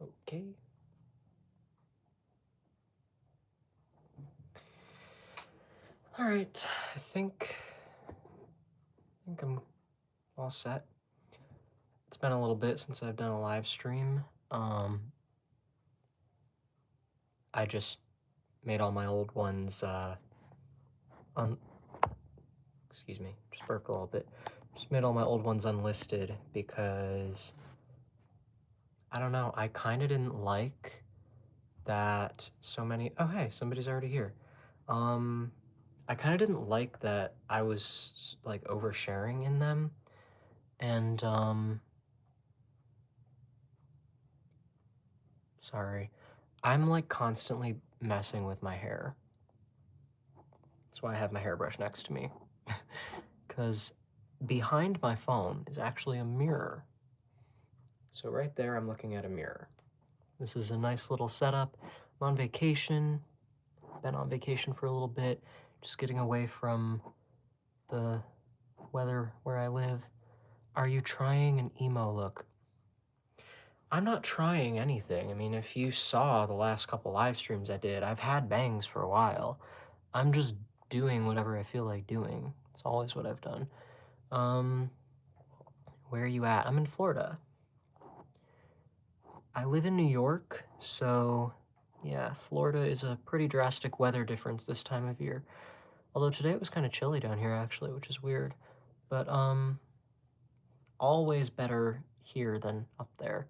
Okay. All right. I think I'm all set. It's been a little bit since I've done a live stream. Um, I just made all my old ones un excuse me, just burped a little bit. Just made all my old ones unlisted because I don't know, I kind of didn't like that so many. Oh, hey, somebody's already here. Um, I kind of didn't like that I was like oversharing in them, and sorry, I'm like constantly messing with my hair. That's why I have my hairbrush next to me, because behind my phone is actually a mirror. So right there, I'm looking at a mirror. This is a nice little setup. I'm on vacation. Been on vacation for a little bit, just getting away from the weather where I live. Are you trying an emo look? I'm not trying anything. I mean, if you saw the last couple live streams I did, I've had bangs for a while. I'm just doing whatever I feel like doing. It's always what I've done. Um, where are you at? I'm in Florida. I live in New York, so yeah, Florida is a pretty drastic weather difference this time of year. Although today it was kind of chilly down here actually, which is weird. But always better here than up there,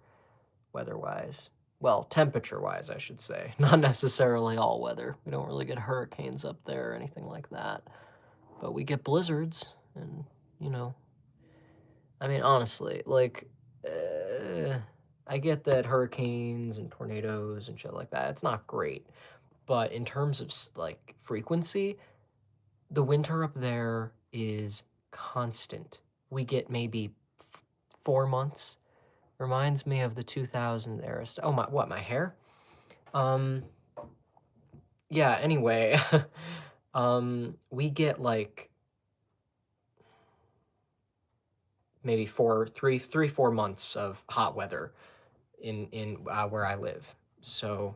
weather-wise. Well, temperature-wise, I should say. Not necessarily all weather. We don't really get hurricanes up there or anything like that. But we get blizzards, and, you know, I mean, honestly, like, I get that hurricanes and tornadoes and shit like that, it's not great. But in terms of, like, frequency, the winter up there is constant. We get maybe 4 months. Reminds me of the 2000 era. Oh my, what, my hair? Um, yeah, anyway, we get like maybe 4 months of hot weather in where I live. So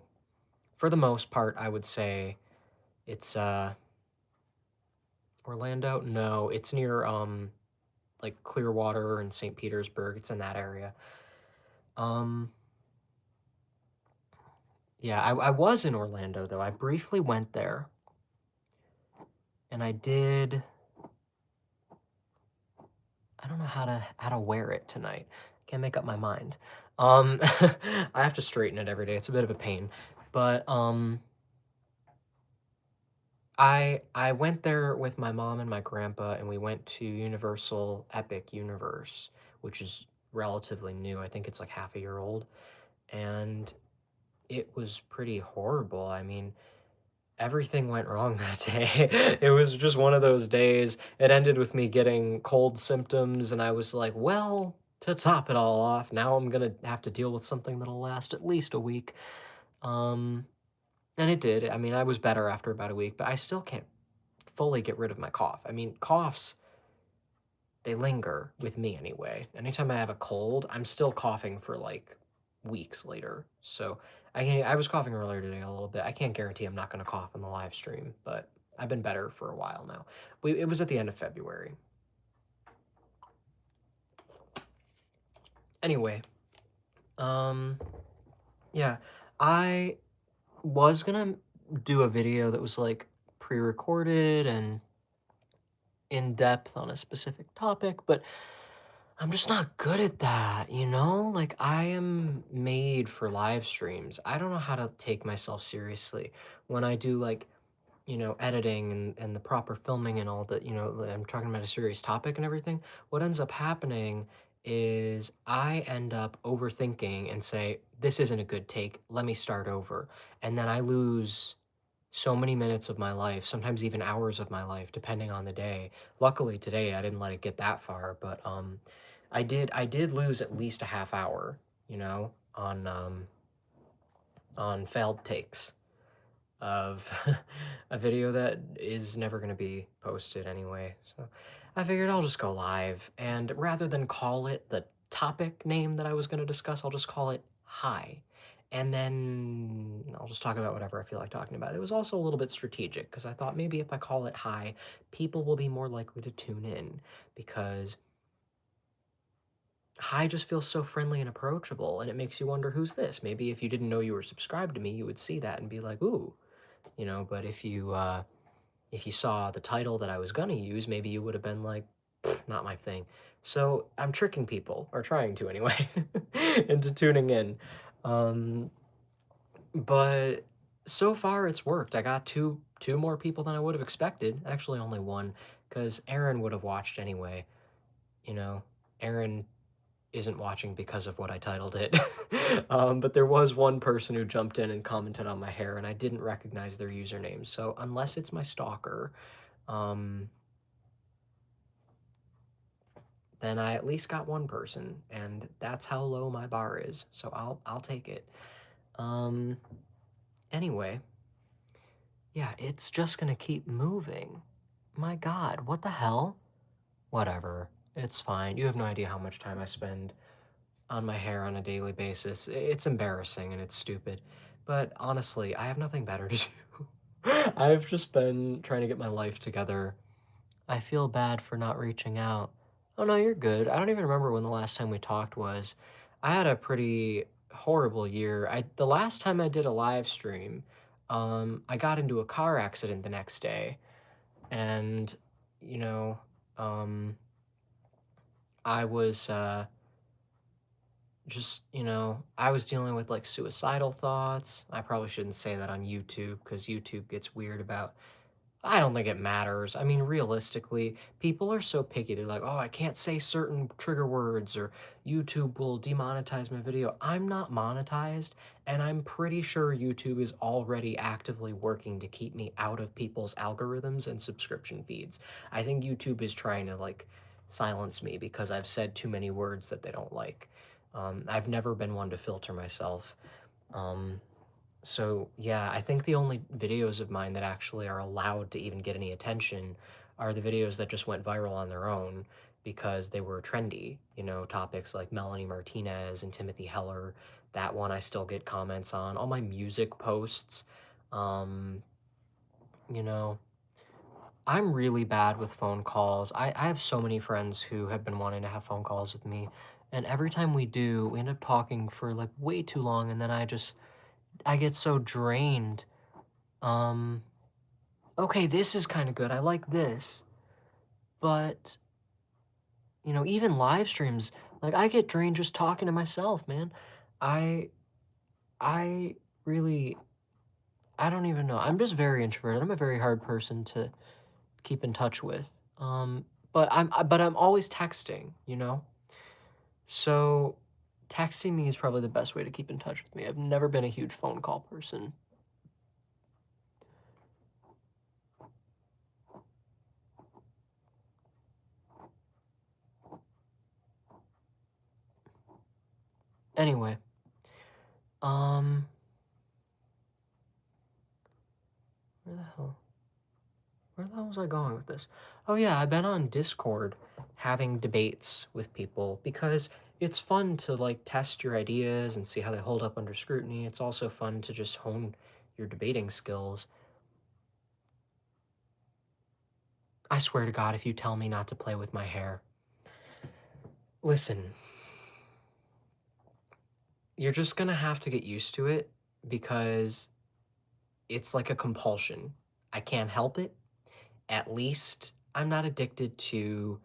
for the most part, I would say it's Orlando. No, it's near like Clearwater and St. Petersburg. It's in that area. Um, yeah, I was in Orlando though. I briefly went there, and I did. I don't know how to wear it tonight. Can't make up my mind. I have to straighten it every day. It's a bit of a pain, but I went there with my mom and my grandpa, and we went to Universal Epic Universe, which is relatively new. I think it's like half a year old, and it was pretty horrible. I mean, everything went wrong that day. It was just one of those days. It ended with me getting cold symptoms, and I was like, well, to top it all off, now I'm gonna have to deal with something that'll last at least a week. Um, and it did. I mean, I was better after about a week, but I still can't fully get rid of my cough. I mean, coughs, they linger with me anyway. Anytime I have a cold, I'm still coughing for like weeks later. So I was coughing earlier today a little bit. I can't guarantee I'm not going to cough on the live stream, but I've been better for a while now. It was at the end of February. Anyway, um, yeah, I was gonna do a video that was like pre-recorded and in depth on a specific topic, but I'm just not good at that, you know? Like, I am made for live streams. I don't know how to take myself seriously when I do, like, editing and the proper filming and all that, I'm talking about a serious topic and everything. What ends up happening is I end up overthinking and say, this isn't a good take. Let me start over. And then I lose so many minutes of my life, sometimes even hours of my life, depending on the day. Luckily today I didn't let it get that far, but I did lose at least a half hour, on failed takes of a video that is never going to be posted anyway. So I figured I'll just go live, and rather than call it the topic name that I was going to discuss, I'll just call it hi. And then I'll just talk about whatever I feel like talking about. It was also a little bit strategic because I thought maybe if I call it hi, people will be more likely to tune in because hi just feels so friendly and approachable, and it makes you wonder who's this. Maybe if you didn't know you were subscribed to me, you would see that and be like, ooh, but if you saw the title that I was gonna use, maybe you would have been like, "Pfft, not my thing." So I'm tricking people, or trying to anyway, into tuning in. Um, but so far it's worked. I got two more people than I would have expected. Actually, only one, because Aaron would have watched anyway. You know, Aaron isn't watching because of what I titled it. But there was one person who jumped in and commented on my hair, and I didn't recognize their username. So unless it's my stalker, um, then I at least got one person, and that's how low my bar is. So I'll take it. Um, anyway, yeah, it's just gonna keep moving. My God, what the hell? Whatever. It's fine. You have no idea how much time I spend on my hair on a daily basis. It's embarrassing and it's stupid. But honestly, I have nothing better to do. I've just been trying to get my life together. I feel bad for not reaching out. Oh no, you're good. I don't even remember when the last time we talked was. I had a pretty horrible year. The last time I did a live stream, I got into a car accident the next day, and you know, um, I was just I was dealing with like suicidal thoughts. I probably shouldn't say that on YouTube because YouTube gets weird about. I don't think it matters. I mean, realistically, people are so picky. They're like, oh, I can't say certain trigger words or YouTube will demonetize my video. I'm not monetized, and I'm pretty sure YouTube is already actively working to keep me out of people's algorithms and subscription feeds. I think YouTube is trying to like silence me because I've said too many words that they don't like. I've never been one to filter myself. Um, so yeah, I think the only videos of mine that actually are allowed to even get any attention are the videos that just went viral on their own because they were trendy. Topics like Melanie Martinez and Timothy Heller. That one I still get comments on. All my music posts. Um, you know, I'm really bad with phone calls. I have so many friends who have been wanting to have phone calls with me, and every time we do, we end up talking for like way too long, and then I get so drained. Um, okay, this is kind of good. I like this. But, even live streams, like I get drained just talking to myself, man. I I really I don't even know. I'm just very introverted. I'm a very hard person to keep in touch with. But I'm always texting. So texting me is probably the best way to keep in touch with me. I've never been a huge phone call person. Anyway, um where the hell? Where the hell was I going with this? Oh yeah, I've been on Discord having debates with people because it's fun to like test your ideas and see how they hold up under scrutiny. It's also fun to just hone your debating skills. I swear to God, if you tell me not to play with my hair, listen, you're just gonna have to get used to it because it's like a compulsion. I can't help it. At least I'm not addicted to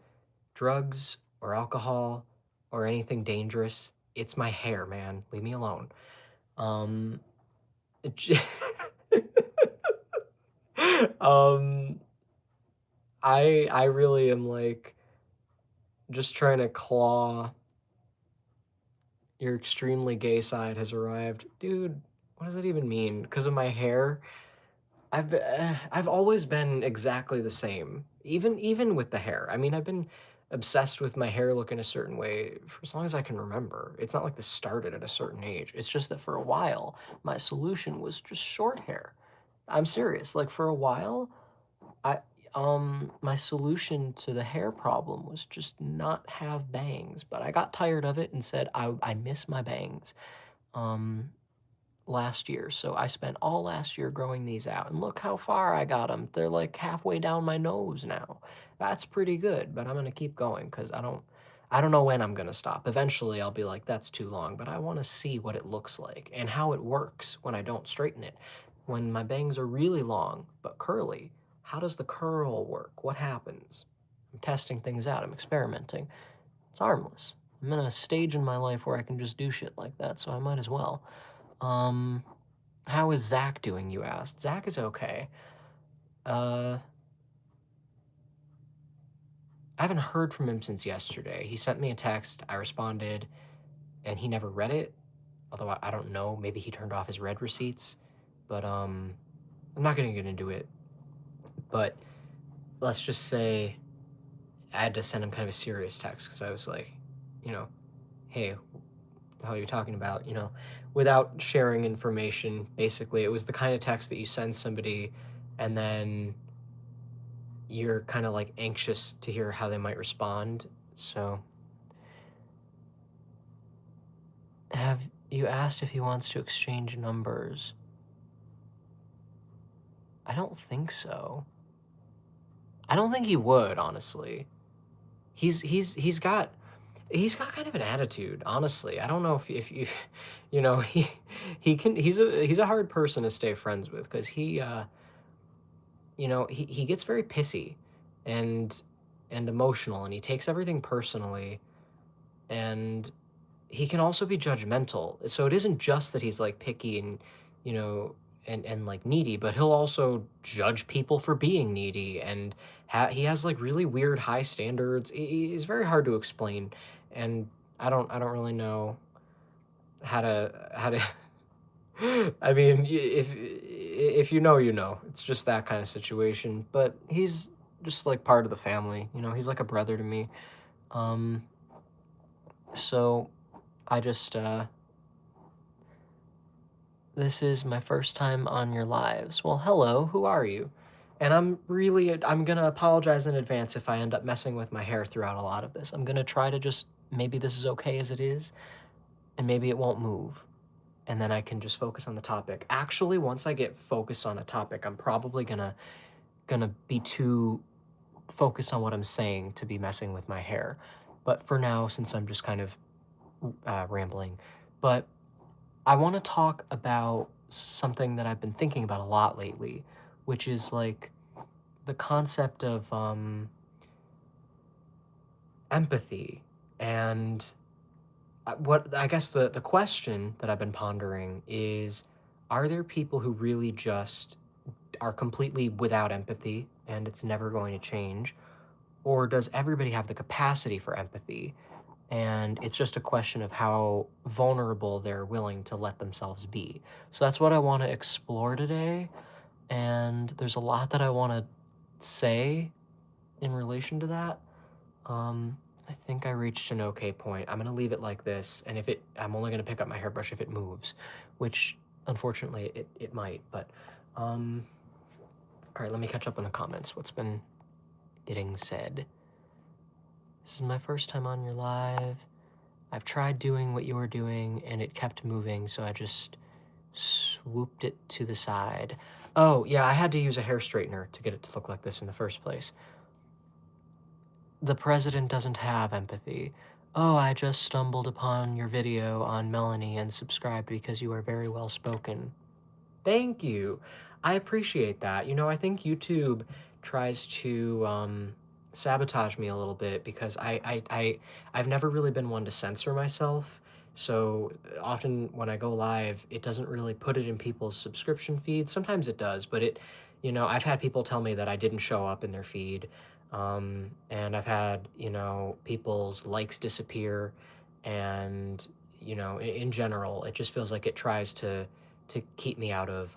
drugs or alcohol or anything dangerous. It's my hair, man. Leave me alone. Um, j- um, I really am like just trying to claw. Your extremely gay side has arrived, dude. What does that even mean? Because of my hair? I've always been exactly the same, even with the hair. I mean, I've been obsessed with my hair looking a certain way for as long as I can remember. It's not like this started at a certain age. It's just that for a while, my solution was just short hair. I'm serious. Like for a while, I my solution to the hair problem was just not have bangs. But I got tired of it and said I miss my bangs. Um, last year. So I spent all last year growing these out, and look how far I got them. They're like halfway down my nose now. That's pretty good, but I'm gonna keep going because I don't know when I'm gonna stop. Eventually, I'll be like, that's too long, but I want to see what it looks like and how it works when I don't straighten it. When my bangs are really long but curly, how does the curl work? What happens? I'm testing things out. I'm experimenting. It's harmless. I'm in a stage in my life where I can just do shit like that, so I might as well. Um, how is Zach doing, you asked? Zach is okay. Uh, I haven't heard from him since yesterday. He sent me a text, I responded, and he never read it. Although I don't know, maybe he turned off his read receipts. But I'm not gonna get into it. But let's just say I had to send him kind of a serious text because I was like, you know, hey, how are you talking about? Without sharing information. Basically, it was the kind of text that you send somebody, and then you're kind of like anxious to hear how they might respond. So, have you asked if he wants to exchange numbers? I don't think so. I don't think he would, honestly. He's got kind of an attitude, honestly. I don't know if you he's a hard person to stay friends with because he gets very pissy and emotional, and he takes everything personally, and he can also be judgmental. So it isn't just that he's like picky and you know and like needy, but he'll also judge people for being needy, and he has like really weird high standards. He's very hard to explain, and I don't really know how to I mean, if you know, you know. It's just that kind of situation. But he's just like part of the family. He's like a brother to me. Um, so I just this is my first time on your lives. Well, hello. Who are you? And I'm gonna apologize in advance if I end up messing with my hair throughout a lot of this. I'm gonna try to just maybe this is okay as it is, and maybe it won't move, and then I can just focus on the topic. Actually, once I get focused on a topic, I'm probably gonna be too focused on what I'm saying to be messing with my hair. But for now, since I'm just kind of rambling, but I want to talk about something that I've been thinking about a lot lately, which is like the concept of empathy. And what I guess the question that I've been pondering is, are there people who really just are completely without empathy and it's never going to change? Or does everybody have the capacity for empathy? And it's just a question of how vulnerable they're willing to let themselves be. So that's what I want to explore today. And there's a lot that I want to say in relation to that. I think I reached an okay point. I'm gonna leave it like this, and I'm only gonna pick up my hairbrush if it moves, which unfortunately it might. But all right, let me catch up on the comments. What's been getting said? This is my first time on your live. I've tried doing what you were doing, and it kept moving, so I just swooped it to the side. Oh yeah, I had to use a hair straightener to get it to look like this in the first place. The president doesn't have empathy. Oh, I just stumbled upon your video on Melanie and subscribed because you are very well spoken. Thank you. I appreciate that. I think YouTube tries to sabotage me a little bit because I've never really been one to censor myself. So often when I go live, it doesn't really put it in people's subscription feeds. Sometimes it does, but I've had people tell me that I didn't show up in their feed. And I've had, people's likes disappear, and, in general, it just feels like it tries to keep me out of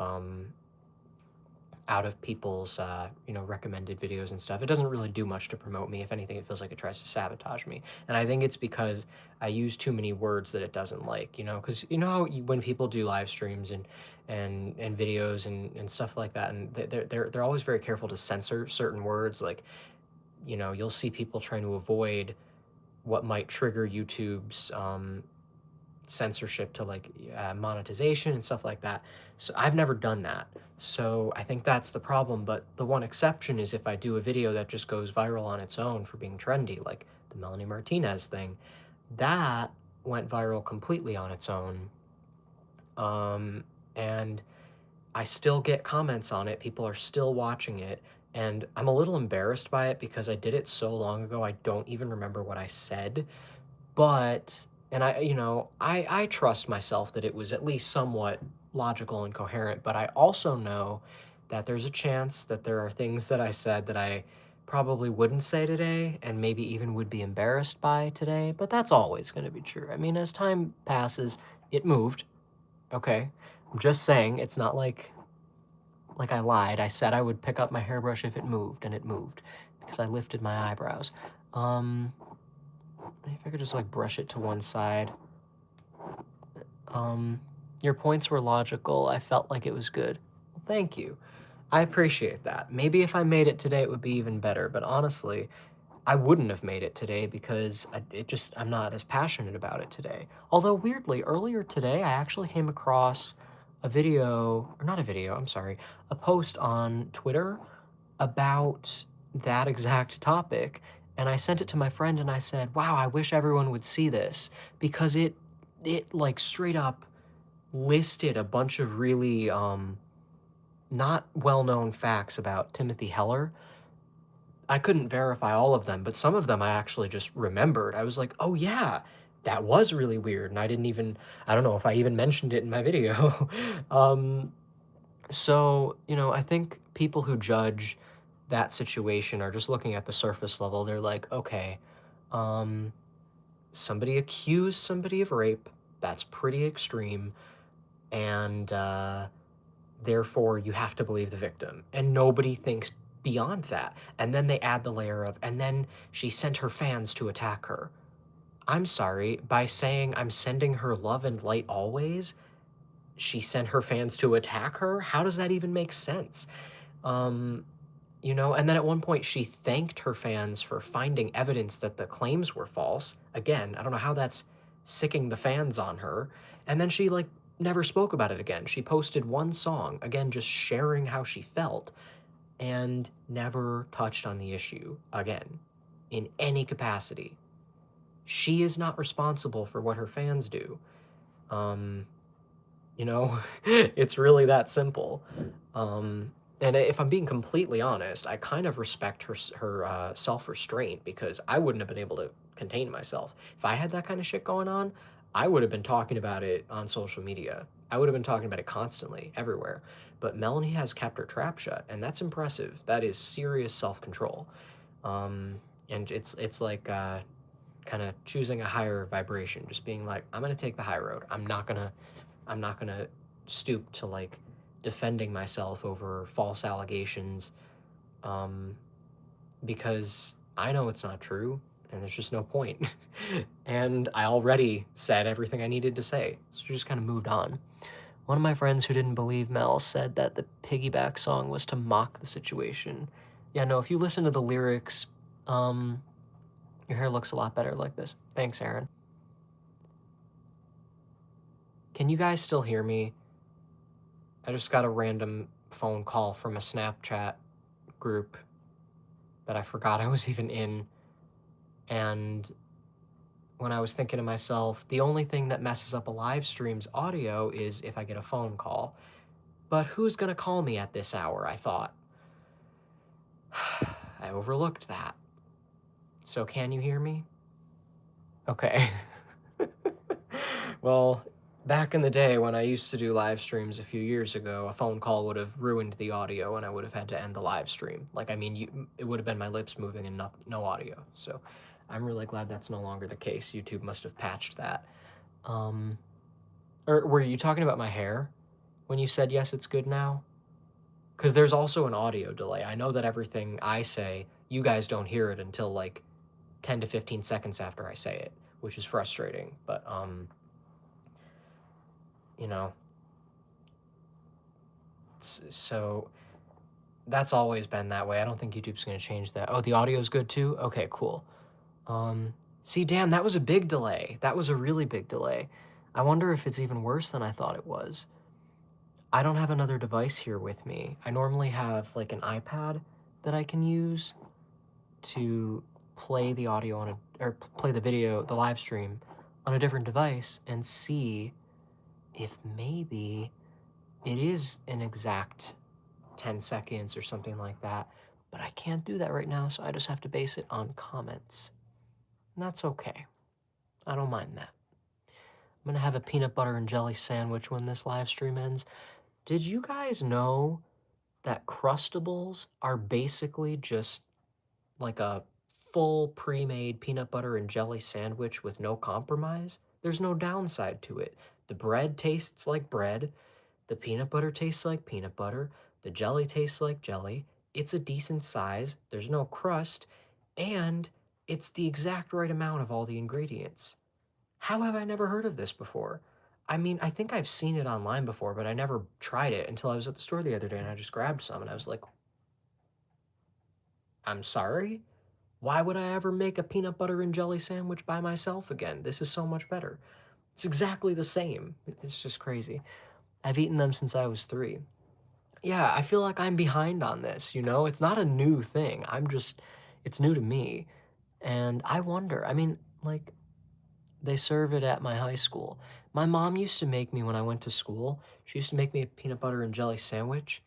people's recommended videos and stuff. It doesn't really do much to promote me. If anything, it feels like it tries to sabotage me. And I think it's because I use too many words that it doesn't like, because how when people do live streams and videos and stuff like that, and they're always very careful to censor certain words. Like, you'll see people trying to avoid what might trigger YouTube's censorship to like monetization and stuff like that. So I've never done that. So I think that's the problem. But the one exception is if I do a video that just goes viral on its own for being trendy, like the Melanie Martinez thing, that went viral completely on its own. And I still get comments on it. People are still watching it. And I'm a little embarrassed by it because I did it so long ago, I don't even remember what I said. But, and I trust myself that it was at least somewhat logical and coherent, but I also know that there's a chance that there are things that I said that I probably wouldn't say today and maybe even would be embarrassed by today, but that's always going to be true. I mean, as time passes, it moved, okay? I'm just saying, it's not like I lied. I said I would pick up my hairbrush if it moved, and it moved because I lifted my eyebrows. If I could just like brush it to one side. Your points were logical. I felt like it was good. Well, thank you. I appreciate that. Maybe if I made it today, it would be even better. But honestly, I wouldn't have made it today because I'm not as passionate about it today. Although weirdly, earlier today, I actually came across a video, or not a video, I'm sorry, a post on Twitter about that exact topic. And I sent it to my friend and I said, wow, I wish everyone would see this because it like straight up listed a bunch of really not well-known facts about Timothy Heller. I couldn't verify all of them, but some of them I actually just remembered. I was like, oh yeah, that was really weird. And I don't know if I even mentioned it in my video. So, I think people who judge that situation are just looking at the surface level. They're like, okay, somebody accused somebody of rape. That's pretty extreme. And therefore, you have to believe the victim. And nobody thinks beyond that. And then they add the layer of, and then she sent her fans to attack her. I'm sorry, by saying I'm sending her love and light always, she sent her fans to attack her? How does that even make sense? And then at one point she thanked her fans for finding evidence that the claims were false. Again, I don't know how that's sicking the fans on her. And then she like never spoke about it again. She posted one song, again, just sharing how she felt, and never touched on the issue again in any capacity. She is not responsible for what her fans do. It's really that simple. And if I'm being completely honest, I kind of respect her self-restraint because I wouldn't have been able to contain myself. If I had that kind of shit going on, I would have been talking about it on social media. I would have been talking about it constantly, everywhere. But Melanie has kept her trap shut, and that's impressive. That is serious self-control. And it's like kind of choosing a higher vibration, just being like, I'm gonna take the high road. I'm not gonna stoop to like defending myself over false allegations, because I know it's not true and there's just no point. And I already said everything I needed to say, so just kind of moved on. One of my friends who didn't believe Mel said that the piggyback song was to mock the situation. Yeah, no, if you listen to the lyrics, your hair looks a lot better like this. Thanks, Aaron. Can you guys still hear me? I just got a random phone call from a Snapchat group that I forgot I was even in. And when I was thinking to myself, the only thing that messes up a live stream's audio is if I get a phone call. But who's gonna call me at this hour, I thought. I overlooked that. So can you hear me? Okay. Well, back in the day when I used to do live streams a few years ago, a phone call would have ruined the audio and I would have had to end the live stream. Like, I mean, it would have been my lips moving and no audio. So I'm really glad that's no longer the case. YouTube must have patched that. Or were you talking about my hair when you said, yes, it's good now? Because there's also an audio delay. I know that everything I say, you guys don't hear it until like 10 to 15 seconds after I say it, which is frustrating. But, so that's always been that way. I don't think YouTube's going to change that. Oh, the audio's good too? Okay, cool. See, damn, that was a big delay. That was a really big delay. I wonder if it's even worse than I thought it was. I don't have another device here with me. I normally have like an iPad that I can use to play the audio on a, or play the video, the live stream on a different device and see if maybe it is an exact 10 seconds or something like that. But I can't do that right now, so I just have to base it on comments. And that's okay. I don't mind that. I'm gonna have a peanut butter and jelly sandwich when this live stream ends. Did you guys know that Crustables are basically just like a full pre-made peanut butter and jelly sandwich with no compromise? There's no downside to it. The bread tastes like bread, the peanut butter tastes like peanut butter, the jelly tastes like jelly. It's a decent size, there's no crust, and it's the exact right amount of all the ingredients. How have I never heard of this before? I mean, I think I've seen it online before, but I never tried it until I was at the store the other day and I just grabbed some and I was like, I'm sorry? Why would I ever make a peanut butter and jelly sandwich by myself again? This is so much better. It's exactly the same. It's just crazy. I've eaten them since I was 3. Yeah, I feel like I'm behind on this, you know? It's not a new thing. It's new to me. And I wonder, I mean, like, they serve it at my high school. My mom used to make me when I went to school, she used to make me a peanut butter and jelly sandwich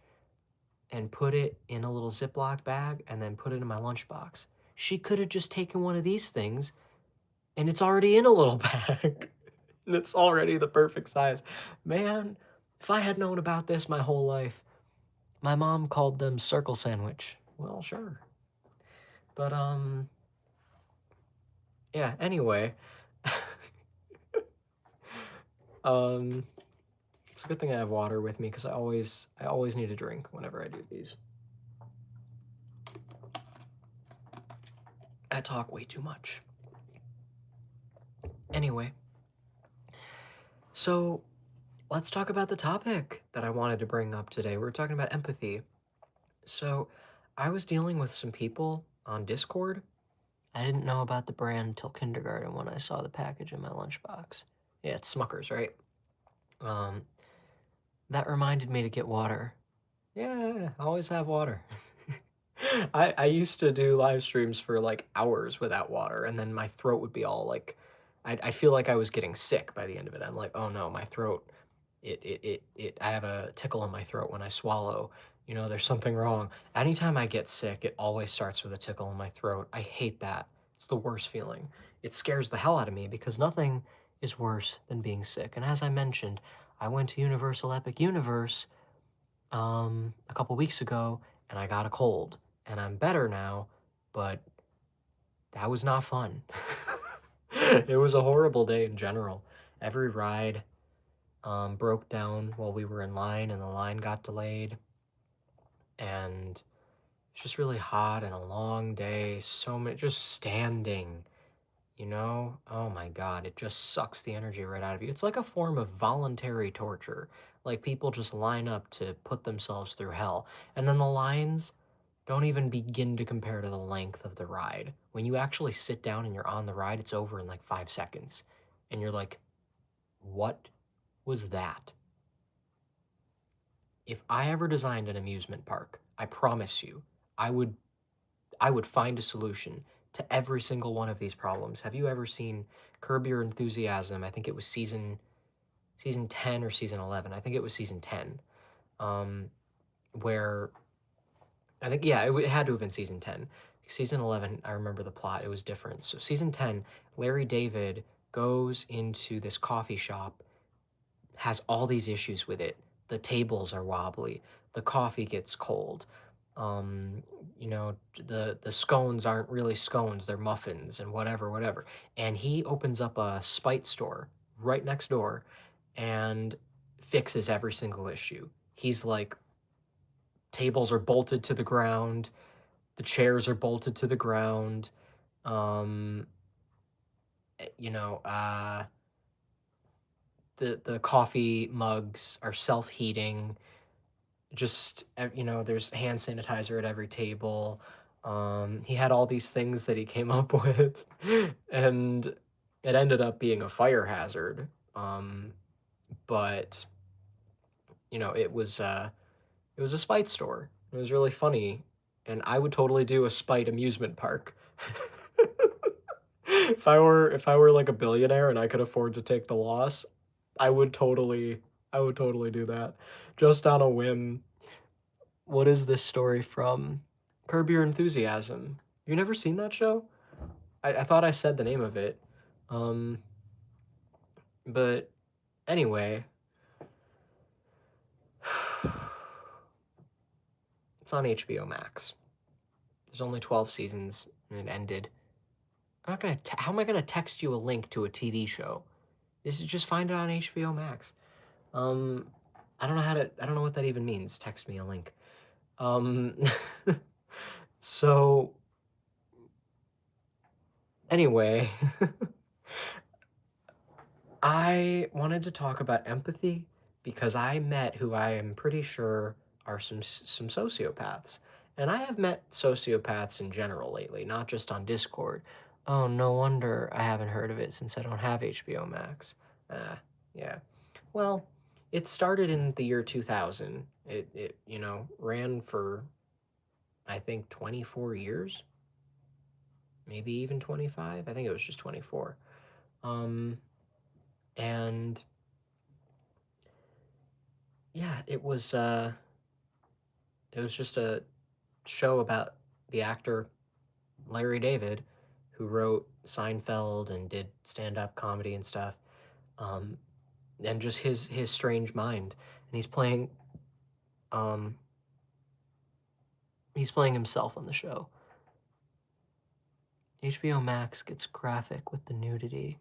and put it in a little Ziploc bag and then put it in my lunchbox. She could have just taken one of these things and it's already in a little bag. And it's already the perfect size. Man, if I had known about this my whole life, my mom called them circle sandwich. Well, sure. But yeah, anyway. um it's a good thing I have water with me because I always need a drink whenever I do these. I talk way too much. Anyway, so let's talk about the topic that I wanted to bring up today. We're talking about empathy. So I was dealing with some people on Discord. I didn't know about the brand until kindergarten when I saw the package in my lunchbox. Yeah, it's Smuckers, right? Um, that reminded me to get water. Yeah, I always have water. I used to do live streams for like hours without water, and then my throat would be all like, I feel like I was getting sick by the end of it. I'm like, oh no, my throat, I have a tickle in my throat when I swallow. You know, there's something wrong. Anytime I get sick, it always starts with a tickle in my throat. I hate that. It's the worst feeling. It scares the hell out of me because nothing is worse than being sick. And as I mentioned, I went to Universal Epic Universe a couple weeks ago and I got a cold and I'm better now, but that was not fun. It was a horrible day in general. Every ride broke down while we were in line and the line got delayed. And it's just really hot and a long day. So many, just standing, you know? Oh my God, it just sucks the energy right out of you. It's like a form of voluntary torture. Like people just line up to put themselves through hell. And then the lines don't even begin to compare to the length of the ride. When you actually sit down and you're on the ride, it's over in like 5 seconds. And you're like, what was that? If I ever designed an amusement park, I promise you, I would I would find a solution to every single one of these problems. Have you ever seen Curb Your Enthusiasm? I think it was season 10 or season 11. I think it was season 10. Um, where I think, yeah, it had to have been season 10. Season 11, I remember the plot, it was different. So, season 10, Larry David goes into this coffee shop, has all these issues with it. The tables are wobbly, the coffee gets cold. Um, you know, the scones aren't really scones, they're muffins and whatever. And he opens up a Spite store right next door and fixes every single issue. He's like, tables are bolted to the ground, the chairs are bolted to the ground. Um, you know, the coffee mugs are self-heating. Just you know, there's hand sanitizer at every table. He had all these things that he came up with, and it ended up being a fire hazard. Um, but it was a Spite store. It was really funny, and I would totally do a Spite amusement park. If I were like a billionaire and I could afford to take the loss, I would totally do that. Just on a whim. What is this story from? Curb Your Enthusiasm. You never seen that show? I thought I said the name of it. Um, but anyway, it's on HBO Max. There's only 12 seasons and it ended. How am I gonna text you a link to a TV show? This is just find it on HBO Max. Um, I don't know what that even means. Text me a link. Um, so anyway, I wanted to talk about empathy because I met who I am pretty sure are some sociopaths. And I have met sociopaths in general lately, not just on Discord. Oh, no wonder I haven't heard of it since I don't have HBO Max. Yeah. Well, it started in the year 2000. It ran for I think 24 years, maybe even 25. I think it was just 24. Um and yeah, it was just a show about the actor Larry David, who wrote Seinfeld and did stand-up comedy and stuff. Um, and just his strange mind. And um he's playing himself on the show. HBO Max gets graphic with the nudity.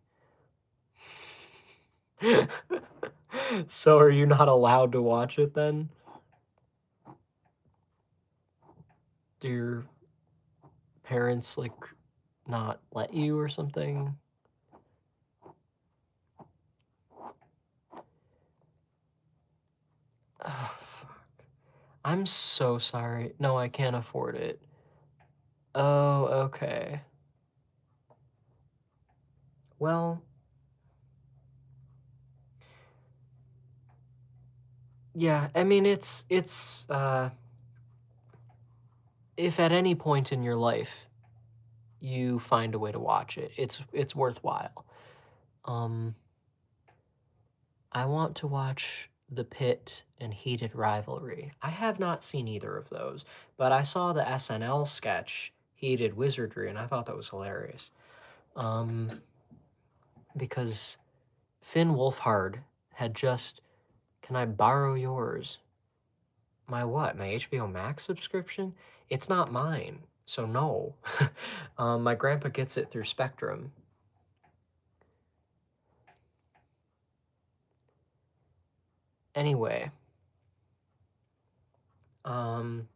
So are you not allowed to watch it then? Do your parents like not let you or something? Oh, fuck. I'm so sorry. No, I can't afford it. Oh, okay. Well, yeah, I mean it's if at any point in your life you find a way to watch it, it's worthwhile. Um I want to watch The Pit and Heated Rivalry. I have not seen either of those, but I saw the SNL sketch Heated Wizardry and I thought that was hilarious. Um because Finn Wolfhard had just can I borrow yours? My what? My HBO Max subscription? It's not mine, so no. My grandpa gets it through Spectrum. Anyway, um,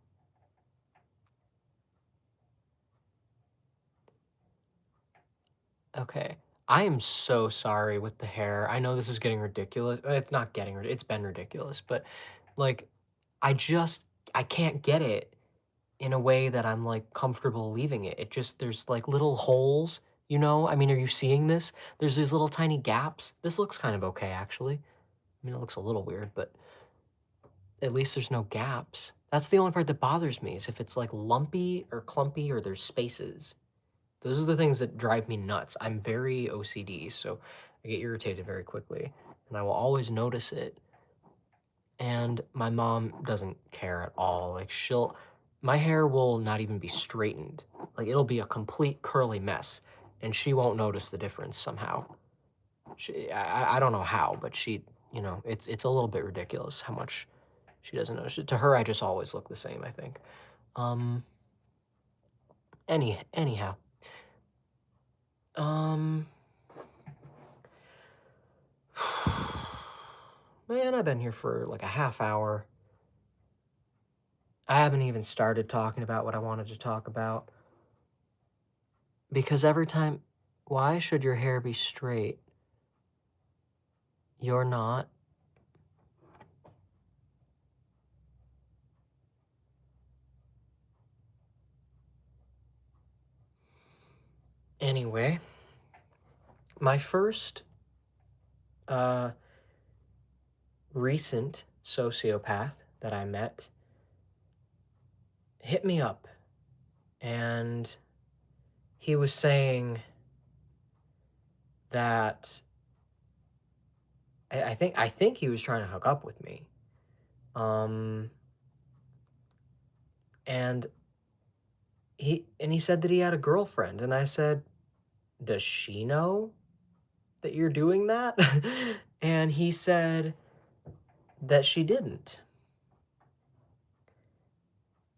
okay. I am so sorry with the hair. I know this is getting ridiculous. It's not getting it's been ridiculous, but like I just I can't get it in a way that I'm like comfortable leaving it. It just there's like little holes, you know? I mean, are you seeing this? There's these little tiny gaps. This looks kind of okay actually. I mean, it looks a little weird, but at least there's no gaps. That's the only part that bothers me is if it's like lumpy or clumpy or there's spaces. Those are the things that drive me nuts. I'm very OCD, so I get irritated very quickly, and I will always notice it. And my mom doesn't care at all. My hair will not even be straightened. Like it'll be a complete curly mess, and she won't notice the difference somehow. I don't know how, but it's a little bit ridiculous how much she doesn't notice it. To her, I just always look the same, I think. Um, anyhow. Um, man, I've been here for like a half hour. I haven't even started talking about what I wanted to talk about. Because every time, why should your hair be straight? You're not. Anyway, my first A recent sociopath that I met hit me up, and he was saying that I think he was trying to hook up with me. Um, and he said that he had a girlfriend, and I said, "Does she know that you're doing that?" And he said that she didn't.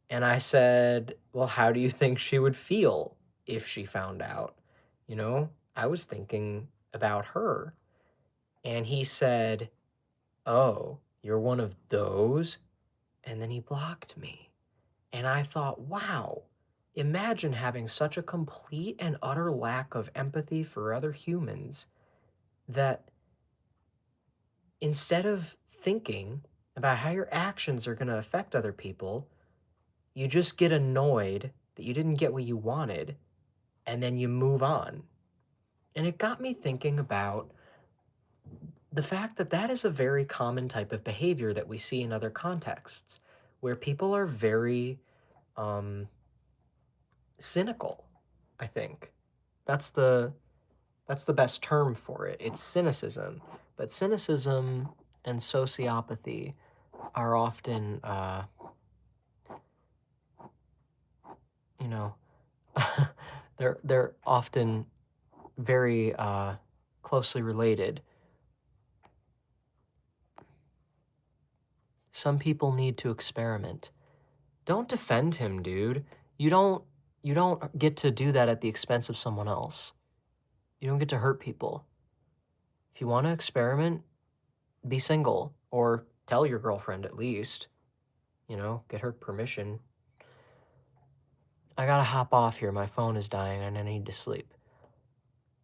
And I said, "Well, how do you think she would feel if she found out?" You know, I was thinking about her. And he said, "Oh, you're one of those?" And then he blocked me. And I thought, wow, imagine having such a complete and utter lack of empathy for other humans that instead of thinking about how your actions are going to affect other people, you just get annoyed that you didn't get what you wanted and then you move on. And it got me thinking about the fact that that is a very common type of behavior that we see in other contexts where people are very um, cynical, I think. That's the that's the best term for it. It's cynicism. But cynicism and sociopathy are often you know, they're often very closely related. Some people need to experiment. Don't defend him, dude. You don't you don't get to do that at the expense of someone else. You don't get to hurt people. If you want to experiment, be single or tell your girlfriend at least, get her permission. I gotta hop off here. My phone is dying and I need to sleep.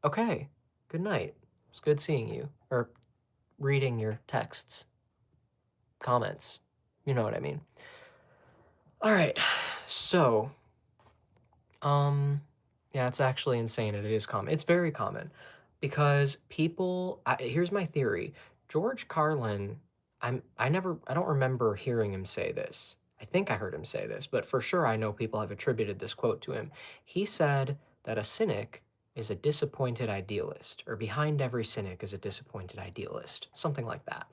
Okay. Good night. It's good seeing you. Or reading your texts, comments. You know what I mean. All right. So, um, yeah, it's actually insane and it is common. It's very common because here's my theory. George Carlin, I don't remember hearing him say this. I think I heard him say this, but for sure I know people have attributed this quote to him. He said that a cynic is a disappointed idealist, or behind every cynic is a disappointed idealist, something like that.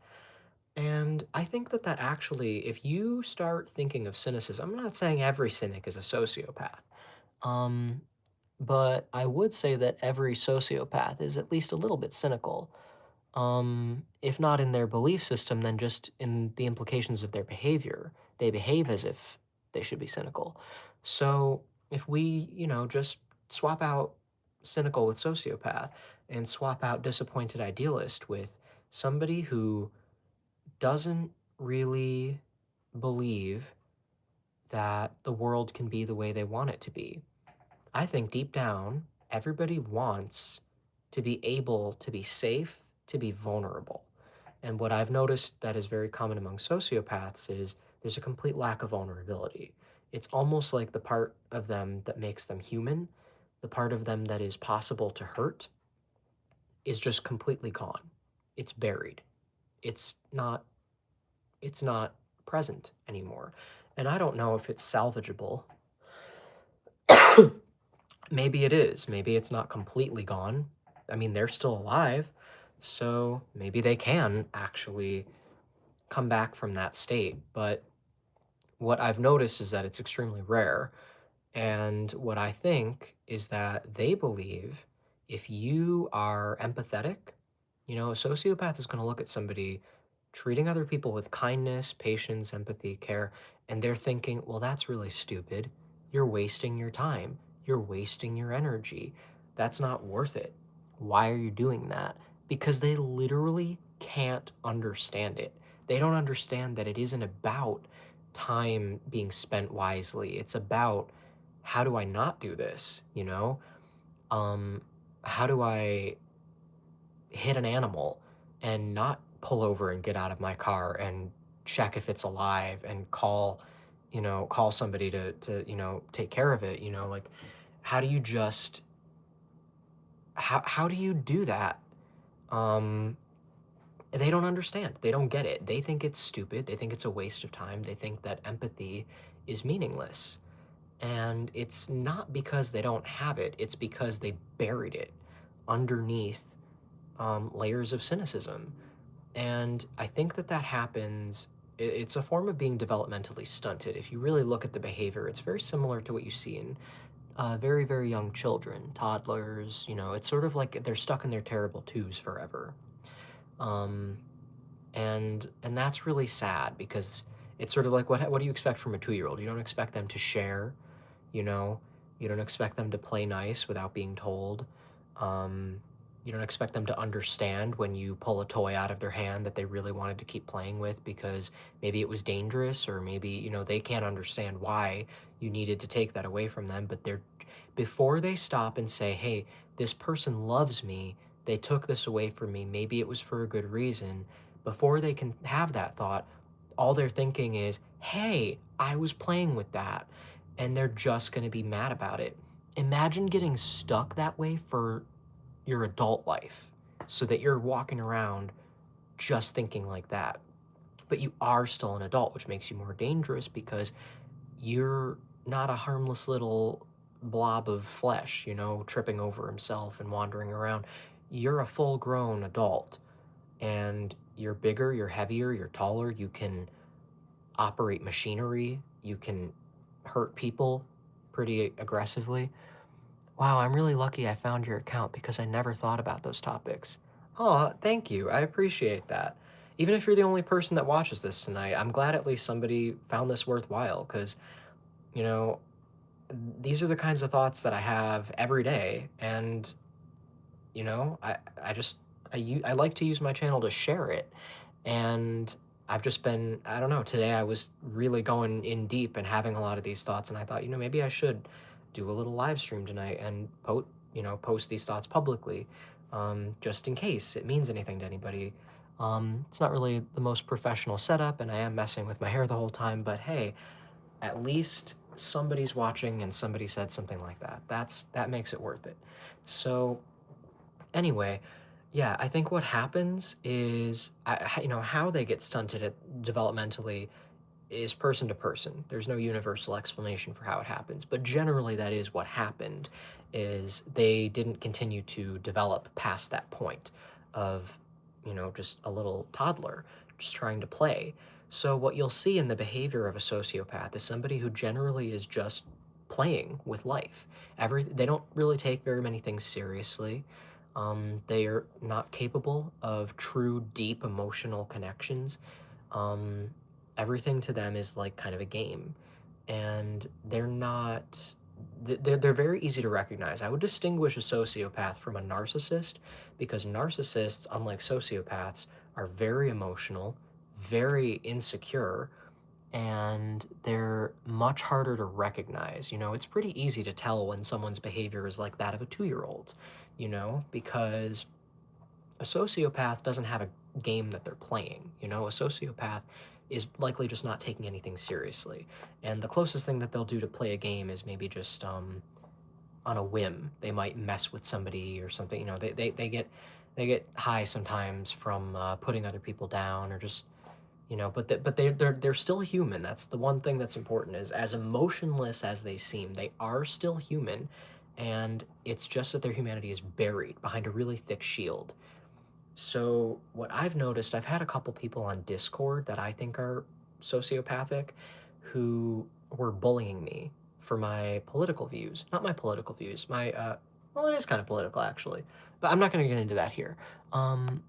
And I think that actually, if you start thinking of cynicism, I'm not saying every cynic is a sociopath. Um, but I would say that every sociopath is at least a little bit cynical. If not in their belief system, then just in the implications of their behavior. They behave as if they should be cynical. So if we, just swap out cynical with sociopath and swap out disappointed idealist with somebody who doesn't really believe that the world can be the way they want it to be. I think deep down, everybody wants to be able to be safe, to be vulnerable. And what I've noticed that is very common among sociopaths is there's a complete lack of vulnerability. It's almost like the part of them that makes them human, the part of them that is possible to hurt, is just completely gone. It's buried. It's not it's not present anymore. And I don't know if it's salvageable. Maybe it is. Maybe it's not completely gone. I mean, they're still alive, so maybe they can actually come back from that state. But what I've noticed is that it's extremely rare. And what I think is that they believe if you are empathetic, a sociopath is going to look at somebody treating other people with kindness, patience, empathy, care, and they're thinking, well, that's really stupid. You're wasting your time. You're wasting your energy. That's not worth it. Why are you doing that? Because they literally can't understand it. They don't understand that it isn't about time being spent wisely. It's about how do I not do this, Um, how do I hit an animal and not pull over and get out of my car and check if it's alive and call somebody to take care of it, like how do you just how do you do that? Um They don't understand. They don't get it. They think it's stupid. They think it's a waste of time. They think that empathy is meaningless. And it's not because they don't have it, it's because they buried it underneath layers of cynicism. And I think that that happens. It's a form of being developmentally stunted. If you really look at the behavior, it's very similar to what you see in very, very young children, toddlers. It's sort of like they're stuck in their terrible twos forever. Um, and that's really sad because it's sort of like what do you expect from a 2-year-old? You don't expect them to share, you know. You don't expect them to play nice without being told. Um, you don't expect them to understand when you pull a toy out of their hand that they really wanted to keep playing with because maybe it was dangerous, or maybe, they can't understand why you needed to take that away from them. But they're before they stop and say, hey, this person loves me, they took this away from me, maybe it was for a good reason. Before they can have that thought, all they're thinking is, hey, I was playing with that. And they're just going to be mad about it. Imagine getting stuck that way for your adult life so that you're walking around just thinking like that. But you are still an adult, which makes you more dangerous because you're not a harmless little blob of flesh, tripping over himself and wandering around. You're a full grown adult, and you're bigger, you're heavier, you're taller, you can operate machinery, you can hurt people pretty aggressively. Wow, I'm really lucky I found your account because I never thought about those topics. Oh, thank you. I appreciate that. Even if you're the only person that watches this tonight, I'm glad at least somebody found this worthwhile because, you know, these are the kinds of thoughts that I have every day. And, I just, I like to use my channel to share it. And I've just been, I don't know, today I was really going in deep and having a lot of these thoughts, and I thought, maybe I should do a little live stream tonight and post these thoughts publicly, just in case it means anything to anybody. It's not really the most professional setup, and I am messing with my hair the whole time, but hey, at least somebody's watching and somebody said something like that. That makes it worth it. So anyway, yeah, I think what happens is, how they get stunted developmentally is person to person. There's no universal explanation for how it happens, but generally that is what happened, is they didn't continue to develop past that point of, just a little toddler just trying to play. So what you'll see in the behavior of a sociopath is somebody who generally is just playing with life. They don't really take very many things seriously. They are not capable of true, deep emotional connections. Um, Everything to them is like kind of a game, and they're not. They're very easy to recognize. I would distinguish a sociopath from a narcissist because narcissists, unlike sociopaths, are very emotional, very insecure, and they're much harder to recognize. It's pretty easy to tell when someone's behavior is like that of a 2-year-old, because a sociopath doesn't have a game that they're playing. A sociopath is likely just not taking anything seriously. And the closest thing that they'll do to play a game is maybe just on a whim. They might mess with somebody or something. They get high sometimes from putting other people down, or just, but they're still human. That's the one thing that's important, is as emotionless as they seem, they are still human, and it's just that their humanity is buried behind a really thick shield. So what I've noticed, I've had a couple people on Discord that I think are sociopathic who were bullying me for my political views. Not my political views, my well, it is kind of political actually, but I'm not going to get into that here. Um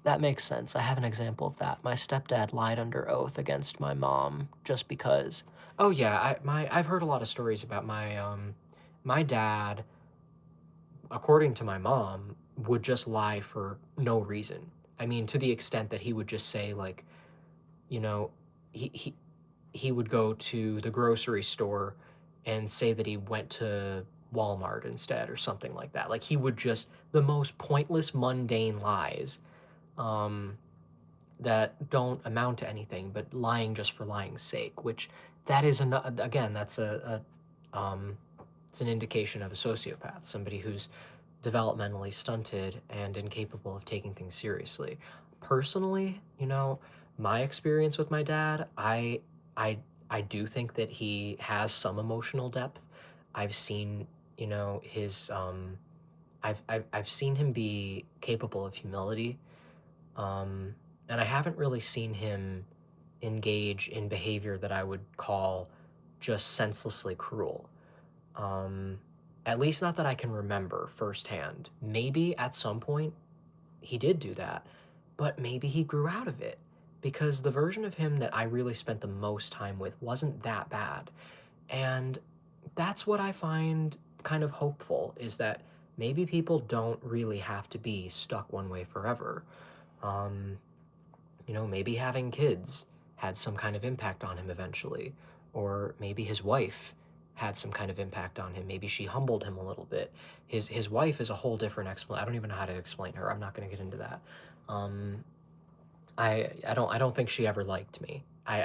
that makes sense. I have an example of that. My stepdad lied under oath against my mom just because. Oh yeah, I've heard a lot of stories about my dad, according to my mom, would just lie for no reason. I mean, to the extent that he would just say, like, you know, he he he would go to the grocery store and say that he went to Walmart instead or something like that. Like, he would just, the most pointless, mundane lies, um, that don't amount to anything, but lying just for lying's sake, which that is again, that's it's an indication of a sociopath, somebody who's developmentally stunted and incapable of taking things seriously. Personally, my experience with my dad, I I do think that he has some emotional depth. I've seen, his I've seen him be capable of humility. Um and I haven't really seen him engage in behavior that I would call just senselessly cruel. Um at least not that I can remember firsthand. Maybe at some point he did do that, but maybe he grew out of it because the version of him that I really spent the most time with wasn't that bad. And that's what I find kind of hopeful is that maybe people don't really have to be stuck one way forever. Um, maybe having kids had some kind of impact on him eventually, or maybe his wife had some kind of impact on him. Maybe she humbled him a little bit. His wife is a whole different explanation. I don't even know how to explain her. I'm not going to get into that. Um, I don't think she ever liked me. Um,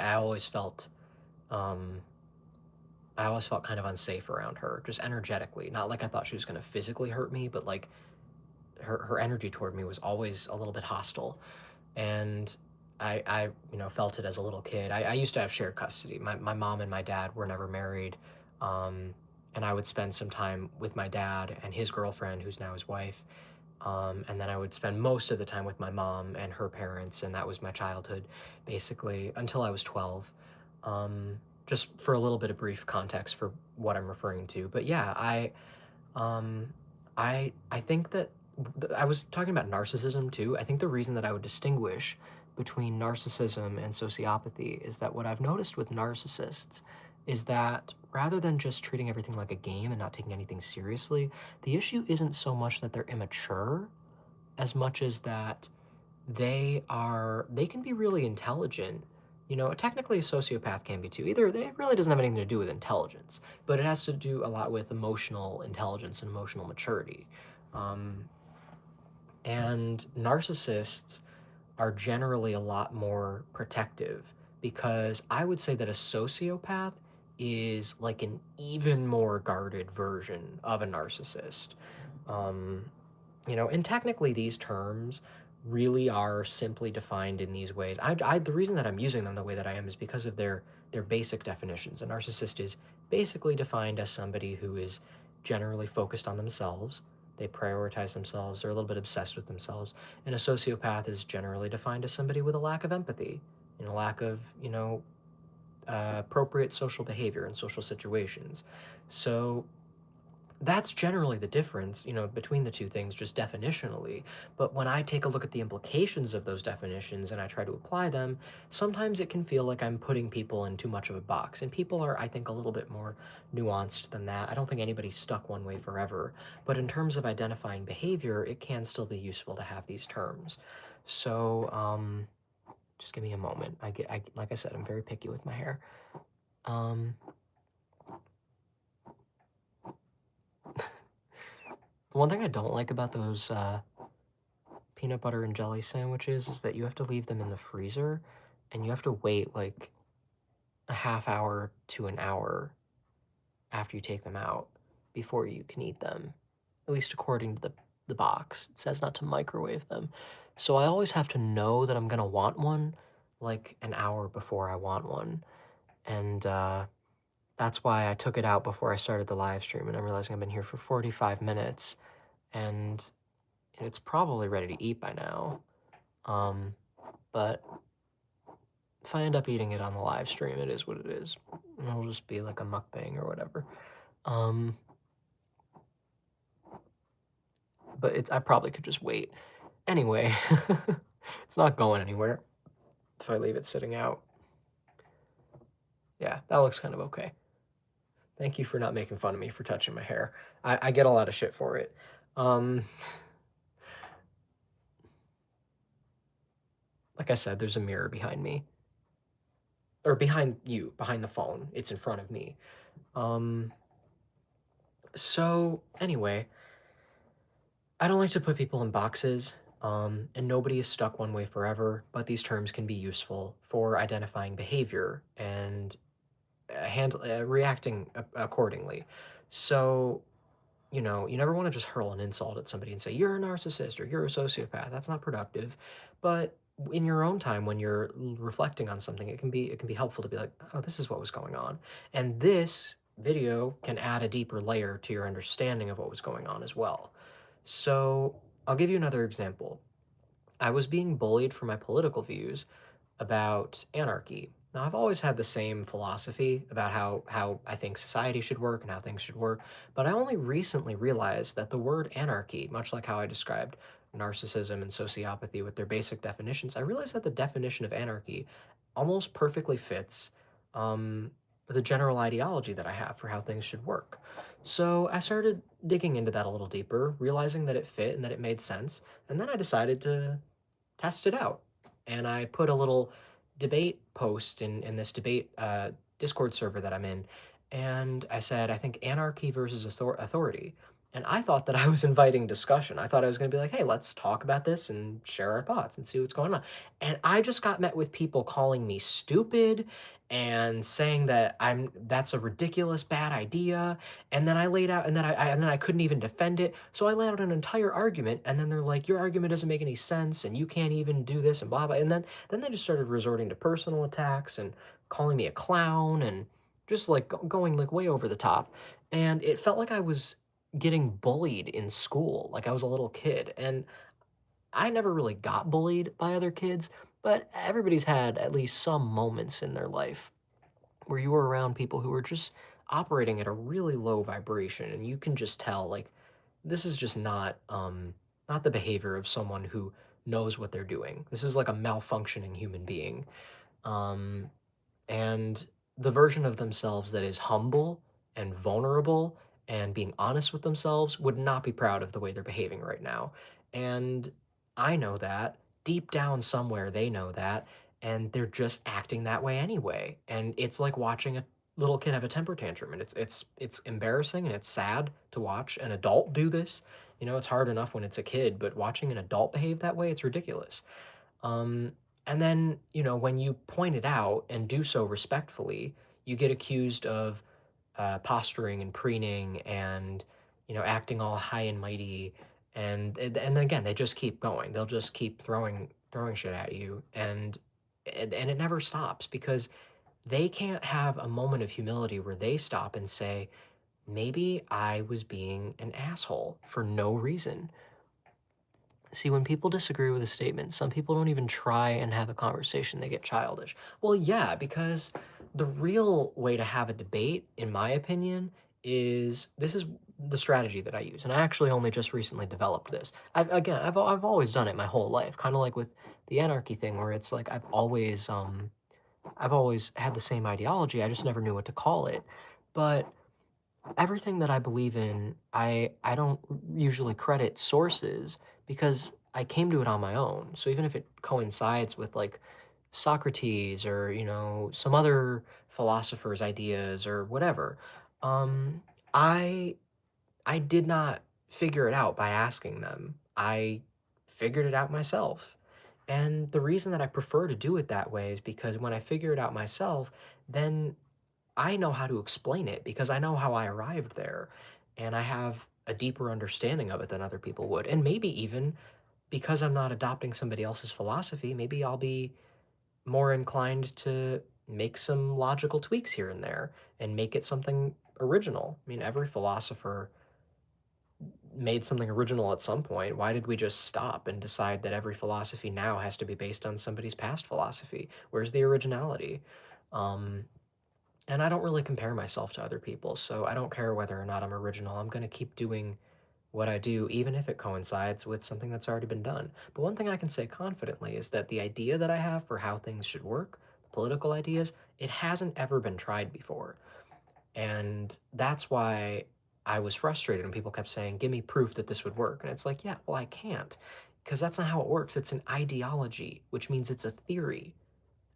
I always felt kind of unsafe around her, just energetically. Not like I thought she was going to physically hurt me, but like her energy toward me was always a little bit hostile. And I felt it as a little kid. I used to have shared custody. My mom and my dad were never married. Um, and I would spend some time with my dad and his girlfriend, who's now his wife. And then I would spend most of the time with my mom and her parents, and that was my childhood, basically, until I was 12. Um, just for a little bit of brief context for what I'm referring to. But yeah, um, I think that I was talking about narcissism too. I think the reason that I would distinguish between narcissism and sociopathy is that what I've noticed with narcissists is that rather than just treating everything like a game and not taking anything seriously, the issue isn't so much that they're immature as much as that they can be really intelligent. Technically a sociopath can be too. Either it really doesn't have anything to do with intelligence, but it has to do a lot with emotional intelligence and emotional maturity. Um, and narcissists are generally a lot more protective because I would say that a sociopath is like an even more guarded version of a narcissist. Um, and technically these terms really are simply defined in these ways. The reason that I'm using them the way that I am is because of their basic definitions. A narcissist is basically defined as somebody who is generally focused on themselves. They prioritize themselves. They're a little bit obsessed with themselves. And a sociopath is generally defined as somebody with a lack of empathy and a lack of, appropriate social behavior in social situations. So that's generally the difference, between the two things, just definitionally. But when I take a look at the implications of those definitions and I try to apply them, sometimes it can feel like I'm putting people in too much of a box. And people are, I think, a little bit more nuanced than that. I don't think anybody's stuck one way forever. But in terms of identifying behavior, it can still be useful to have these terms. So, just give me a moment. Like I said, I'm very picky with my hair. Um, the one thing I don't like about those peanut butter and jelly sandwiches is that you have to leave them in the freezer and you have to wait like a half hour to an hour after you take them out before you can eat them. At least according to the box. It says not to microwave them. So I always have to know that I'm gonna want one like an hour before I want one. And that's why I took it out before I started the live stream and I'm realizing I've been here for 45 minutes and it's probably ready to eat by now. Um, but if I end up eating it on the live stream, it is what it is. It'll just be like a mukbang or whatever. Um, but I probably could just wait. Anyway, it's not going anywhere if I leave it sitting out. Yeah, that looks kind of okay. Thank you for not making fun of me for touching my hair. I get a lot of shit for it. Um, like I said, there's a mirror behind me. Or behind you, behind the phone. It's in front of me. Um, so, anyway, I don't like to put people in boxes, and nobody is stuck one way forever, but these terms can be useful for identifying behavior and reacting accordingly. So, you never want to just hurl an insult at somebody and say, you're a narcissist or you're a sociopath. That's not productive. But in your own time, when you're reflecting on something, it can be helpful to be like, oh, this is what was going on. And this video can add a deeper layer to your understanding of what was going on as well. So I'll give you another example. I was being bullied for my political views about anarchy. Now, I've always had the same philosophy about how I think society should work and how things should work, but I only recently realized that the word anarchy, much like how I described narcissism and sociopathy with their basic definitions, I realized that the definition of anarchy almost perfectly fits um, the general ideology that I have for how things should work. So I started digging into that a little deeper, realizing that it fit and that it made sense, and then I decided to test it out. And I put a little debate post in this debate Discord server that I'm in. And I said, I think anarchy versus authority. And I thought that I was inviting discussion. I thought I was going to be like, hey, let's talk about this and share our thoughts and see what's going on. And I just got met with people calling me stupid and saying that that's a ridiculous bad idea. And then I laid out, and then I couldn't even defend it. So I laid out an entire argument, and then they're like, "Your argument doesn't make any sense, and you can't even do this," and blah blah. And then they just started resorting to personal attacks and calling me a clown and just like going like way over the top. And it felt like I was getting bullied in school, like I was a little kid. And I never really got bullied by other kids, but everybody's had at least some moments in their life where you were around people who were just operating at a really low vibration, and you can just tell like this is just not the behavior of someone who knows what they're doing. This is like a malfunctioning human being. um and the version of themselves that is humble and vulnerable and being honest with themselves would not be proud of the way they're behaving right now. And I know that. Deep down somewhere, they know that. And they're just acting that way anyway. And it's like watching a little kid have a temper tantrum. And it's embarrassing and it's sad to watch an adult do this. It's hard enough when it's a kid, but watching an adult behave that way, it's ridiculous. And then, when you point it out and do so respectfully, you get accused of posturing and preening and, acting all high and mighty. And then again, they just keep going. They'll just keep throwing shit at you, and it never stops because they can't have a moment of humility where they stop and say, maybe I was being an asshole for no reason. See, when people disagree with a statement, some people don't even try and have a conversation. They get childish. Well, yeah, because the real way to have a debate, in my opinion, is this is the strategy that I use. And I actually only just recently developed this. I've always done it my whole life, kind of like with the anarchy thing, where it's like I've always had the same ideology. I just never knew what to call it. But everything that I believe in, I don't usually credit sources because I came to it on my own. So even if it coincides with like Socrates or, some other philosopher's ideas or whatever, um, I I did not figure it out by asking them. I figured it out myself. And the reason that I prefer to do it that way is because when I figure it out myself, then I know how to explain it because I know how I arrived there, and I have a deeper understanding of it than other people would. And maybe even because I'm not adopting somebody else's philosophy, maybe I'll be more inclined to make some logical tweaks here and there and make it something original. I mean, every philosopher made something original at some point. Why did we just stop and decide that every philosophy now has to be based on somebody's past philosophy? Where's the originality? Um, and I don't really compare myself to other people, so I don't care whether or not I'm original. I'm going to keep doing what I do, even if it coincides with something that's already been done. But one thing I can say confidently is that the idea that I have for how things should work, political ideas, it hasn't ever been tried before. And that's why I was frustrated when people kept saying, give me proof that this would work. And it's like, yeah, well, I can't, because that's not how it works. It's an ideology, which means it's a theory.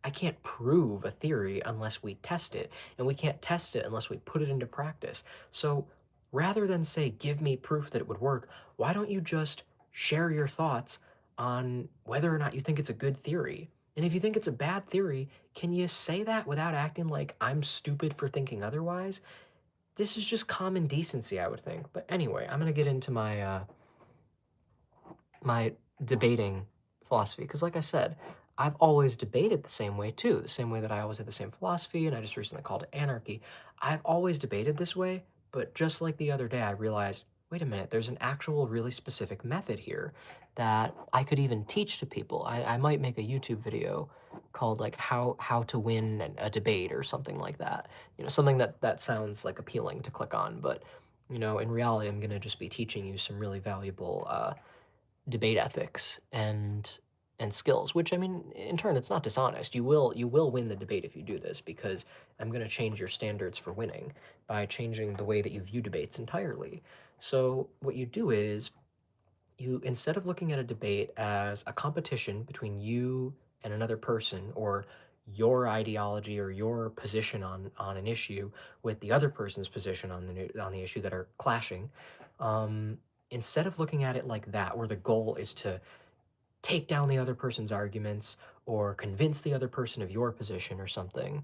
I can't prove a theory unless we test it, and we can't test it unless we put it into practice. So rather than say, give me proof that it would work, why don't you just share your thoughts on whether or not you think it's a good theory? And if you think it's a bad theory, can you say that without acting like I'm stupid for thinking otherwise? this is just common decency, I would think. But anyway, I'm gonna get into my debating philosophy because, like I said, I've always debated the same way too, the same way that I always had the same philosophy, and I just recently called it anarchy. I've always debated this way, but just like the other day, I realized, wait a minute, there's an actual really specific method here that I could even teach to people. I might make a YouTube video called like how to win a debate or something like that. Something that sounds like appealing to click on, but in reality, I'm gonna just be teaching you some really valuable debate ethics and skills, which, I mean, in turn, it's not dishonest. You will win the debate if you do this, because I'm going to change your standards for winning by changing the way that you view debates entirely. So what you do is, you, instead of looking at a debate as a competition between you and another person, or your ideology or your position on an issue with the other person's position on the issue that are clashing, um, instead of looking at it like that, where the goal is to take down the other person's arguments or convince the other person of your position or something,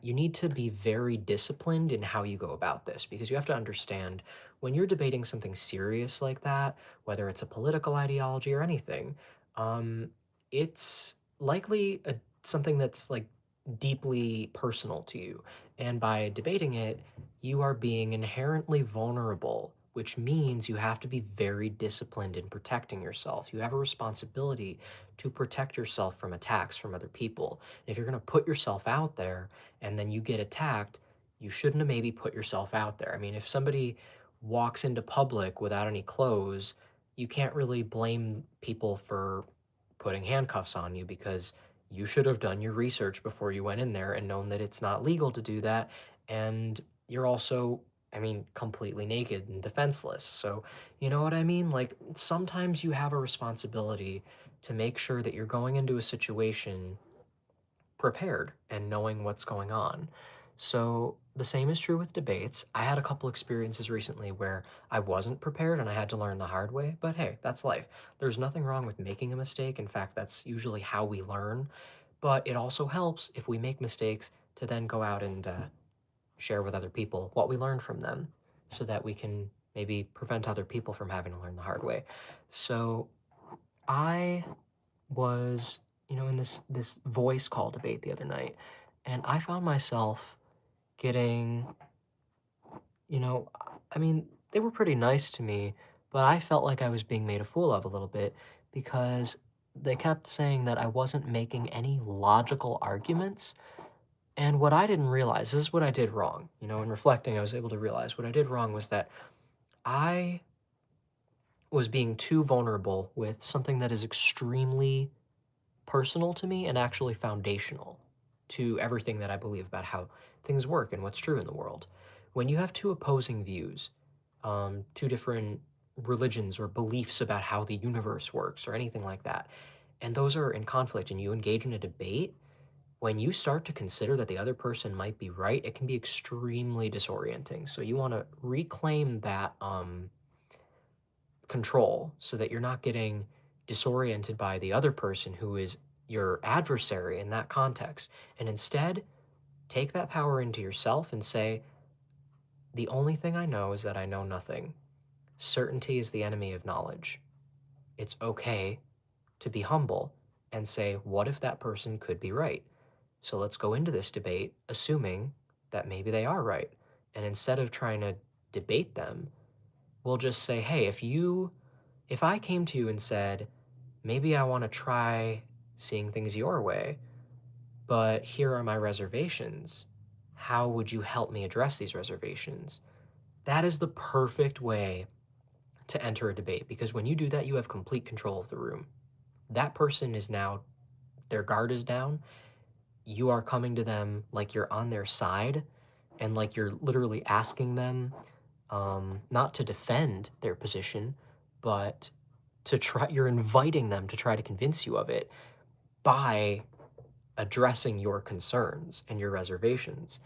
you need to be very disciplined in how you go about this, because you have to understand, when you're debating something serious like that, whether it's a political ideology or anything, it's likely something that's like deeply personal to you. And by debating it, you are being inherently vulnerable, which means you have to be very disciplined in protecting yourself. You have a responsibility to protect yourself from attacks from other people. If you're going to put yourself out there and then you get attacked, you shouldn't have maybe put yourself out there. I mean, if somebody walks into public without any clothes, you can't really blame people for putting handcuffs on you, because you should have done your research before you went in there and known that it's not legal to do that. And you're also, I mean, completely naked and defenseless. So, you know what I mean? Like, sometimes you have a responsibility to make sure that you're going into a situation prepared and knowing what's going on. So the same is true with debates. I had a couple experiences recently where I wasn't prepared and I had to learn the hard way, but hey, that's life. There's nothing wrong with making a mistake. In fact, that's usually how we learn. But it also helps, if we make mistakes, to then go out and share with other people what we learned from them, so that we can maybe prevent other people from having to learn the hard way. So I was, in this voice call debate the other night, and I found myself getting, you know, I mean, they were pretty nice to me, but I felt like I was being made a fool of a little bit, because they kept saying that I wasn't making any logical arguments. And what I didn't realize, this is what I did wrong. In reflecting, I was able to realize what I did wrong was that I was being too vulnerable with something that is extremely personal to me and actually foundational to everything that I believe about how things work and what's true in the world. When you have two opposing views, two different religions or beliefs about how the universe works or anything like that, and those are in conflict and you engage in a debate, when you start to consider that the other person might be right, it can be extremely disorienting. So you want to reclaim that control, so that you're not getting disoriented by the other person who is your adversary in that context. And instead, take that power into yourself and say, the only thing I know is that I know nothing. Certainty is the enemy of knowledge. It's okay to be humble and say, what if that person could be right? So let's go into this debate assuming that maybe they are right. And instead of trying to debate them, we'll just say, hey, if I came to you and said, maybe I want to try seeing things your way, but here are my reservations. How would you help me address these reservations? That is the perfect way to enter a debate, because when you do that, you have complete control of the room. That person is now, their guard is down. You are coming to them like you're on their side, and like you're literally asking them, not to defend their position, but you're inviting them to try to convince you of it by addressing your concerns and your reservations.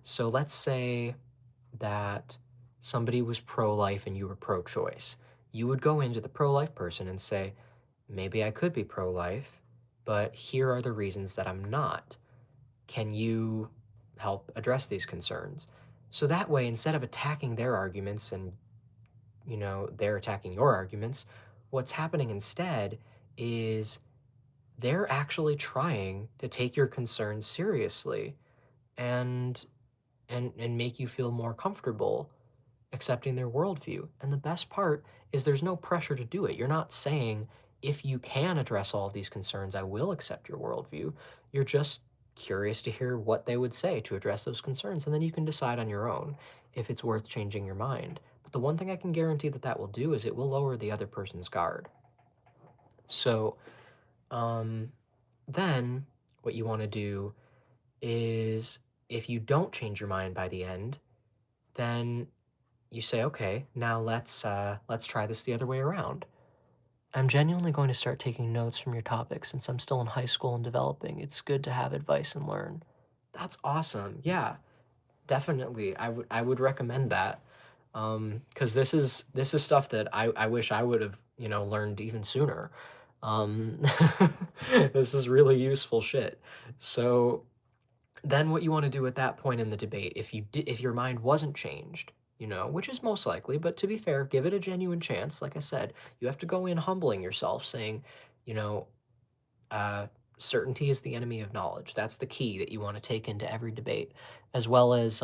So let's say that somebody was pro-life and you were pro-choice. You would go into the pro-life person and say, maybe I could be pro-life, but here are the reasons that I'm not. Can you help address these concerns? So that way, instead of attacking their arguments and, they're attacking your arguments, what's happening instead is they're actually trying to take your concerns seriously and and make you feel more comfortable accepting their worldview. And the best part is there's no pressure to do it. You're not saying, if you can address all of these concerns, I will accept your worldview. You're just curious to hear what they would say to address those concerns, and then you can decide on your own if it's worth changing your mind. But the one thing I can guarantee that that will do is it will lower the other person's guard. So, um, then what you want to do is, if you don't change your mind by the end, then you say, okay, now let's try this the other way around. I'm genuinely going to start taking notes from your topic since I'm still in high school and developing. It's good to have advice and learn. That's awesome. Yeah, definitely. I would recommend that. Because this is stuff that I wish I would have, learned even sooner. Um, this is really useful shit. So then what you want to do at that point in the debate, if your mind wasn't changed, which is most likely, but to be fair, give it a genuine chance. Like I said, you have to go in humbling yourself, saying, you know, uh, certainty is the enemy of knowledge. That's the key that you want to take into every debate, as well as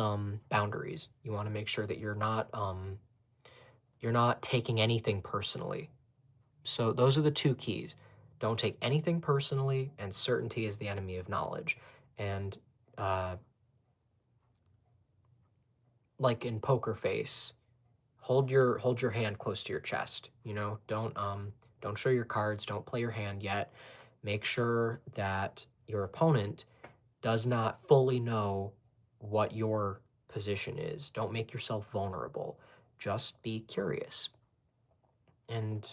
boundaries. You want to make sure that you're not taking anything personally. So those are the two keys. Don't take anything personally, and certainty is the enemy of knowledge. And uh, like in poker face, hold your hand close to your chest. Don't show your cards, don't play your hand yet. Make sure that your opponent does not fully know what your position is. Don't make yourself vulnerable. Just be curious and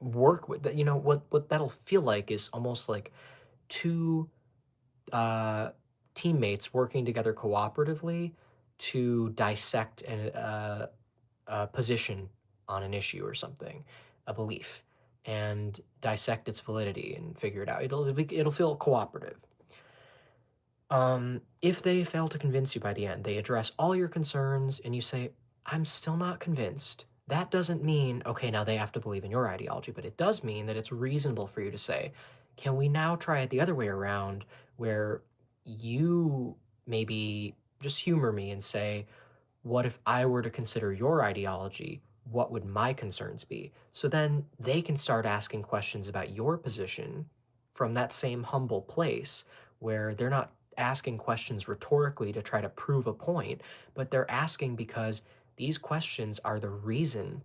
work with that. What that'll feel like is almost like two uh, teammates working together cooperatively to dissect a position on an issue or something, a belief, and dissect its validity and figure it out. It'll feel cooperative. If they fail to convince you by the end, they address all your concerns, and you say, "I'm still not convinced." That doesn't mean, okay, now they have to believe in your ideology, but it does mean that it's reasonable for you to say, "Can we now try it the other way around, where you maybe just humor me and say, what if I were to consider your ideology? What would my concerns be?" So then they can start asking questions about your position from that same humble place, where they're not asking questions rhetorically to try to prove a point, but they're asking because these questions are the reason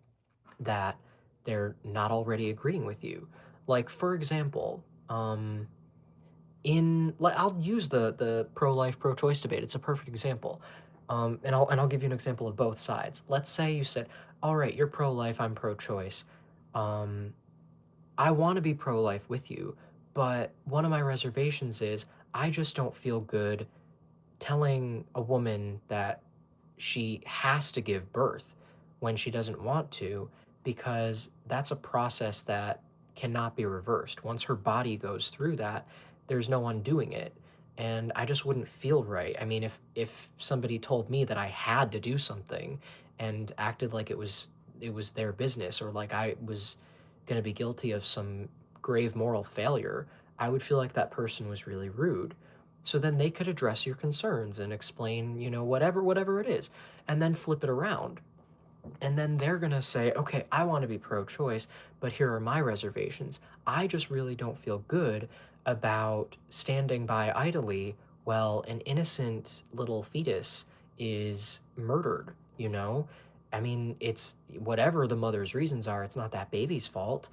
that they're not already agreeing with you. Like, for example, I'll use the pro-life pro-choice debate. It's a perfect example. And I'll give you an example of both sides. Let's say you said, all right, you're pro-life, I'm pro-choice. um, I want to be pro-life with you, but one of my reservations is I just don't feel good telling a woman that she has to give birth when she doesn't want to, because that's a process that cannot be reversed. Once her body goes through that, there's no undoing it. And I just wouldn't feel right. I mean, if somebody told me that I had to do something and acted like it was their business, or like I was going to be guilty of some grave moral failure, I would feel like that person was really rude. So then they could address your concerns and explain, whatever it is, and then flip it around. And then they're going to say, okay, I want to be pro choice, but here are my reservations. I just really don't feel good about standing by idly while an innocent little fetus is murdered, you know? I mean, it's whatever the mother's reasons are, it's not that baby's fault.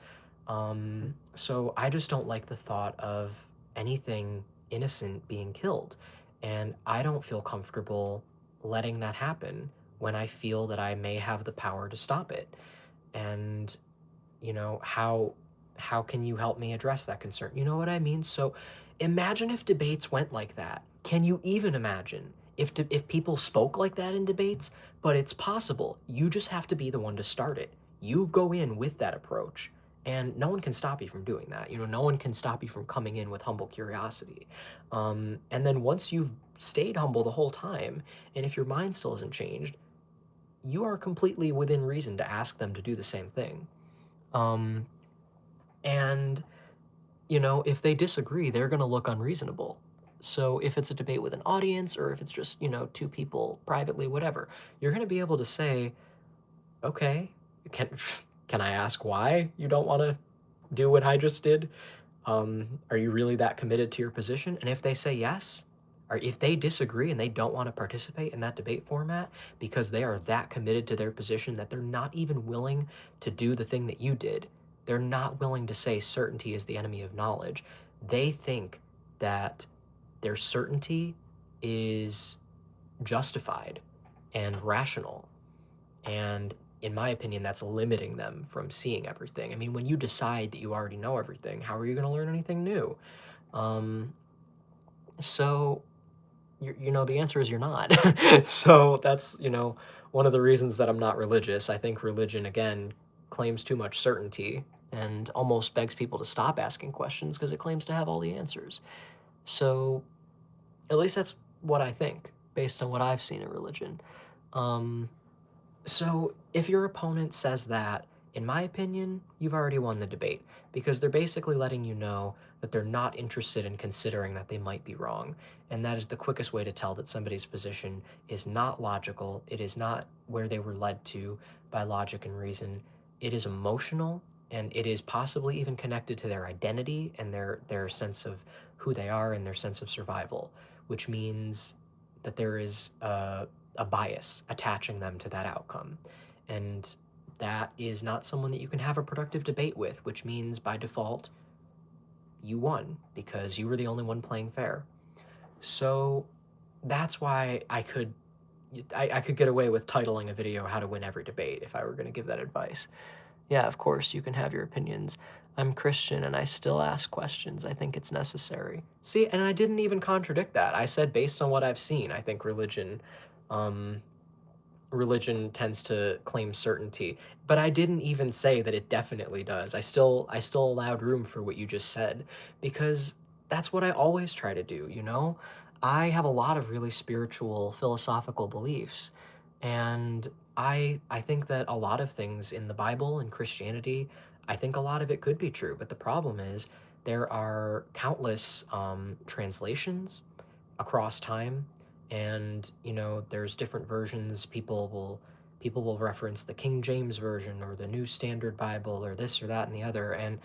So I just don't like the thought of anything innocent being killed. And I don't feel comfortable letting that happen when I feel that I may have the power to stop it. And how can you help me address that concern? You know what I mean? So imagine if debates went like that. Can you even imagine if people spoke like that in debates? But it's possible. You just have to be the one to start it. You go in with that approach, And no one can stop you from doing that. No one can stop you from coming in with humble curiosity. And then once you've stayed humble the whole time, and if your mind still hasn't changed, you are completely within reason to ask them to do the same thing. Um, and, if they disagree, they're going to look unreasonable. So if it's a debate with an audience, or if it's just, two people privately, whatever, you're going to be able to say, okay, can, can I ask why you don't want to do what I just did? Are you really that committed to your position? And if they say yes, or if they disagree and they don't want to participate in that debate format because they are that committed to their position that they're not even willing to do the thing that you did, they're not willing to say certainty is the enemy of knowledge. They think that their certainty is justified and rational. And in my opinion, that's limiting them from seeing everything. I mean, when you decide that you already know everything, how are you going to learn anything new? Um, so, the answer is you're not. So that's, one of the reasons that I'm not religious. I think religion, again, claims too much certainty and almost begs people to stop asking questions because it claims to have all the answers. So, at least that's what I think based on what I've seen in religion. Um, So, if your opponent says that, in my opinion, you've already won the debate because they're basically letting you know that they're not interested in considering that they might be wrong. And that is the quickest way to tell that somebody's position is not logical, it is not where they were led to by logic and reason. It is emotional, and it is possibly even connected to their identity and their sense of who they are and their sense of survival, which means that there is a bias attaching them to that outcome. And that is not someone that you can have a productive debate with, which means by default, you won because you were the only one playing fair. So that's why I could get away with titling a video "How to Win Every Debate" if I were going to give that advice. Yeah, of course, you can have your opinions. I'm Christian and I still ask questions. I think it's necessary. See, and I didn't even contradict that. I said based on what I've seen, I think um, religion tends to claim certainty, but I didn't even say that it definitely does. I still allowed room for what you just said because that's what I always try to do. I have a lot of really spiritual philosophical beliefs, and I think that a lot of things in the Bible and Christianity, I think a lot of it could be true, but the problem is there are countless translations across time, and there's different versions. People will reference the King James version or the New Standard Bible or this or that and the other, and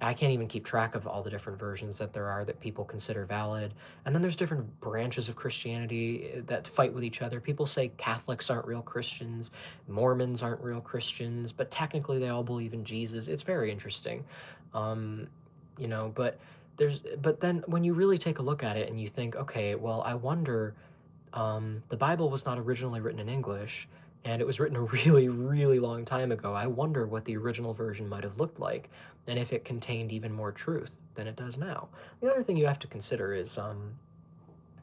I can't even keep track of all the different versions that there are that people consider valid. And then there's different branches of Christianity that fight with each other. People say Catholics aren't real Christians, Mormons aren't real Christians, but technically they all believe in Jesus. It's very interesting. um, but but then when you really take a look at it and you think, okay, well, I wonder, the Bible was not originally written in English, and it was written a really, really long time ago. I wonder what the original version might have looked like, and if it contained even more truth than it does now. The other thing you have to consider is,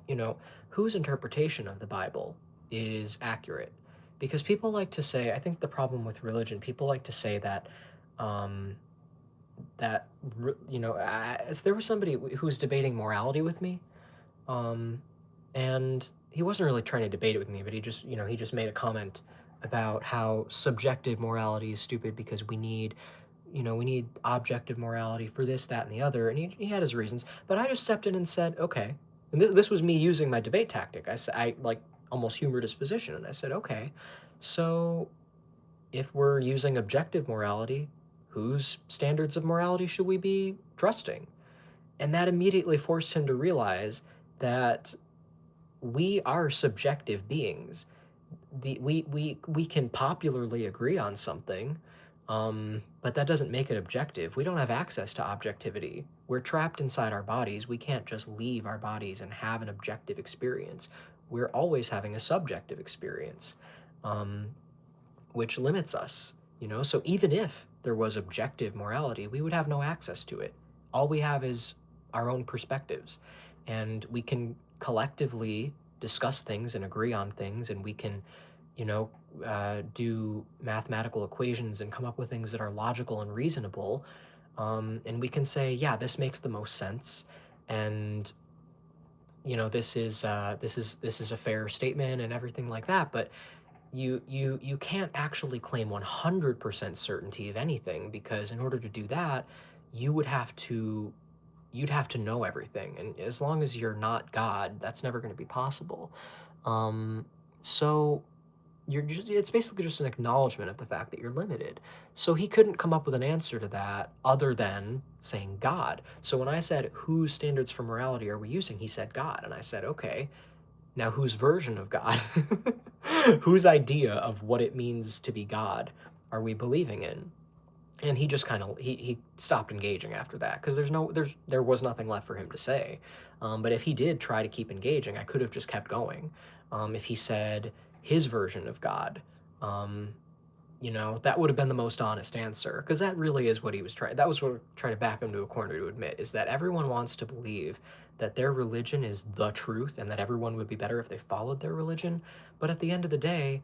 you know, whose interpretation of the Bible is accurate. Because people like to say, I think the problem with religion, people like to say that, um, as there was somebody who was debating morality with me, um, and he wasn't really trying to debate it with me, but he just made a comment about how subjective morality is stupid because we need objective morality for this, that, and the other, and he had his reasons. But I just stepped in and said, okay, and this was me using my debate tactic. I like almost humored his position, and I said, okay, so if we're using objective morality, whose standards of morality should we be trusting? And that immediately forced him to realize that we are subjective beings. We can popularly agree on something, but that doesn't make it objective. We don't have access to objectivity. We're trapped inside our bodies. We can't just leave our bodies and have an objective experience. We're always having a subjective experience, um, which limits us. So even if there was objective morality, we would have no access to it. All we have is our own perspectives, and we can collectively discuss things and agree on things, and we can you know, do mathematical equations and come up with things that are logical and reasonable. And we can say, yeah, this makes the most sense, and this is a fair statement and everything like that. But you can't actually claim 100% certainty of anything, because in order to do that, you would have to you'd have to know everything, and as long as you're not God, that's never going to be possible. Um, so it's basically just an acknowledgement of the fact that you're limited. So he couldn't come up with an answer to that other than saying God. So when I said, whose standards for morality are we using, he said God, and I said, okay, now whose version of God, whose idea of what it means to be God are we believing in? And he just kind of he stopped engaging after that, because there was nothing left for him to say. But if he did try to keep engaging, I could have just kept going. If he said his version of God, um, that would have been the most honest answer, because that really is what he was trying. That was what trying to back him to a corner to admit, is that everyone wants to believe that their religion is the truth and that everyone would be better if they followed their religion. But at the end of the day,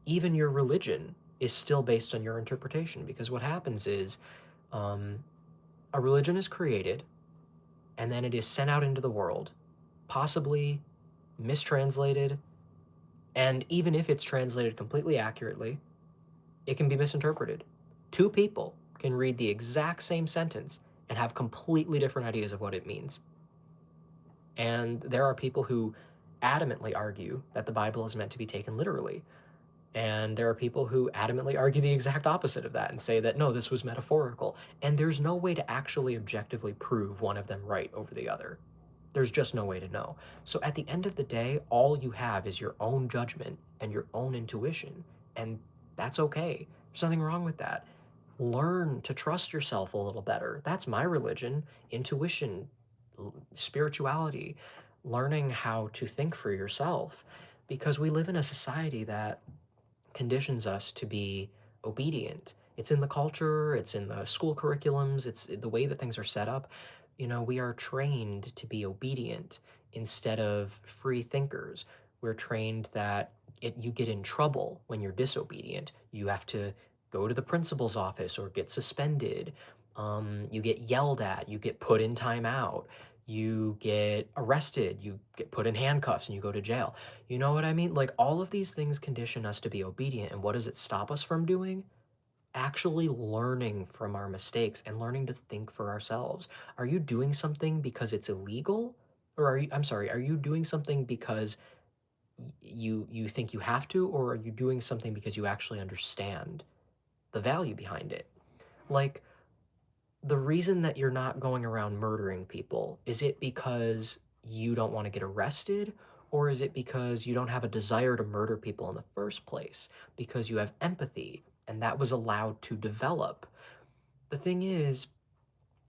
even your religion is still based on your interpretation, because what happens is, um, a religion is created and then it is sent out into the world, possibly mistranslated, and even if it's translated completely accurately, it can be misinterpreted. Two people can read the exact same sentence and have completely different ideas of what it means. And there are people who adamantly argue that the Bible is meant to be taken literally. And there are people who adamantly argue the exact opposite of that and say that no, this was metaphorical. And there's no way to actually objectively prove one of them right over the other. There's just no way to know. So at the end of the day, all you have is your own judgment and your own intuition. And that's okay. There's nothing wrong with that. Learn to trust yourself a little better. That's my religion: intuition, spirituality, learning how to think for yourself. Because we live in a society that conditions us to be obedient. It's in the culture, it's in the school curriculums, it's the way that things are set up. We are trained to be obedient instead of free thinkers. We're trained that you get in trouble when you're disobedient. You have to go to the principal's office or get suspended. You get yelled at, you get put in timeout, you get arrested, you get put in handcuffs, and you go to jail. You know what I mean? Like, all of these things condition us to be obedient. And what does it stop us from doing? Actually learning from our mistakes and learning to think for ourselves. Are you doing something because it's illegal? Or I'm sorry, are you doing something because you think you have to, or are you doing something because you actually understand the value behind it? Like, the reason that you're not going around murdering people, is it because you don't want to get arrested? Or is it because you don't have a desire to murder people in the first place? Because you have empathy and that was allowed to develop. The thing is,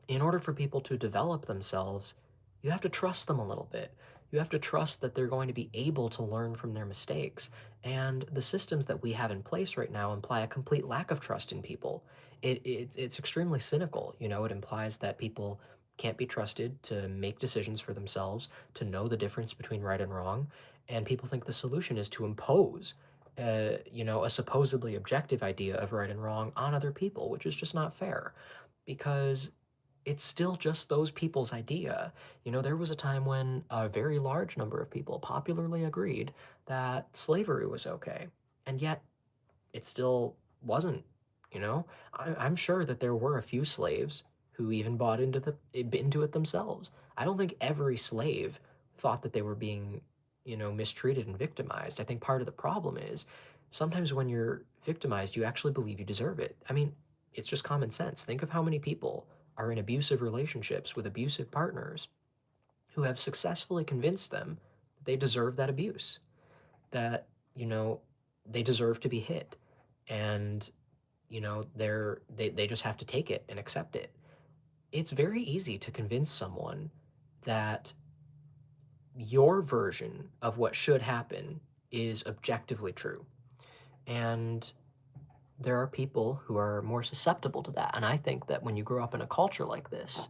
in order for people to develop themselves, you have to trust them a little bit. You have to trust that they're going to be able to learn from their mistakes. And the systems that we have in place right now imply a complete lack of trust in people. It's extremely cynical. It implies that people can't be trusted to make decisions for themselves, to know the difference between right and wrong. And people think the solution is to impose, a supposedly objective idea of right and wrong on other people, which is just not fair, because it's still just those people's idea. There was a time when a very large number of people popularly agreed that slavery was okay, and yet it still wasn't. I'm sure that there were a few slaves who even bought into it themselves. I don't think every slave thought that they were being, mistreated and victimized. I think part of the problem is sometimes when you're victimized, you actually believe you deserve it. I mean, it's just common sense. Think of how many people are in abusive relationships with abusive partners who have successfully convinced them that they deserve that abuse, that, they deserve to be hit. And, they just have to take it and accept it. It's very easy to convince someone that your version of what should happen is objectively true. And there are people who are more susceptible to that. And I think that when you grow up in a culture like this,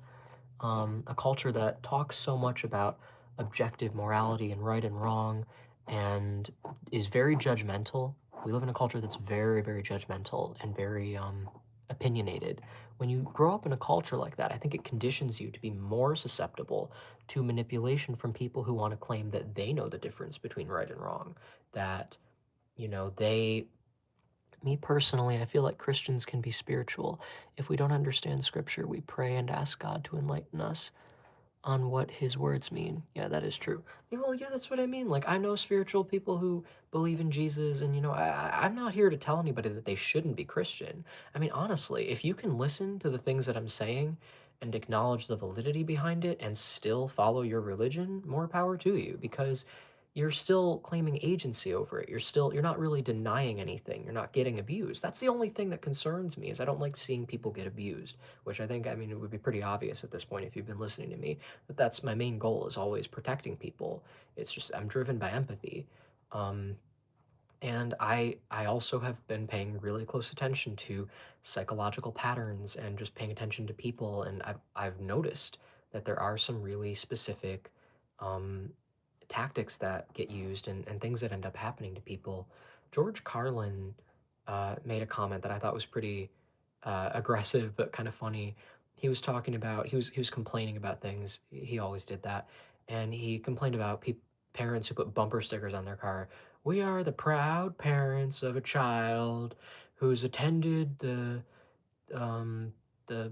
a culture that talks so much about objective morality and right and wrong, and is very judgmental We live in a culture that's very, very judgmental and very opinionated. When you grow up in a culture like that, I think it conditions you to be more susceptible to manipulation from people who want to claim that they know the difference between right and wrong. That, they me personally, I feel like Christians can be spiritual. If we don't understand scripture, we pray and ask God to enlighten us on what his words mean. Yeah, that is true. Yeah, well, yeah, that's what I mean. Like, I know spiritual people who believe in Jesus, and I'm not here to tell anybody that they shouldn't be Christian. I mean, honestly, if you can listen to the things that I'm saying and acknowledge the validity behind it and still follow your religion, more power to you, because you're still claiming agency over it. You're not really denying anything. You're not getting abused. That's the only thing that concerns me is I don't like seeing people get abused, which I mean, it would be pretty obvious at this point if you've been listening to me that that's my main goal is always protecting people. It's just I'm driven by empathy. Um, and I also have been paying really close attention to psychological patterns and just paying attention to people, and I've noticed that there are some really specific um, tactics that get used and things that end up happening to people. George Carlin made a comment that I thought was pretty aggressive but kind of funny. He was complaining about things. He always did that, and he complained about parents who put bumper stickers on their car. We are the proud parents of a child who's attended um, the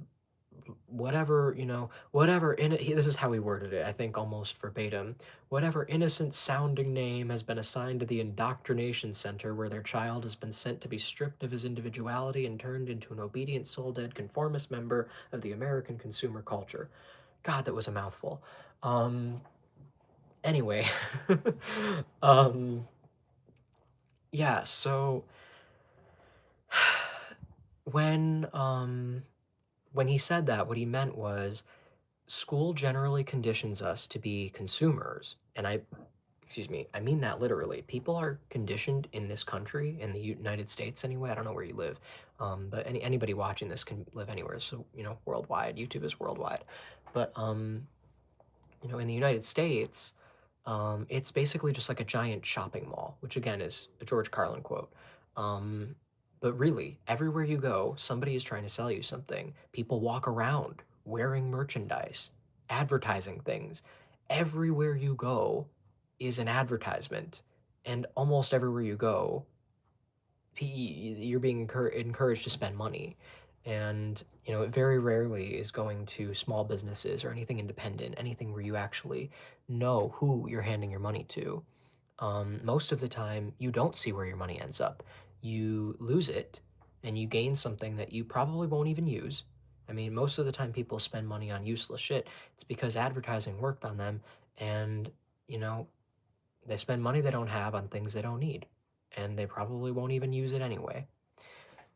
whatever, this is how he worded it, I think almost verbatim. Whatever innocent sounding name has been assigned to the indoctrination center where their child has been sent to be stripped of his individuality and turned into an obedient, soul dead, conformist member of the American consumer culture. God, that was a mouthful. Um, anyway, um, yeah, so when um when he said that, what he meant was school generally conditions us to be consumers. And excuse me, I mean that literally. People are conditioned in this country, in the United States anyway. I don't know where you live, but anybody watching this can live anywhere. So, worldwide. YouTube is worldwide. But, in the United States, it's basically just like a giant shopping mall, which again is a George Carlin quote. Um, but really, everywhere you go, somebody is trying to sell you something. People walk around wearing merchandise, advertising things. Everywhere you go is an advertisement. And almost everywhere you go, you're being encouraged to spend money. And, it very rarely is going to small businesses or anything independent, anything where you actually know who you're handing your money to. Most of the time, you don't see where your money ends up. You lose it and you gain something that you probably won't even use. I mean, most of the time people spend money on useless shit. It's because advertising worked on them and, you know, they spend money they don't have on things they don't need. And they probably won't even use it anyway.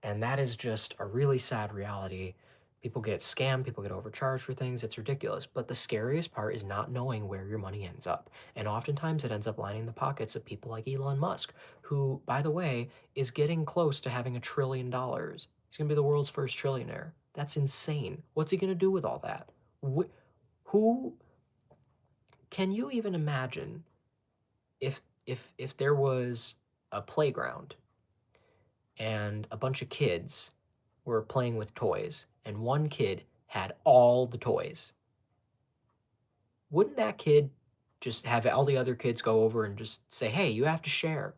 And that is just a really sad reality. People get scammed, people get overcharged for things. It's ridiculous. But the scariest part is not knowing where your money ends up. And oftentimes it ends up lining the pockets of people like Elon Musk, who, by the way, is getting close to having $1 trillion. He's going to be the world's first trillionaire. That's insane. What's he going to do with all that? Who can you even imagine if there was a playground and a bunch of kids were playing with toys, and one kid had all the toys? Wouldn't that kid just have all the other kids go over and just say, hey, you have to share?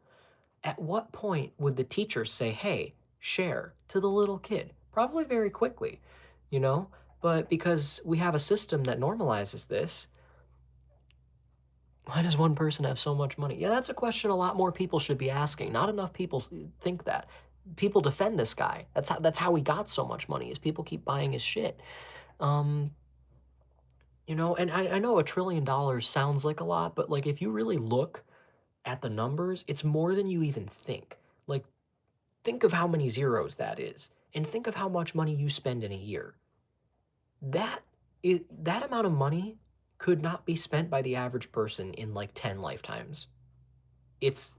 At what point would the teacher say, hey, share to the little kid? Probably very quickly, you know? But because we have a system that normalizes this, why does one person have so much money? Yeah, that's a question a lot more people should be asking. Not enough people think that. People defend this guy. That's how he got so much money, is people keep buying his shit. Um, and I know $1 trillion sounds like a lot, but like if you really look at the numbers, it's more than you even think. Like, think of how many zeros that is, and think of how much money you spend in a year. That amount of money could not be spent by the average person in like 10 lifetimes. It's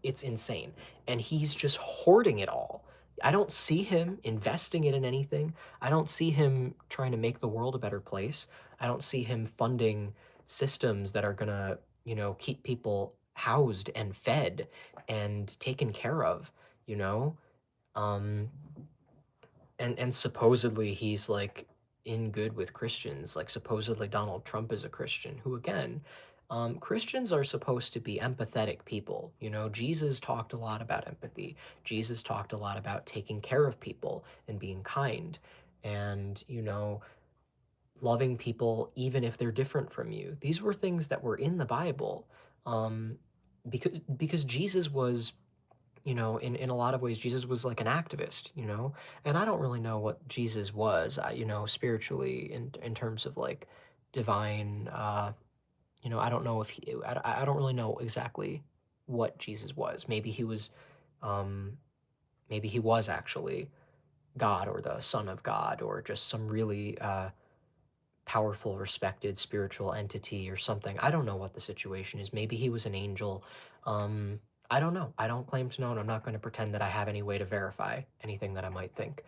it's insane. And he's just hoarding it all. I don't see him investing it in anything. I don't see him trying to make the world a better place. I don't see him funding systems that are going to, keep people housed and fed and taken care of, you know? Um, and supposedly he's like in good with Christians. Like supposedly Donald Trump is a Christian, who again, Christians are supposed to be empathetic people. You know, Jesus talked a lot about empathy. Jesus talked a lot about taking care of people and being kind, and loving people even if they're different from you. These were things that were in the Bible. Um, because Jesus was, in a lot of ways, Jesus was like an activist, and I don't really know what Jesus was, spiritually in terms of like divine, I don't know if I don't really know exactly what Jesus was. Um, maybe he was actually God or the Son of God or just some really, powerful, respected spiritual entity or something. I don't know what the situation is. Maybe he was an angel. Um, I don't know. I don't claim to know, and I'm not going to pretend that I have any way to verify anything that I might think.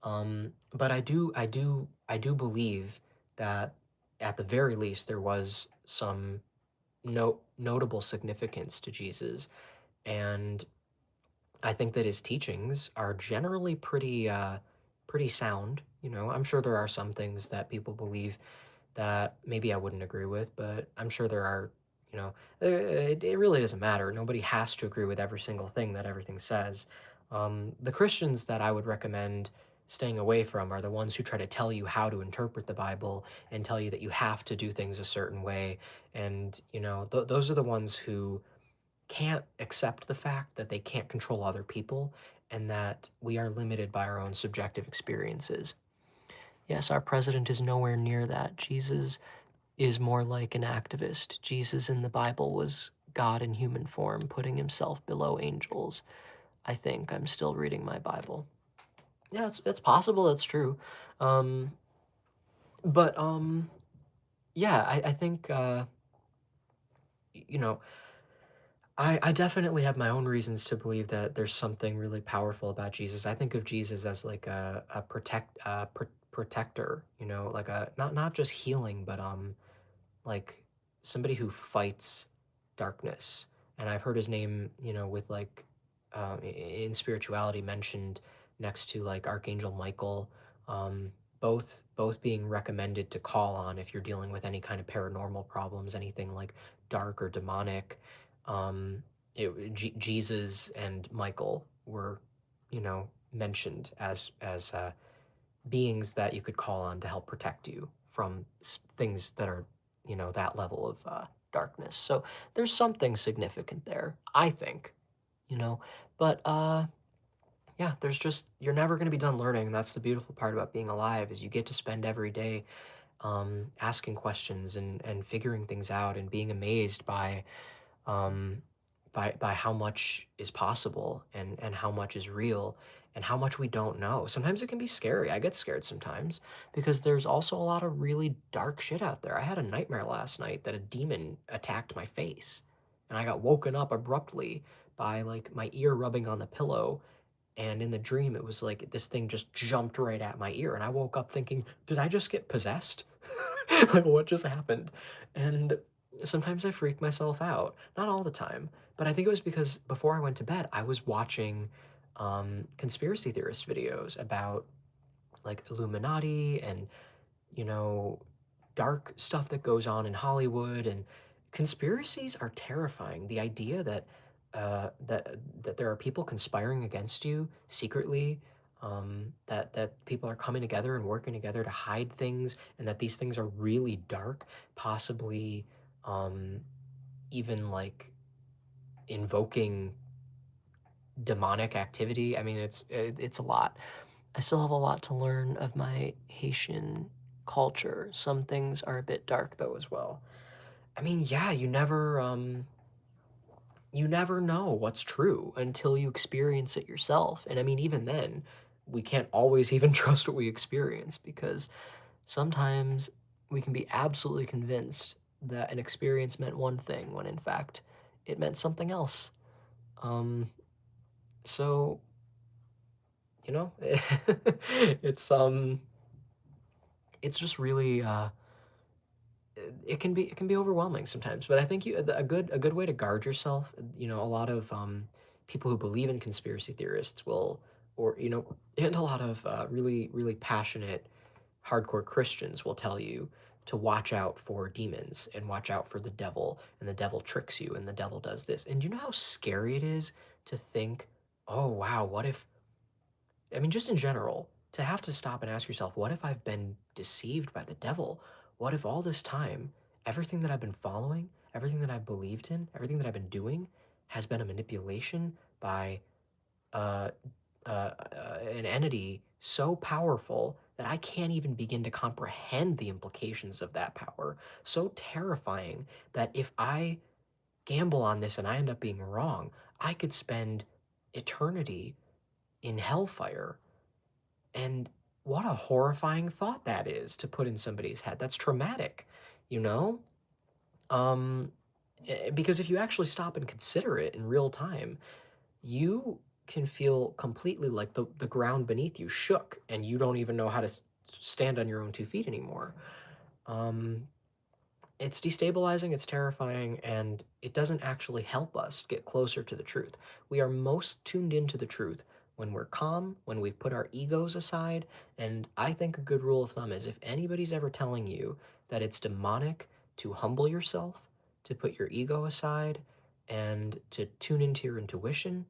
But I do believe that at the very least there was some notable significance to Jesus, and I think that his teachings are generally pretty sound. I'm sure there are some things that people believe that maybe I wouldn't agree with, but I'm sure there are, it really doesn't matter. Nobody has to agree with every single thing that everything says. The Christians that I would recommend staying away from are the ones who try to tell you how to interpret the Bible and tell you that you have to do things a certain way. And, those are the ones who can't accept the fact that they can't control other people and that we are limited by our own subjective experiences. Yes, our president is nowhere near that. Jesus is more like an activist. Jesus in the Bible was God in human form, putting himself below angels. I think I'm still reading my Bible. Yeah, it's possible. It's true. Um, but yeah, I think you know, I definitely have my own reasons to believe that there's something really powerful about Jesus. I think of Jesus as like a protector. Like a not just healing, but like somebody who fights darkness. And I've heard his name, with like in spirituality mentioned next to like Archangel Michael, both being recommended to call on if you're dealing with any kind of paranormal problems, anything like dark or demonic. Um, Jesus and Michael were, mentioned as beings that you could call on to help protect you from things that are, that level of darkness. So there's something significant there, I think, you know. But yeah, there's just you're never going to be done learning. That's the beautiful part about being alive is you get to spend every day asking questions and figuring things out and being amazed um, by how much is possible and how much is real and how much we don't know. Sometimes it can be scary. I get scared sometimes because there's also a lot of really dark shit out there. I had a nightmare last night that a demon attacked my face, and I got woken up abruptly by like my ear rubbing on the pillow. And in the dream, it was like this thing just jumped right at my ear, and I woke up thinking, "Did I just get possessed? Like, what just happened?" And sometimes I freak myself out. Not all the time, but I think it was because before I went to bed, I was watching conspiracy theorist videos about like Illuminati and you know dark stuff that goes on in Hollywood, and conspiracies are terrifying. The idea that there are people conspiring against you secretly, that people are coming together and working together to hide things, and that these things are really dark, possibly um, even like invoking demonic activity. I mean, it's a lot. I still have a lot to learn of my Haitian culture. Some things are a bit dark though as well. I mean, yeah, you never know what's true until you experience it yourself. And I mean, even then, we can't always even trust what we experience because sometimes we can be absolutely convinced that an experience meant one thing when in fact it meant something else. Um, so, it's it's just really it can be overwhelming sometimes, but I think a good way to guard yourself, a lot of people who believe in conspiracy theorists will, or and a lot of really passionate hardcore Christians will tell you to watch out for demons and watch out for the devil, and the devil tricks you and the devil does this. And you know how scary it is to think, oh wow, what if, I mean, just in general, to have to stop and ask yourself, what if I've been deceived by the devil? What if all this time, everything that I've been following, everything that I've believed in, everything that I've been doing has been a manipulation by uh, an entity so powerful that I can't even begin to comprehend the implications of that power. So terrifying that if I gamble on this and I end up being wrong, I could spend eternity in hellfire. And what a horrifying thought that is to put in somebody's head. That's traumatic, you know? Um, because if you actually stop and consider it in real time, you can feel completely like the ground beneath you shook and you don't even know how to stand on your own 2 feet anymore. Um, it's destabilizing, it's terrifying, and it doesn't actually help us get closer to the truth. We are most tuned into the truth when we're calm, when we've put our egos aside. And I think a good rule of thumb is if anybody's ever telling you that it's demonic to humble yourself, to put your ego aside, and to tune into your intuition,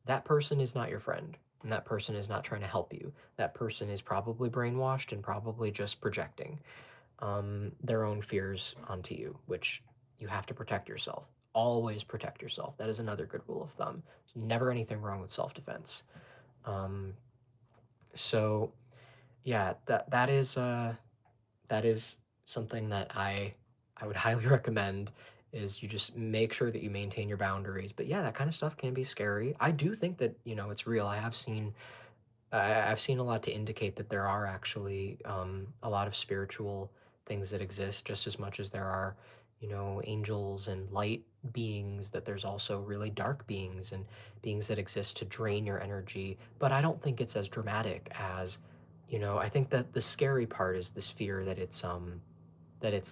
that person is not your friend. And that person is not trying to help you. That person is probably brainwashed and probably just projecting their own fears onto you, which you have to protect yourself. Always protect yourself. That is another good rule of thumb. Never anything wrong with self-defense. Um, so yeah, that is something that I would highly recommend is you just make sure that you maintain your boundaries. But yeah, that kind of stuff can be scary. I do think that, it's real. I've seen a lot to indicate that there are actually a lot of spiritual things that exist just as much as there are, angels and light beings, that there's also really dark beings and beings that exist to drain your energy. But I don't think it's as dramatic as, I think that the scary part is this fear that it's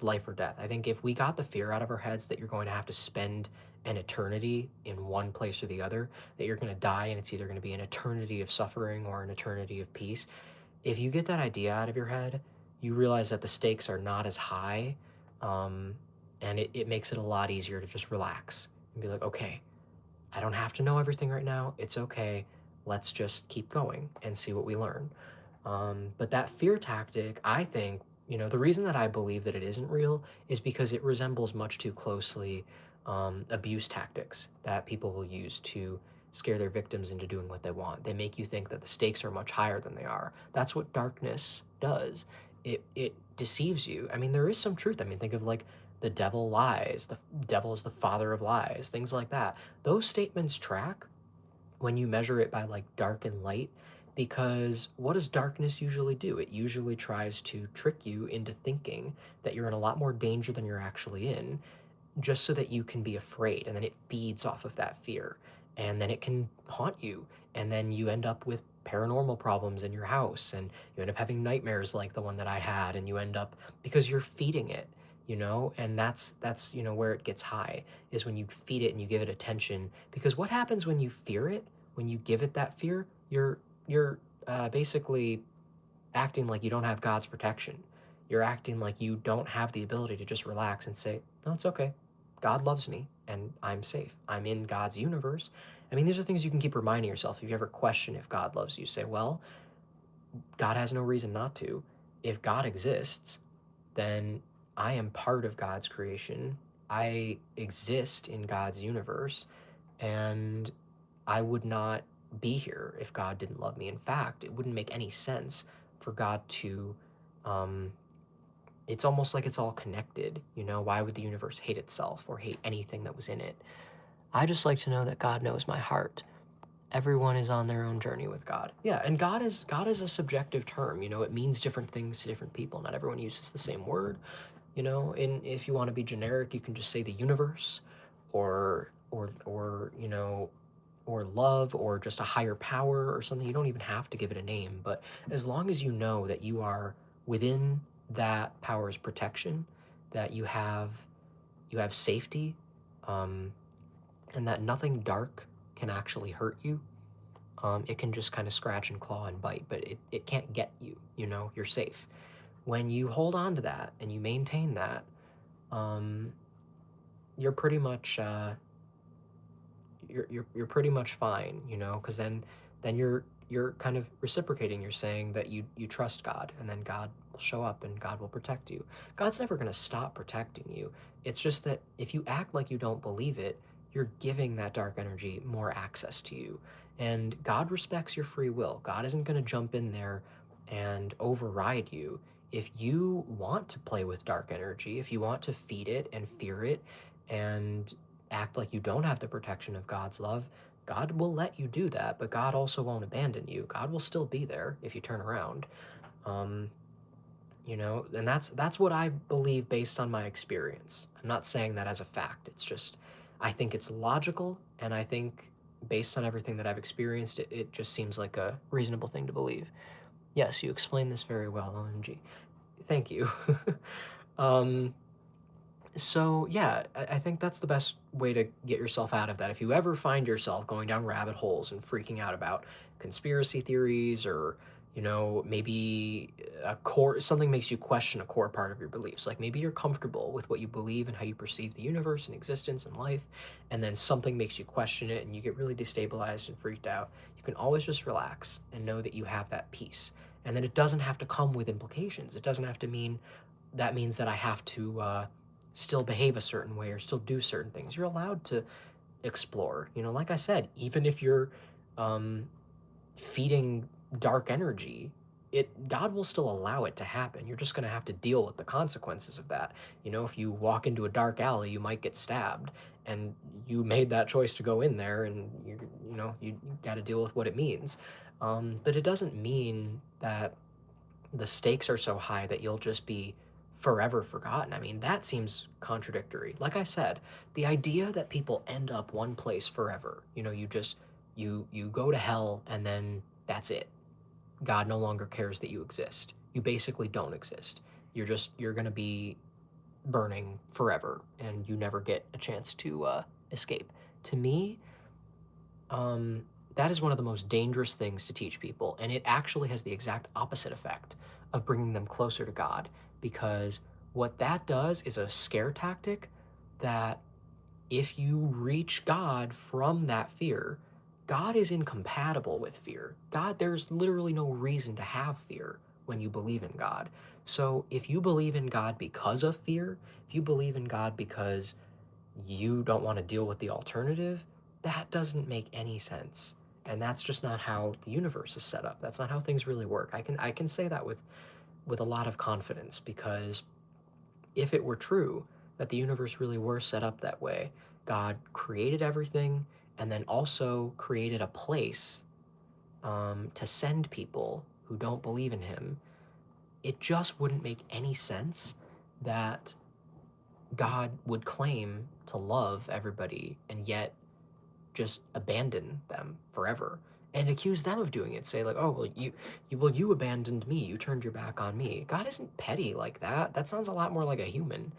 life or death. I think if we got the fear out of our heads that you're going to have to spend an eternity in one place or the other, that you're going to die and it's either going to be an eternity of suffering or an eternity of peace, if you get that idea out of your head, you realize that the stakes are not as high. Um, and it makes it a lot easier to just relax and be like, okay, I don't have to know everything right now. It's okay. Let's just keep going and see what we learn. But that fear tactic, I think, the reason that I believe that it isn't real is because it resembles much too closely abuse tactics that people will use to scare their victims into doing what they want. They make you think that the stakes are much higher than they are. That's what darkness does. It deceives you. I mean, there is some truth. I mean, think of like the devil lies, the devil is the father of lies, things like that. Those statements track when you measure it by like dark and light, because what does darkness usually do? It usually tries to trick you into thinking that you're in a lot more danger than you're actually in, just so that you can be afraid, and then it feeds off of that fear, and then it can haunt you, and then you end up with paranormal problems in your house, and you end up having nightmares like the one that I had, and you end up, because you're feeding it, and that's where it gets high, is when you feed it and you give it attention. Because what happens when you fear it, when you give it that fear, you're basically acting like you don't have God's protection. You're acting like you don't have the ability to just relax and say, no, it's okay. God loves me and I'm safe. I'm in God's universe. I mean, these are things you can keep reminding yourself. If you ever question if God loves you, say, well, God has no reason not to. If God exists, then I am part of God's creation. I exist in God's universe, and I would not be here if God didn't love me. In fact, it wouldn't make any sense for God to, um, it's almost like it's all connected. Why would the universe hate itself or hate anything that was in it? I just like to know that God knows my heart. Everyone is on their own journey with God. Yeah, and God is a subjective term. It means different things to different people. Not everyone uses the same word. And if you want to be generic, you can just say the universe, or or love, or just a higher power or something. You don't even have to give it a name, but as long as you know that you are within that power's protection, that you have safety, um, and that nothing dark can actually hurt you. It can just kind of scratch and claw and bite, but it can't get you. You're safe. When you hold on to that and you maintain that, um, you're pretty much you're pretty much fine, because then you're kind of reciprocating. You're saying that you trust God, and then God will show up and God will protect you. God's never going to stop protecting you. It's just that if you act like you don't believe it, you're giving that dark energy more access to you. And God respects your free will. God isn't going to jump in there and override you. If you want to play with dark energy, if you want to feed it and fear it and act like you don't have the protection of God's love, God will let you do that, but God also won't abandon you. God will still be there if you turn around. Um, and that's what I believe based on my experience. I'm not saying that as a fact. It's just I think it's logical, and I think based on everything that I've experienced, it just seems like a reasonable thing to believe. Yes, you explained this very well, OMG. Thank you. um, so yeah, I think that's the best way to get yourself out of that. If you ever find yourself going down rabbit holes and freaking out about conspiracy theories, or maybe a core something makes you question a core part of your beliefs, like maybe you're comfortable with what you believe and how you perceive the universe and existence and life, and then something makes you question it and you get really destabilized and freaked out, you can always just relax and know that you have that peace. And then it doesn't have to come with implications. It doesn't have to mean that means that I have to still behave a certain way or still do certain things. You're allowed to explore. Like I said, even if you're um, feeding dark energy, God will still allow it to happen. You're just going to have to deal with the consequences of that. If you walk into a dark alley, you might get stabbed, and you made that choice to go in there, and you got to deal with what it means. But it doesn't mean that the stakes are so high that you'll just be forever forgotten. I mean, that seems contradictory. Like I said, the idea that people end up one place forever, you go to hell and then that's it. God no longer cares that you exist. You basically don't exist. You're going to be burning forever and you never get a chance to escape. To me, um, that is one of the most dangerous things to teach people, and it actually has the exact opposite effect of bringing them closer to God, because what that does is a scare tactic that if you reach God from that fear, God is incompatible with fear. There's literally no reason to have fear when you believe in God. So if you believe in God because of fear, if you believe in God because you don't want to deal with the alternative, that doesn't make any sense. And that's just not how the universe is set up. That's not how things really work. I can say that with a lot of confidence, because if it were true that the universe really were set up that way, God created everything and then also created a place to send people who don't believe in him. It just wouldn't make any sense that God would claim to love everybody and yet just abandon them forever and accuse them of doing it. Say like, oh well, you abandoned me. You turned your back on me. God isn't petty like that. That sounds a lot more like a human,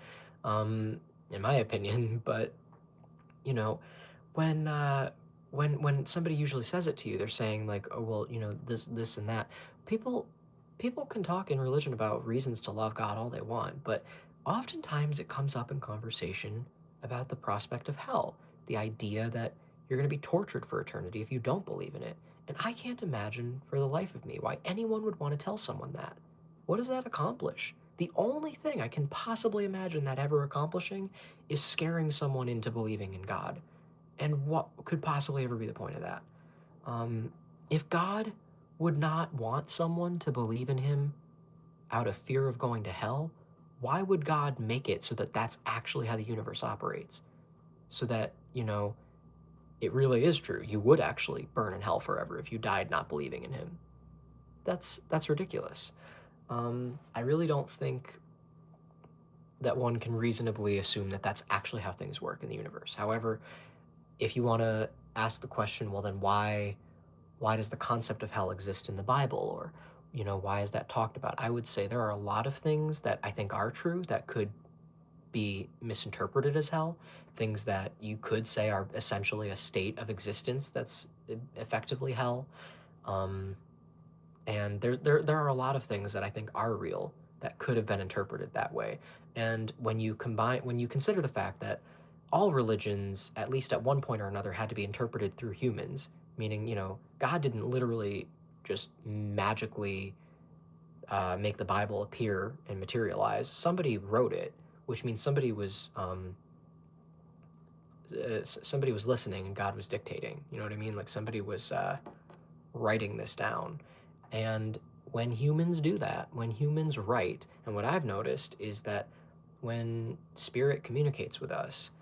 in my opinion. But you know, when when somebody usually says it to you, they're saying like, oh well, this and that. People people can talk in religion about reasons to love God all they want, but oftentimes it comes up in conversation about the prospect of hell, the idea that you're going to be tortured for eternity if you don't believe in it. And I can't imagine for the life of me why anyone would want to tell someone that. What does that accomplish? The only thing I can possibly imagine that ever accomplishing is scaring someone into believing in God. And what could possibly ever be the point of that? Um, if God would not want someone to believe in him out of fear of going to hell, why would God make it so that that's actually how the universe operates? So that, it really is true. You would actually burn in hell forever if you died not believing in him. That's ridiculous. I really don't think that one can reasonably assume that that's actually how things work in the universe. However, if you want to ask the question, well, then why does the concept of hell exist in the Bible, or why is that talked about? I would say there are a lot of things that I think are true that could be misinterpreted as hell, things that you could say are essentially a state of existence that's effectively hell. Um, and there are a lot of things that I think are real that could have been interpreted that way. And when you consider the fact that all religions, at least at one point or another, had to be interpreted through humans, meaning, God didn't literally just magically make the Bible appear and materialize. Somebody wrote it, which means somebody was listening and God was dictating. You know what I mean? Like somebody was writing this down. And when humans do that, when humans write, and what I've noticed is that when spirit communicates with us,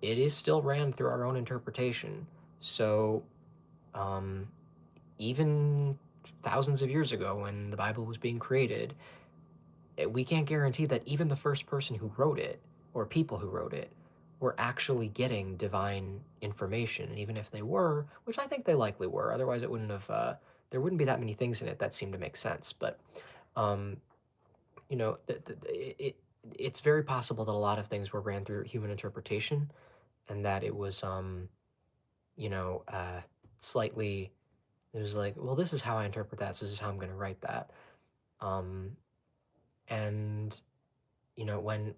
it is still ran through our own interpretation. So, um, even thousands of years ago, when the Bible was being created, we can't guarantee that even the first person who wrote it, or people who wrote it, were actually getting divine information. And even if they were, which I think they likely were, otherwise it wouldn't have, there wouldn't be that many things in it that seem to make sense. But, um, it's very possible that a lot of things were ran through human interpretation, and that it was, you know, uh, slightly, it was like, well, this is how I interpret that, so this is how I'm going to write that. Um, and when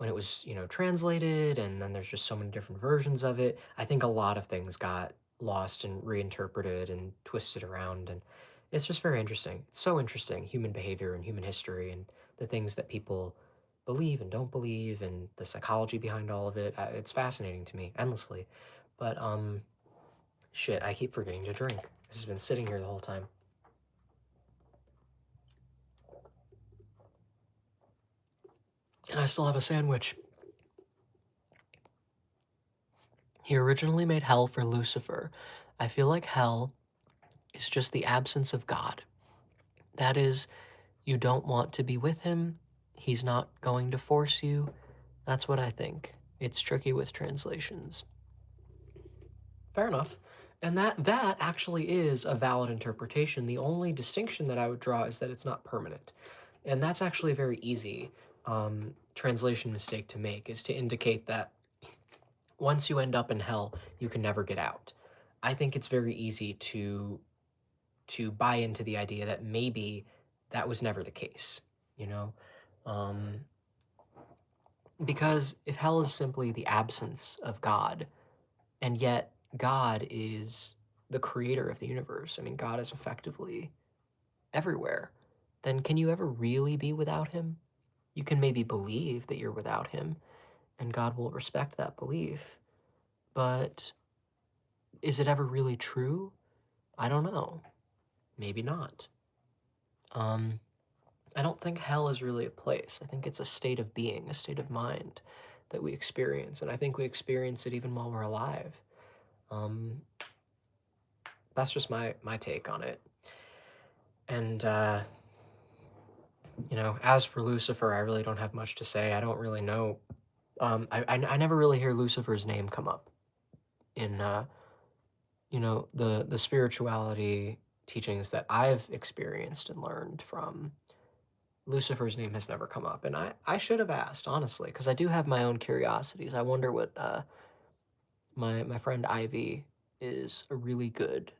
it was, translated, and then there's just so many different versions of it, I think a lot of things got lost and reinterpreted and twisted around, and it's just very interesting. It's so interesting, human behavior and human history and the things that people believe and don't believe and the psychology behind all of it. It's fascinating to me endlessly. But shit, I keep forgetting to drink. This has been sitting here the whole time. And I still have a sandwich. He originally made hell for Lucifer. I feel like hell is just the absence of God. That is, you don't want to be with him. He's not going to force you. That's what I think. It's tricky with translations. Fair enough. And that actually is a valid interpretation. The only distinction that I would draw is that it's not permanent. And that's actually a very easy translation mistake to make, is to indicate that once you end up in hell, you can never get out. I think it's very easy to buy into the idea that maybe that was never the case, you know? Um, because if hell is simply the absence of God, and yet God is the creator of the universe, I mean, God is effectively everywhere, then can you ever really be without him? You can maybe believe that you're without him, and God will respect that belief, but is it ever really true? I don't know. Maybe not. Um, I don't think hell is really a place. I think it's a state of being, a state of mind that we experience, and I think we experience it even while we're alive. Um, that's just my take on it. And as for Lucifer, I really don't have much to say. I don't really know. I never really hear Lucifer's name come up in the spirituality teachings that I've experienced and learned from. Lucifer's name has never come up, and I should have asked, honestly, because I do have my own curiosities. I wonder what my friend Ivy is a really good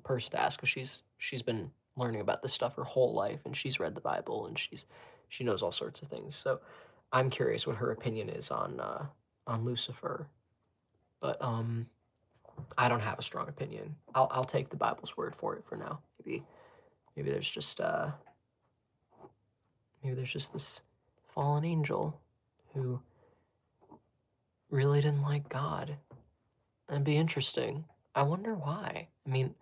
person to ask, because she's been learning about this stuff her whole life, and she's read the Bible, and she knows all sorts of things. So I'm curious what her opinion is on Lucifer, but I don't have a strong opinion. I'll take the Bible's word for it for now. Maybe there's just this fallen angel who really didn't like God. That'd be interesting. I wonder why. I mean,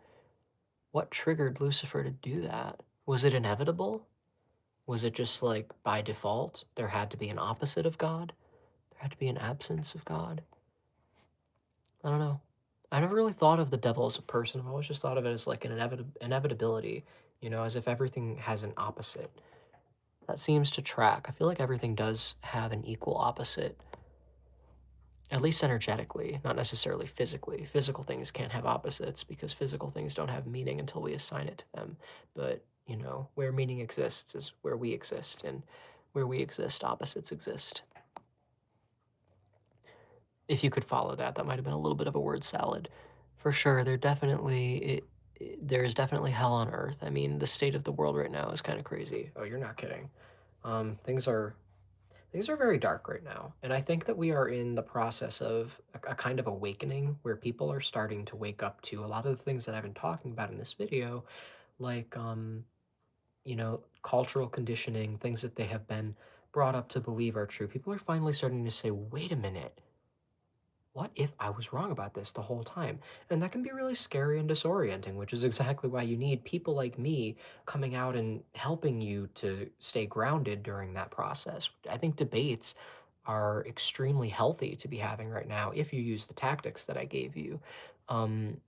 what triggered Lucifer to do that? Was it inevitable? Was it just like by default there had to be an opposite of God? There had to be an absence of God? I don't know. I never really thought of the devil as a person. I've always just thought of it as like an inevitability, as if everything has an opposite. That seems to track. I feel like everything does have an equal opposite, at least energetically, not necessarily physically. Physical things can't have opposites because physical things don't have meaning until we assign it to them. But, where meaning exists is where we exist. And where we exist, opposites exist. If you could follow that, that might have been a little bit of a word salad. For sure, there is definitely hell on earth. I mean, the state of the world right now is kind of crazy. Oh, you're not kidding. Things are very dark right now, and I think that we are in the process of a kind of awakening where people are starting to wake up to a lot of the things that I've been talking about in this video, like cultural conditioning, things that they have been brought up to believe are true. People are finally starting to say, "Wait a minute. What if I was wrong about this the whole time?" And that can be really scary and disorienting, which is exactly why you need people like me coming out and helping you to stay grounded during that process. I think debates are extremely healthy to be having right now if you use the tactics that I gave you. Um,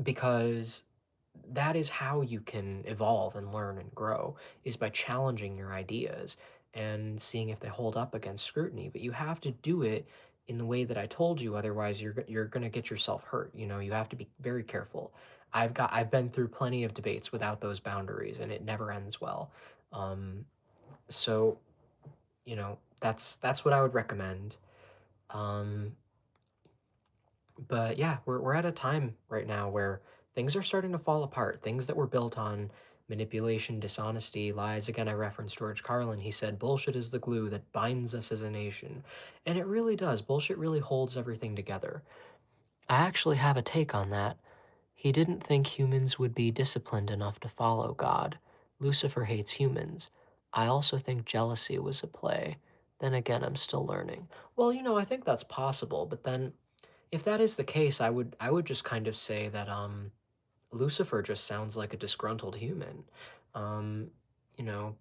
because that is how you can evolve and learn and grow, is by challenging your ideas and seeing if they hold up against scrutiny. But you have to do it in the way that I told you, otherwise you're going to get yourself hurt. You have to be very careful. I've been through plenty of debates without those boundaries, and it never ends well. um, so that's what I would recommend. um, but yeah, we're at a time right now where things are starting to fall apart. Things that were built on manipulation, dishonesty, lies. Again, I referenced George Carlin. He said, "Bullshit is the glue that binds us as a nation." And it really does. Bullshit really holds everything together. I actually have a take on that. He didn't think humans would be disciplined enough to follow God. Lucifer hates humans. I also think jealousy was a play. Then again, I'm still learning. Well, I think that's possible, but then if that is the case, I would just kind of say that Lucifer just sounds like a disgruntled human. Um,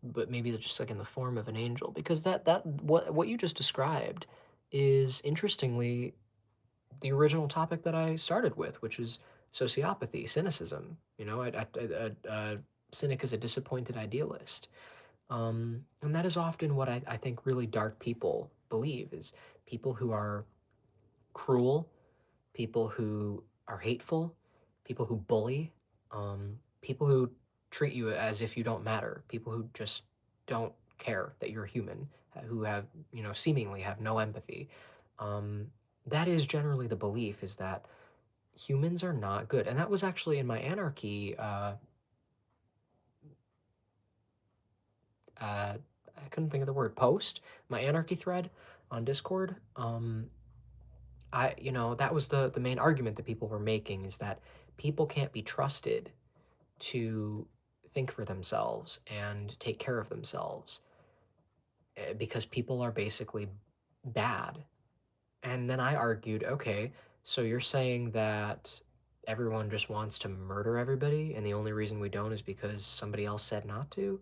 but maybe they're just like in the form of an angel, because that what you just described is interestingly the original topic that I started with, which is sociopathy, cynicism. A cynic is a disappointed idealist. And that is often what I think really dark people believe, is people who are cruel, people who are hateful, people who bully, people who treat you as if you don't matter, people who just don't care that you're human, who seemingly have no empathy. Um, that is generally the belief, is that humans are not good. And that was actually in my anarchy. I couldn't think of the word, post, my anarchy thread on Discord. That was the main argument that people were making, is that people can't be trusted to think for themselves and take care of themselves, because people are basically bad. And then I argued, okay, so you're saying that everyone just wants to murder everybody, and the only reason we don't is because somebody else said not to?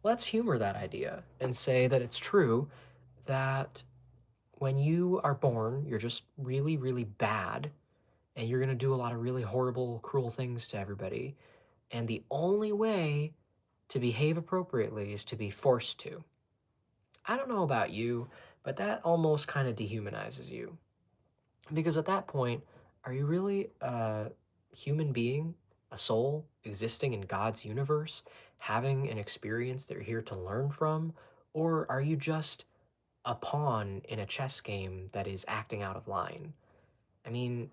Let's humor that idea and say that it's true that when you are born, you're just really, really bad, and you're going to do a lot of really horrible, cruel things to everybody. And the only way to behave appropriately is to be forced to. I don't know about you, but that almost kind of dehumanizes you. Because at that point, are you really a human being, a soul existing in God's universe, having an experience that you're here to learn from? Or are you just a pawn in a chess game that is acting out of line? I mean,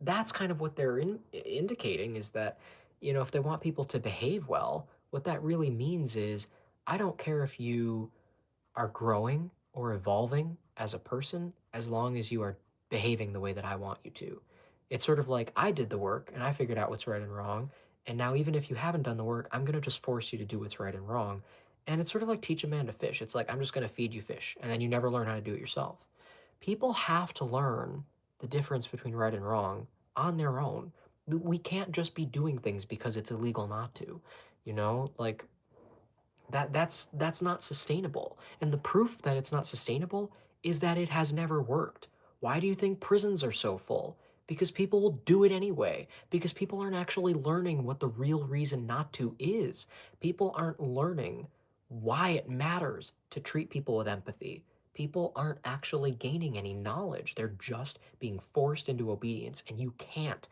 that's kind of what they're indicating, is that, if they want people to behave well, what that really means is, I don't care if you are growing or evolving as a person, as long as you are behaving the way that I want you to. It's sort of like, I did the work and I figured out what's right and wrong. And now, even if you haven't done the work, I'm going to just force you to do what's right and wrong. And it's sort of like teach a man to fish. It's like, I'm just going to feed you fish, and then you never learn how to do it yourself. People have to learn the difference between right and wrong on their own. We can't just be doing things because it's illegal not to. Like, that's not sustainable. And the proof that it's not sustainable is that it has never worked. Why do you think prisons are so full? Because people will do it anyway. Because people aren't actually learning what the real reason not to is. People aren't learning why it matters to treat people with empathy. People aren't actually gaining any knowledge. They're just being forced into obedience. And you can't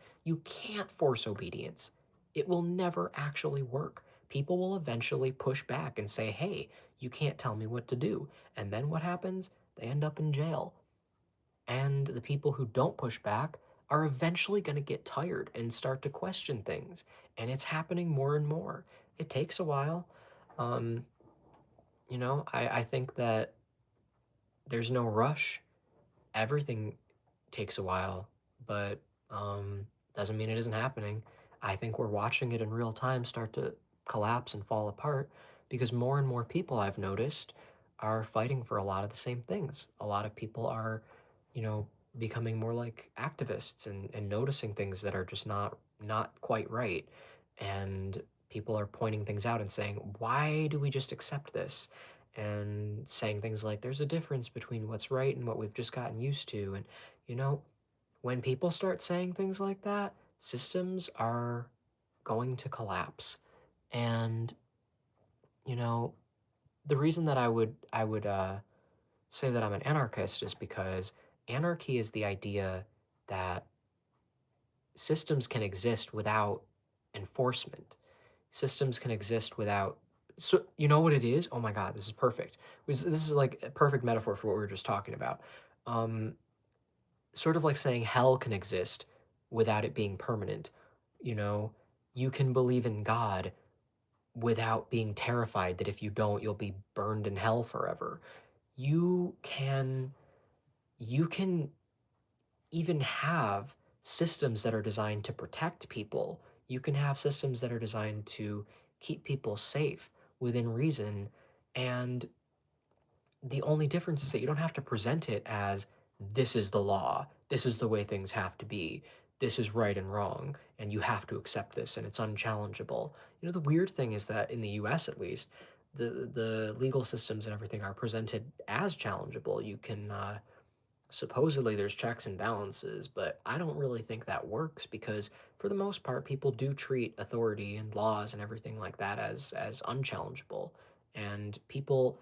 force obedience. It will never actually work. People will eventually push back and say, hey, You can't tell me what to do. And then what happens? They end up in jail. And the people who don't push back are eventually going to get tired and start to question things. And it's happening more and more. It takes a while. Um, I think that there's no rush. Everything takes a while, but doesn't mean it isn't happening. I think we're watching it in real time start to collapse and fall apart because more and more people I've noticed are fighting for a lot of the same things. A lot of people are, you know, becoming more like activists and noticing things that are just not quite right. And people are pointing things out and saying, why do we just accept this? And saying things like, there's a difference between what's right and what we've just gotten used to. And, you know, when people start saying things like that, systems are going to collapse. And, you know, the reason that I would say that I'm an anarchist is because anarchy is the idea that systems can exist without enforcement. Systems can exist without. So you know what it is? Oh my God, this is perfect. This is like a perfect metaphor for what we were just talking about. Um, Sort of like saying hell can exist without it being permanent. You know, you can believe in God without being terrified that if you don't, you'll be burned in hell forever. You can you can even have systems that are designed to protect people. You can have systems that are designed to keep people safe within reason. And the only difference is that you don't have to present it as this is the law, this is the way things have to be, this is right and wrong, and you have to accept this and it's unchallengeable. The weird thing is that in the US at least, the legal systems and everything are presented as challengeable. You can supposedly there's checks and balances, but I don't really think that works because for the most part people do treat authority and laws and everything like that as unchallengeable. And people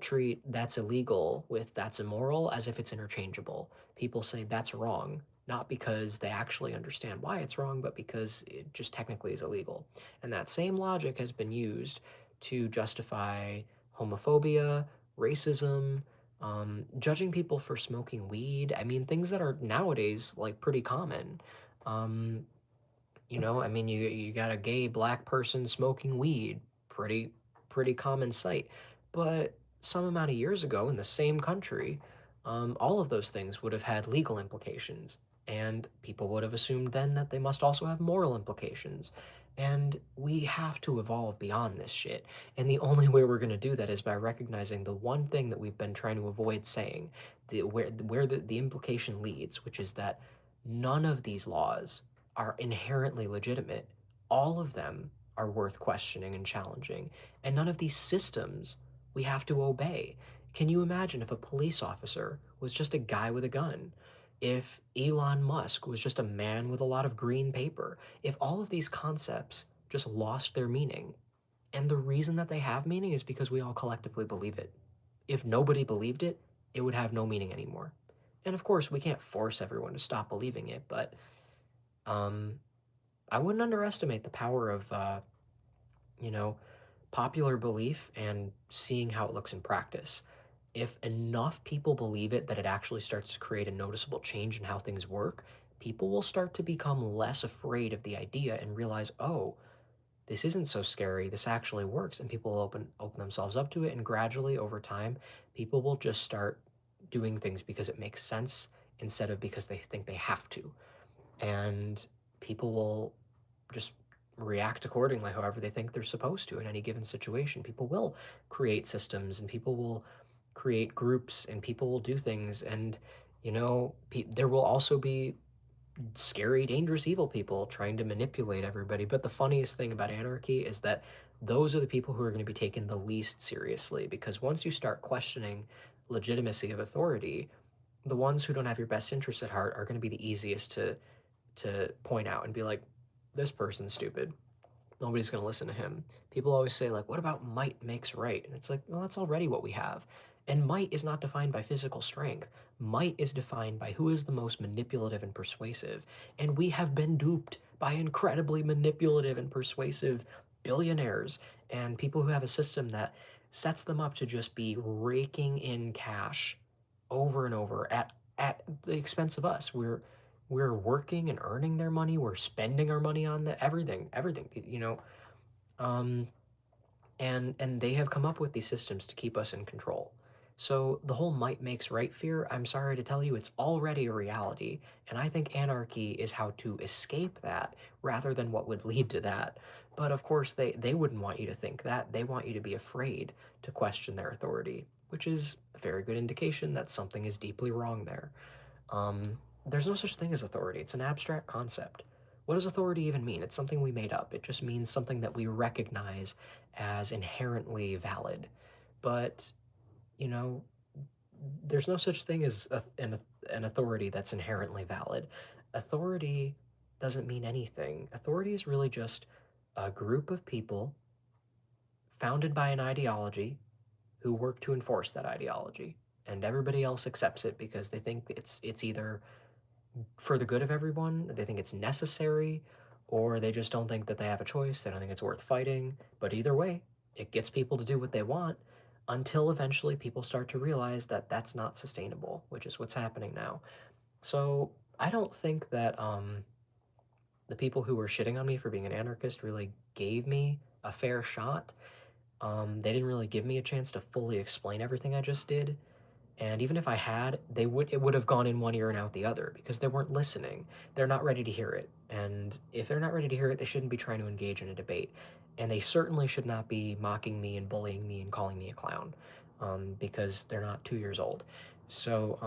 treat that's illegal with that's immoral as if it's interchangeable. People say that's wrong, not because they actually understand why it's wrong, but because it just technically is illegal. And that same logic has been used to justify homophobia, racism, judging people for smoking weed. I mean, things that are nowadays like pretty common. Um, I mean, you got a gay black person smoking weed, pretty pretty common sight. But some amount of years ago in the same country, all of those things would have had legal implications, and people would have assumed then that they must also have moral implications. And we have to evolve beyond this shit. And the only way we're going to do that is by recognizing the one thing that we've been trying to avoid saying, where the implication leads, which is that none of these laws are inherently legitimate. All of them are worth questioning and challenging, and none of these systems we have to obey. Can you imagine if a police officer was just a guy with a gun? If Elon Musk was just a man with a lot of green paper? If all of these concepts just lost their meaning? And the reason that they have meaning is because we all collectively believe it. If nobody believed it, it would have no meaning anymore. And of course, we can't force everyone to stop believing it, but um, I wouldn't underestimate the power of, you know, popular belief and seeing how it looks in practice. If enough people believe it that it actually starts to create a noticeable change in how things work, people will start to become less afraid of the idea and realize, oh, this isn't so scary. This actually works, and people will open themselves up to it. And gradually, over time, people will just start doing things because it makes sense instead of because they think they have to. And people will just react accordingly however they think they're supposed to in any given situation. People will create systems and people will create groups and people will do things. And there will also be scary, dangerous, evil people trying to manipulate everybody. But the funniest thing about anarchy is that those are the people who are going to be taken the least seriously, because once you start questioning legitimacy of authority, the ones who don't have your best interests at heart are going to be the easiest to point out and be like, this person's stupid. Nobody's going to listen to him. People always say, like, what about might makes right? And it's like, well, that's already what we have. And might is not defined by physical strength. Might is defined by who is the most manipulative and persuasive. And we have been duped by incredibly manipulative and persuasive billionaires and people who have a system that sets them up to just be raking in cash over and over at the expense of us. We're working and earning their money. We're spending our money on everything. Um, and they have come up with these systems to keep us in control. So the whole might makes right fear, I'm sorry to tell you, it's already a reality, and I think anarchy is how to escape that rather than what would lead to that. But of course, they wouldn't want you to think that. They want you to be afraid to question their authority, which is a very good indication that something is deeply wrong there. There's no such thing as authority. It's an abstract concept. What does authority even mean? It's something we made up. It just means something that we recognize as inherently valid. But, you know, there's no such thing as an authority that's inherently valid. Authority doesn't mean anything. Authority is really just a group of people founded by an ideology who work to enforce that ideology. And everybody else accepts it because they think it's either for the good of everyone, they think it's necessary, or they just don't think that they have a choice. They don't think it's worth fighting. But either way, it gets people to do what they want until eventually people start to realize that that's not sustainable, which is what's happening now. So I don't think that the people who were shitting on me for being an anarchist really gave me a fair shot. They didn't really give me a chance to fully explain everything I just did. And even if I had, it would have gone in one ear and out the other because they weren't listening. They're not ready to hear it. And if they're not ready to hear it, they shouldn't be trying to engage in a debate. And they certainly should not be mocking me and bullying me and calling me a clown, because they're not 2 years old. So,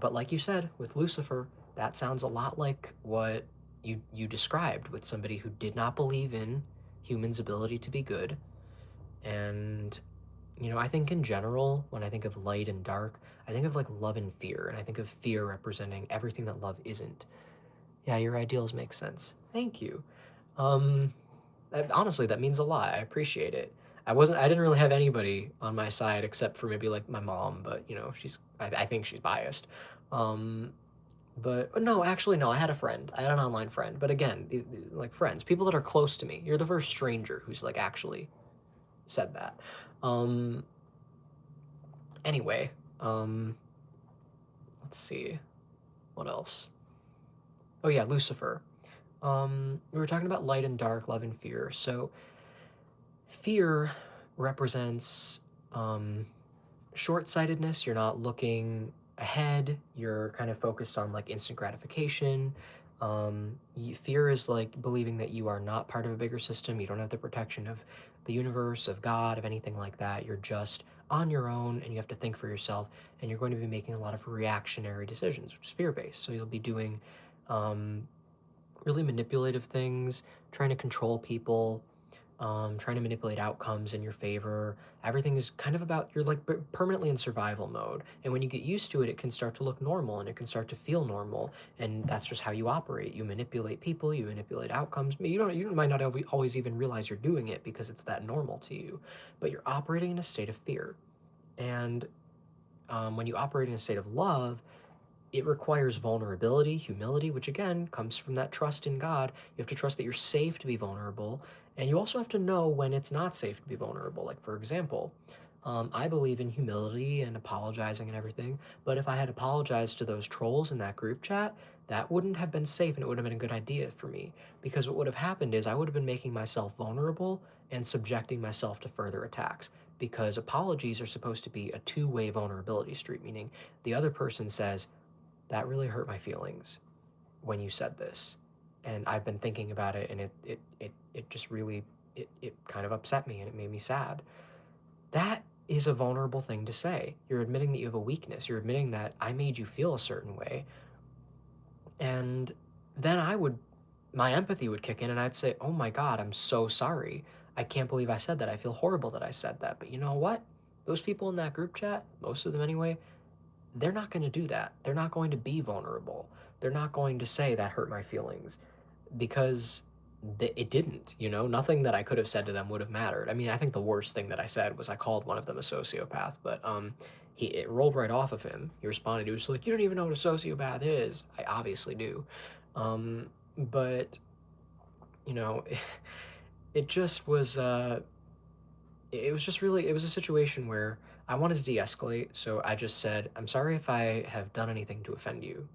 but like you said, with Lucifer, that sounds a lot like what you described with somebody who did not believe in humans' ability to be good. And I think in general, when I think of light and dark, I think of like love and fear, and I think of fear representing everything that love isn't. Yeah, your ideals make sense. Thank you. Um, Honestly, that means a lot. I appreciate it. I didn't really have anybody on my side except for maybe like my mom, but I think she's biased. Um, but no, actually, no, I had a friend. I had an online friend, but again, like friends, people that are close to me. You're the first stranger who's like actually said that. Um, Anyway, um, let's see. What else? Oh yeah, Lucifer. We were talking about light and dark, love and fear. So fear represents short-sightedness. You're not looking ahead. You're kind of focused on like instant gratification. Fear is like believing that you are not part of a bigger system. You don't have the protection of the universe, of God, of anything like that. You're just on your own and you have to think for yourself. And you're going to be making a lot of reactionary decisions, which is fear-based. So you'll be doing um, really manipulative things, trying to control people, trying to manipulate outcomes in your favor. Everything is kind of about you're like permanently in survival mode. And when you get used to it, it can start to look normal and it can start to feel normal. And that's just how you operate. You manipulate people, you manipulate outcomes. You might not always even realize you're doing it because it's that normal to you, but you're operating in a state of fear. And when you operate in a state of love, it requires vulnerability, humility, which again comes from that trust in God. You have to trust that you're safe to be vulnerable. And you also have to know when it's not safe to be vulnerable. Like, for example, I believe in humility and apologizing and everything. But if I had apologized to those trolls in that group chat, that wouldn't have been safe and it would have been a good idea for me. Because what would have happened is I would have been making myself vulnerable and subjecting myself to further attacks. Because apologies are supposed to be a two-way vulnerability street, meaning the other person says, that really hurt my feelings when you said this. And I've been thinking about it and it just really it kind of upset me and it made me sad. That is a vulnerable thing to say. You're admitting that you have a weakness. You're admitting that I made you feel a certain way. And then my empathy would kick in and I'd say, oh my God, I'm so sorry. I can't believe I said that. I feel horrible that I said that. But you know what? Those people in that group chat, most of them anyway, they're not going to do that. They're not going to be vulnerable. They're not going to say that hurt my feelings because it didn't, nothing that I could have said to them would have mattered. I mean, I think the worst thing that I said was I called one of them a sociopath, but it rolled right off of him. He responded, he was like, you don't even know what a sociopath is. I obviously do. But, it just was, it was just really, it was a situation where I wanted to de-escalate, so I just said, "I'm sorry if I have done anything to offend you."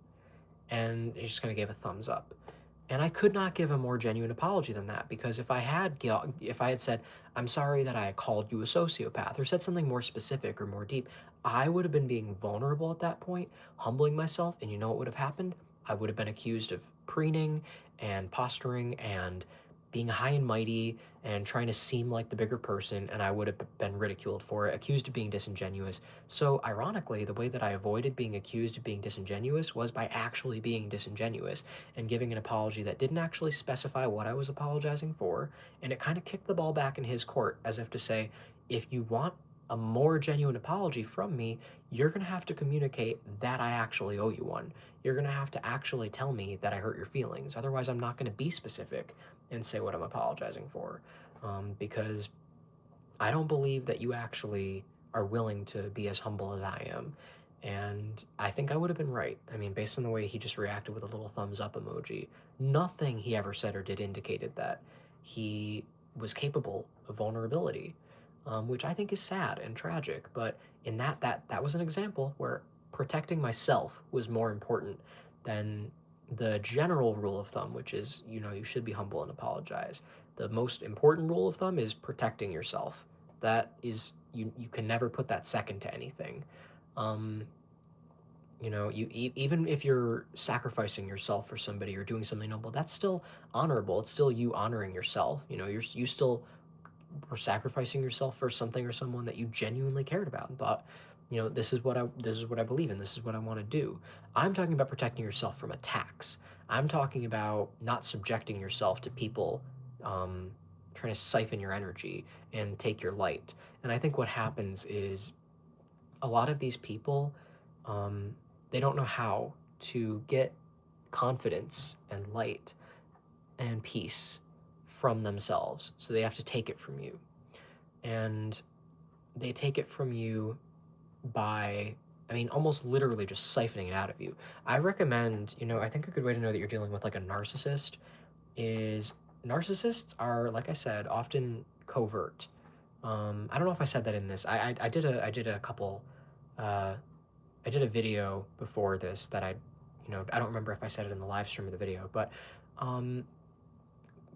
And he just kind of gave a thumbs up. And I could not give a more genuine apology than that, because if I had said, "I'm sorry that I called you a sociopath," or said something more specific or more deep, I would have been being vulnerable at that point, humbling myself, and you know what would have happened? I would have been accused of preening and posturing and being high and mighty and trying to seem like the bigger person, and I would have been ridiculed for it, accused of being disingenuous. So, ironically, the way that I avoided being accused of being disingenuous was by actually being disingenuous and giving an apology that didn't actually specify what I was apologizing for, and it kind of kicked the ball back in his court, as if to say, if you want a more genuine apology from me, you're going to have to communicate that I actually owe you one. You're going to have to actually tell me that I hurt your feelings. Otherwise, I'm not going to be specific and say what I'm apologizing for, because I don't believe that you actually are willing to be as humble as I am. And I think I would have been right. I mean, based on the way he just reacted with a little thumbs up emoji, nothing he ever said or did indicated that he was capable of vulnerability, which I think is sad and tragic. But in that was an example where protecting myself was more important than the general rule of thumb, which is, you should be humble and apologize. The most important rule of thumb is protecting yourself. That is, you can never put that second to anything. Um, even if you're sacrificing yourself for somebody or doing something noble, that's still honorable. It's still you honoring yourself. You still were sacrificing yourself for something or someone that you genuinely cared about and thought, this is what I believe in. This is what I want to do. I'm talking about protecting yourself from attacks. I'm talking about not subjecting yourself to people um, trying to siphon your energy and take your light. And I think what happens is a lot of these people, um, they don't know how to get confidence and light and peace from themselves. So they have to take it from you. And they take it from you by, I mean, almost literally just siphoning it out of you. I recommend, I think a good way to know that you're dealing with like a narcissist is narcissists are, like I said, often covert. I don't know if I said that in this. I did a couple, uh, I did a video before this that I don't remember if I said it in the live stream of the video, but um,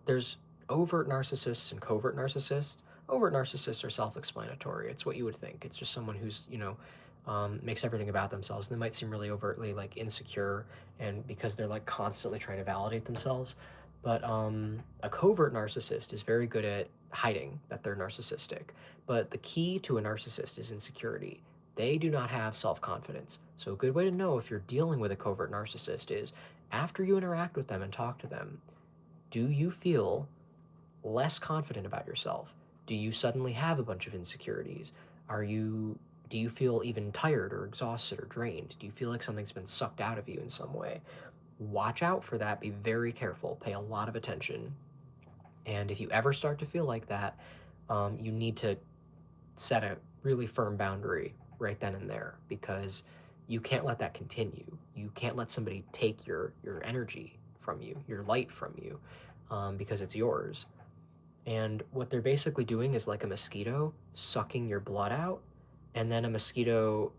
there's overt narcissists and covert narcissists. Overt narcissists are self-explanatory. It's what you would think. It's just someone who's, makes everything about themselves. They might seem really overtly like insecure, and because they're like constantly trying to validate themselves. But a covert narcissist is very good at hiding that they're narcissistic. But the key to a narcissist is insecurity. They do not have self-confidence. So a good way to know if you're dealing with a covert narcissist is after you interact with them and talk to them, do you feel less confident about yourself? Do you suddenly have a bunch of insecurities? Do you feel even tired or exhausted or drained? Do you feel like something's been sucked out of you in some way? Watch out for that. Be very careful. Pay a lot of attention. And if you ever start to feel like that, you need to set a really firm boundary right then and there, because you can't let that continue. You can't let somebody take your energy from you, your light from you, because it's yours. And what they're basically doing is like a mosquito sucking your blood out, and then a mosquito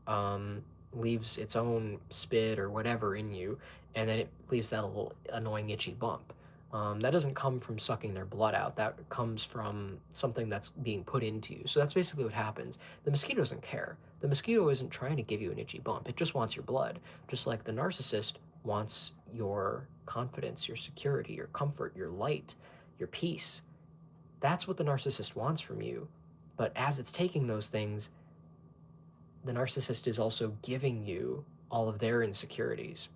um, leaves its own spit or whatever in you, and then it leaves that little annoying itchy bump. That doesn't come from sucking their blood out. That comes from something that's being put into you. So that's basically what happens. The mosquito doesn't care. The mosquito isn't trying to give you an itchy bump. It just wants your blood. Just like the narcissist wants your confidence, your security, your comfort, your light, your peace. That's what the narcissist wants from you. But as it's taking those things, the narcissist is also giving you all of their insecurities.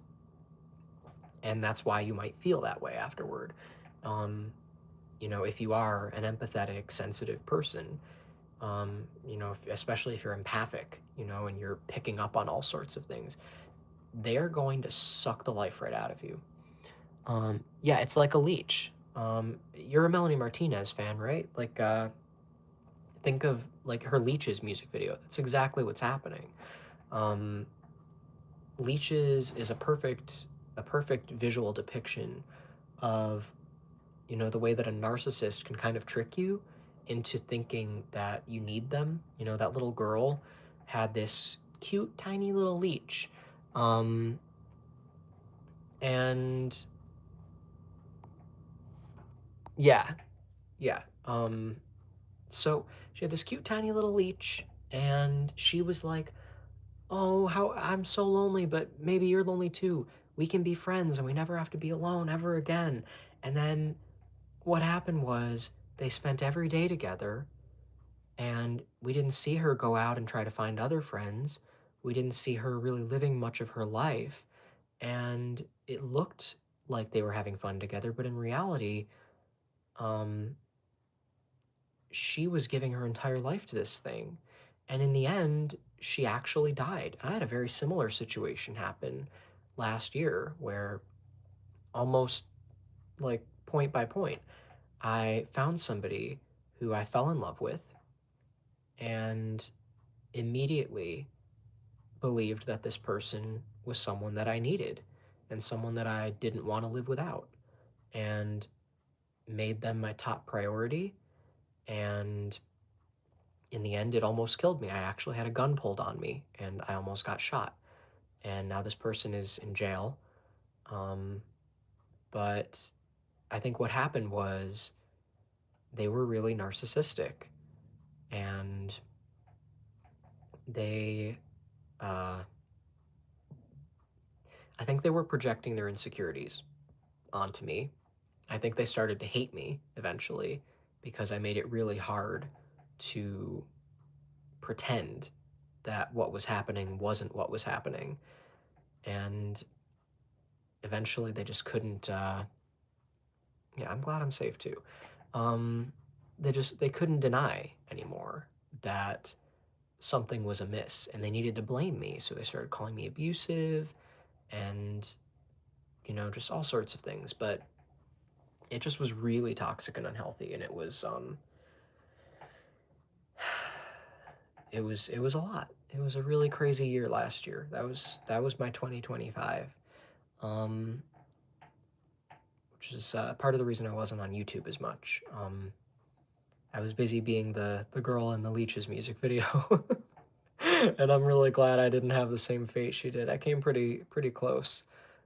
And that's why you might feel that way afterward. Um, if you are an empathetic, sensitive person, especially if you're empathic, and you're picking up on all sorts of things, they're going to suck the life right out of you. Yeah, it's like a leech. You're a Melanie Martinez fan, right? Like, think of like her Leeches music video. That's exactly what's happening. Um, Leeches is a perfect visual depiction of, the way that a narcissist can kind of trick you into thinking that you need them. You know, that little girl had this cute, tiny little leech. Um, and yeah, yeah. So she had this cute, tiny little leech, and she was like, "Oh, how I'm so lonely, but maybe you're lonely too. We can be friends and we never have to be alone ever again." And then what happened was they spent every day together, and we didn't see her go out and try to find other friends. We didn't see her really living much of her life, and it looked like they were having fun together, but in reality, um, she was giving her entire life to this thing. And in the end, she actually died. I had a very similar situation happen last year where almost like point by point, I found somebody who I fell in love with and immediately believed that this person was someone that I needed and someone that I didn't want to live without, and made them my top priority. And in the end, it almost killed me. I actually had a gun pulled on me and I almost got shot. And now this person is in jail. Um, but I think what happened was they were really narcissistic, and they, uh, I think they were projecting their insecurities onto me. I think they started to hate me eventually because I made it really hard to pretend that what was happening wasn't what was happening. And eventually they just couldn't, yeah, I'm glad I'm safe too. Um, they couldn't deny anymore that something was amiss, and they needed to blame me. So they started calling me abusive and, just all sorts of things. But it just was really toxic and unhealthy. And it was a lot. It was a really crazy year last year. That was my 2025. Um, which is part of the reason I wasn't on YouTube as much. I was busy being the girl in the Leeches music video. And I'm really glad I didn't have the same fate she did. I came pretty close.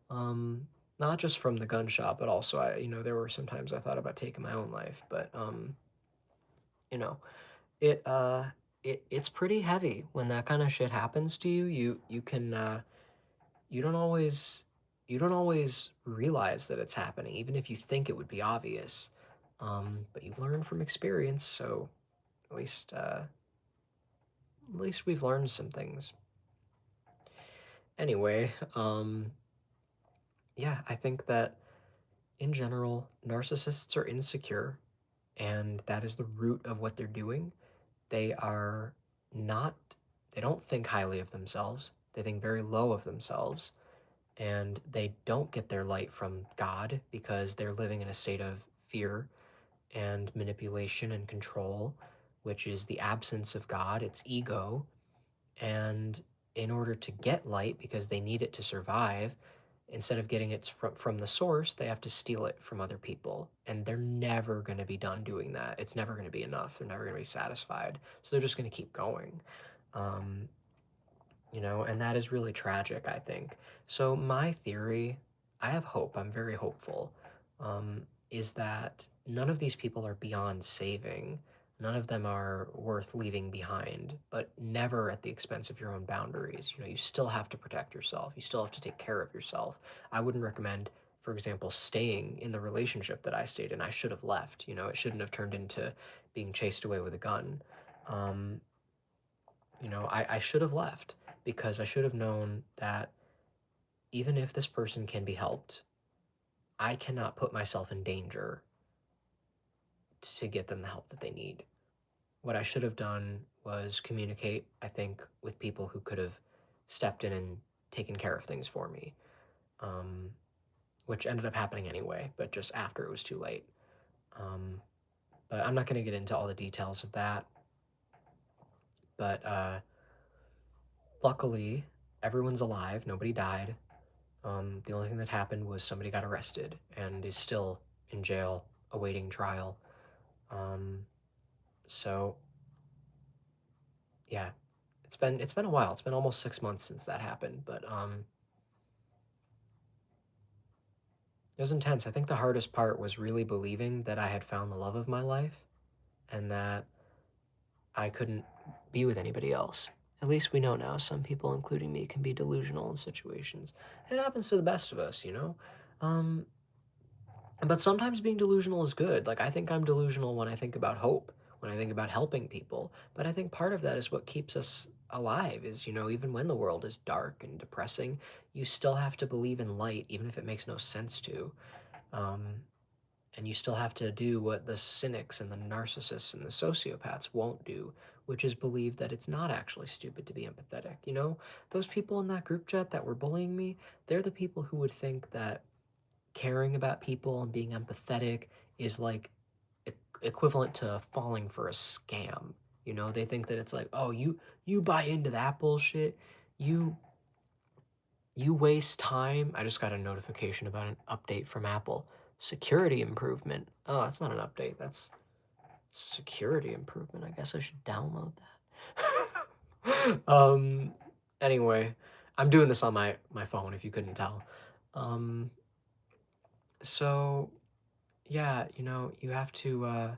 Um, Not just from the gun shop, but also there were some times I thought about taking my own life, but you know, it it's pretty heavy when that kind of shit happens to you. You can you don't always you don't always realize that it's happening, even if you think it would be obvious. But you learn from experience, so at least uh, at least we've learned some things. Anyway, yeah, I think that in general, narcissists are insecure, and that is the root of what they're doing. They are not, they don't think highly of themselves, they think very low of themselves, and they don't get their light from God because they're living in a state of fear and manipulation and control, which is the absence of God, it's ego. And in order to get light, because they need it to survive, instead of getting it from the source, they have to steal it from other people. And they're never going to be done doing that. It's never going to be enough. They're never going to be satisfied. So they're just going to keep going. Um, and that is really tragic, I think. So my theory, I have hope. I'm very hopeful. Is that none of these people are beyond saving. None of them are worth leaving behind, but never at the expense of your own boundaries. You still have to protect yourself. You still have to take care of yourself. I wouldn't recommend, for example, staying in the relationship that I stayed in. I should have left. It shouldn't have turned into being chased away with a gun. Um, I should have left because I should have known that even if this person can be helped, I cannot put myself in danger to get them the help that they need. What I should have done was communicate, I think, with people who could have stepped in and taken care of things for me, um, which ended up happening anyway, but just after it was too late. Um, but I'm not going to get into all the details of that. But luckily, everyone's alive. Nobody died. The only thing that happened was somebody got arrested and is still in jail awaiting trial. Um, So yeah, it's been a while. It's been almost 6 months since that happened, but it was intense. I think the hardest part was really believing that I had found the love of my life and that I couldn't be with anybody else. At least we know now some people, including me, can be delusional in situations. It happens to the best of us, you know? Um, but sometimes being delusional is good. Like, I think I'm delusional when I think about hope, when I think about helping people. But I think part of that is what keeps us alive is, even when the world is dark and depressing, you still have to believe in light, even if it makes no sense to. Um, and you still have to do what the cynics and the narcissists and the sociopaths won't do, which is believe that it's not actually stupid to be empathetic. Those people in that group chat that were bullying me, they're the people who would think that caring about people and being empathetic is like equivalent to falling for a scam. They think that it's like, oh, you buy into that bullshit. You you waste time. I just got a notification about an update from Apple. Security improvement. Oh, that's not an update. That's security improvement. I guess I should download that. Anyway, I'm doing this on my phone if you couldn't tell. Um so yeah, you have to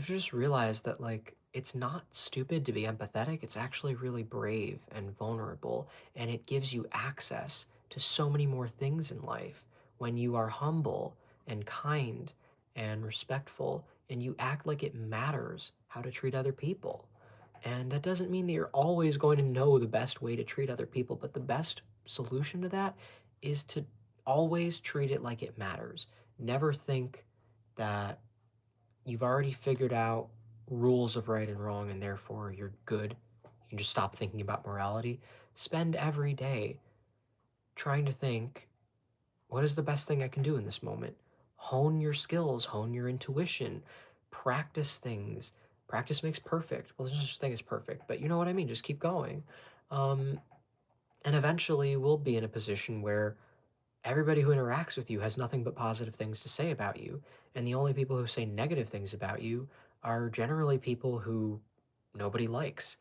just realize that, like, it's not stupid to be empathetic. It's actually really brave and vulnerable, and it gives you access to so many more things in life when you are humble and kind and respectful and you act like it matters how to treat other people. And that doesn't mean that you're always going to know the best way to treat other people, but the best solution to that is to always treat it like it matters. Never think that you've already figured out rules of right and wrong and therefore you're good. You can just stop thinking about morality. Spend every day trying to think, what is the best thing I can do in this moment? Hone your skills, hone your intuition, practice things. Practice makes perfect. Well, there's no such thing as perfect, but you know what I mean. Just keep going. Um, and eventually we'll be in a position where everybody who interacts with you has nothing but positive things to say about you. And the only people who say negative things about you are generally people who nobody likes.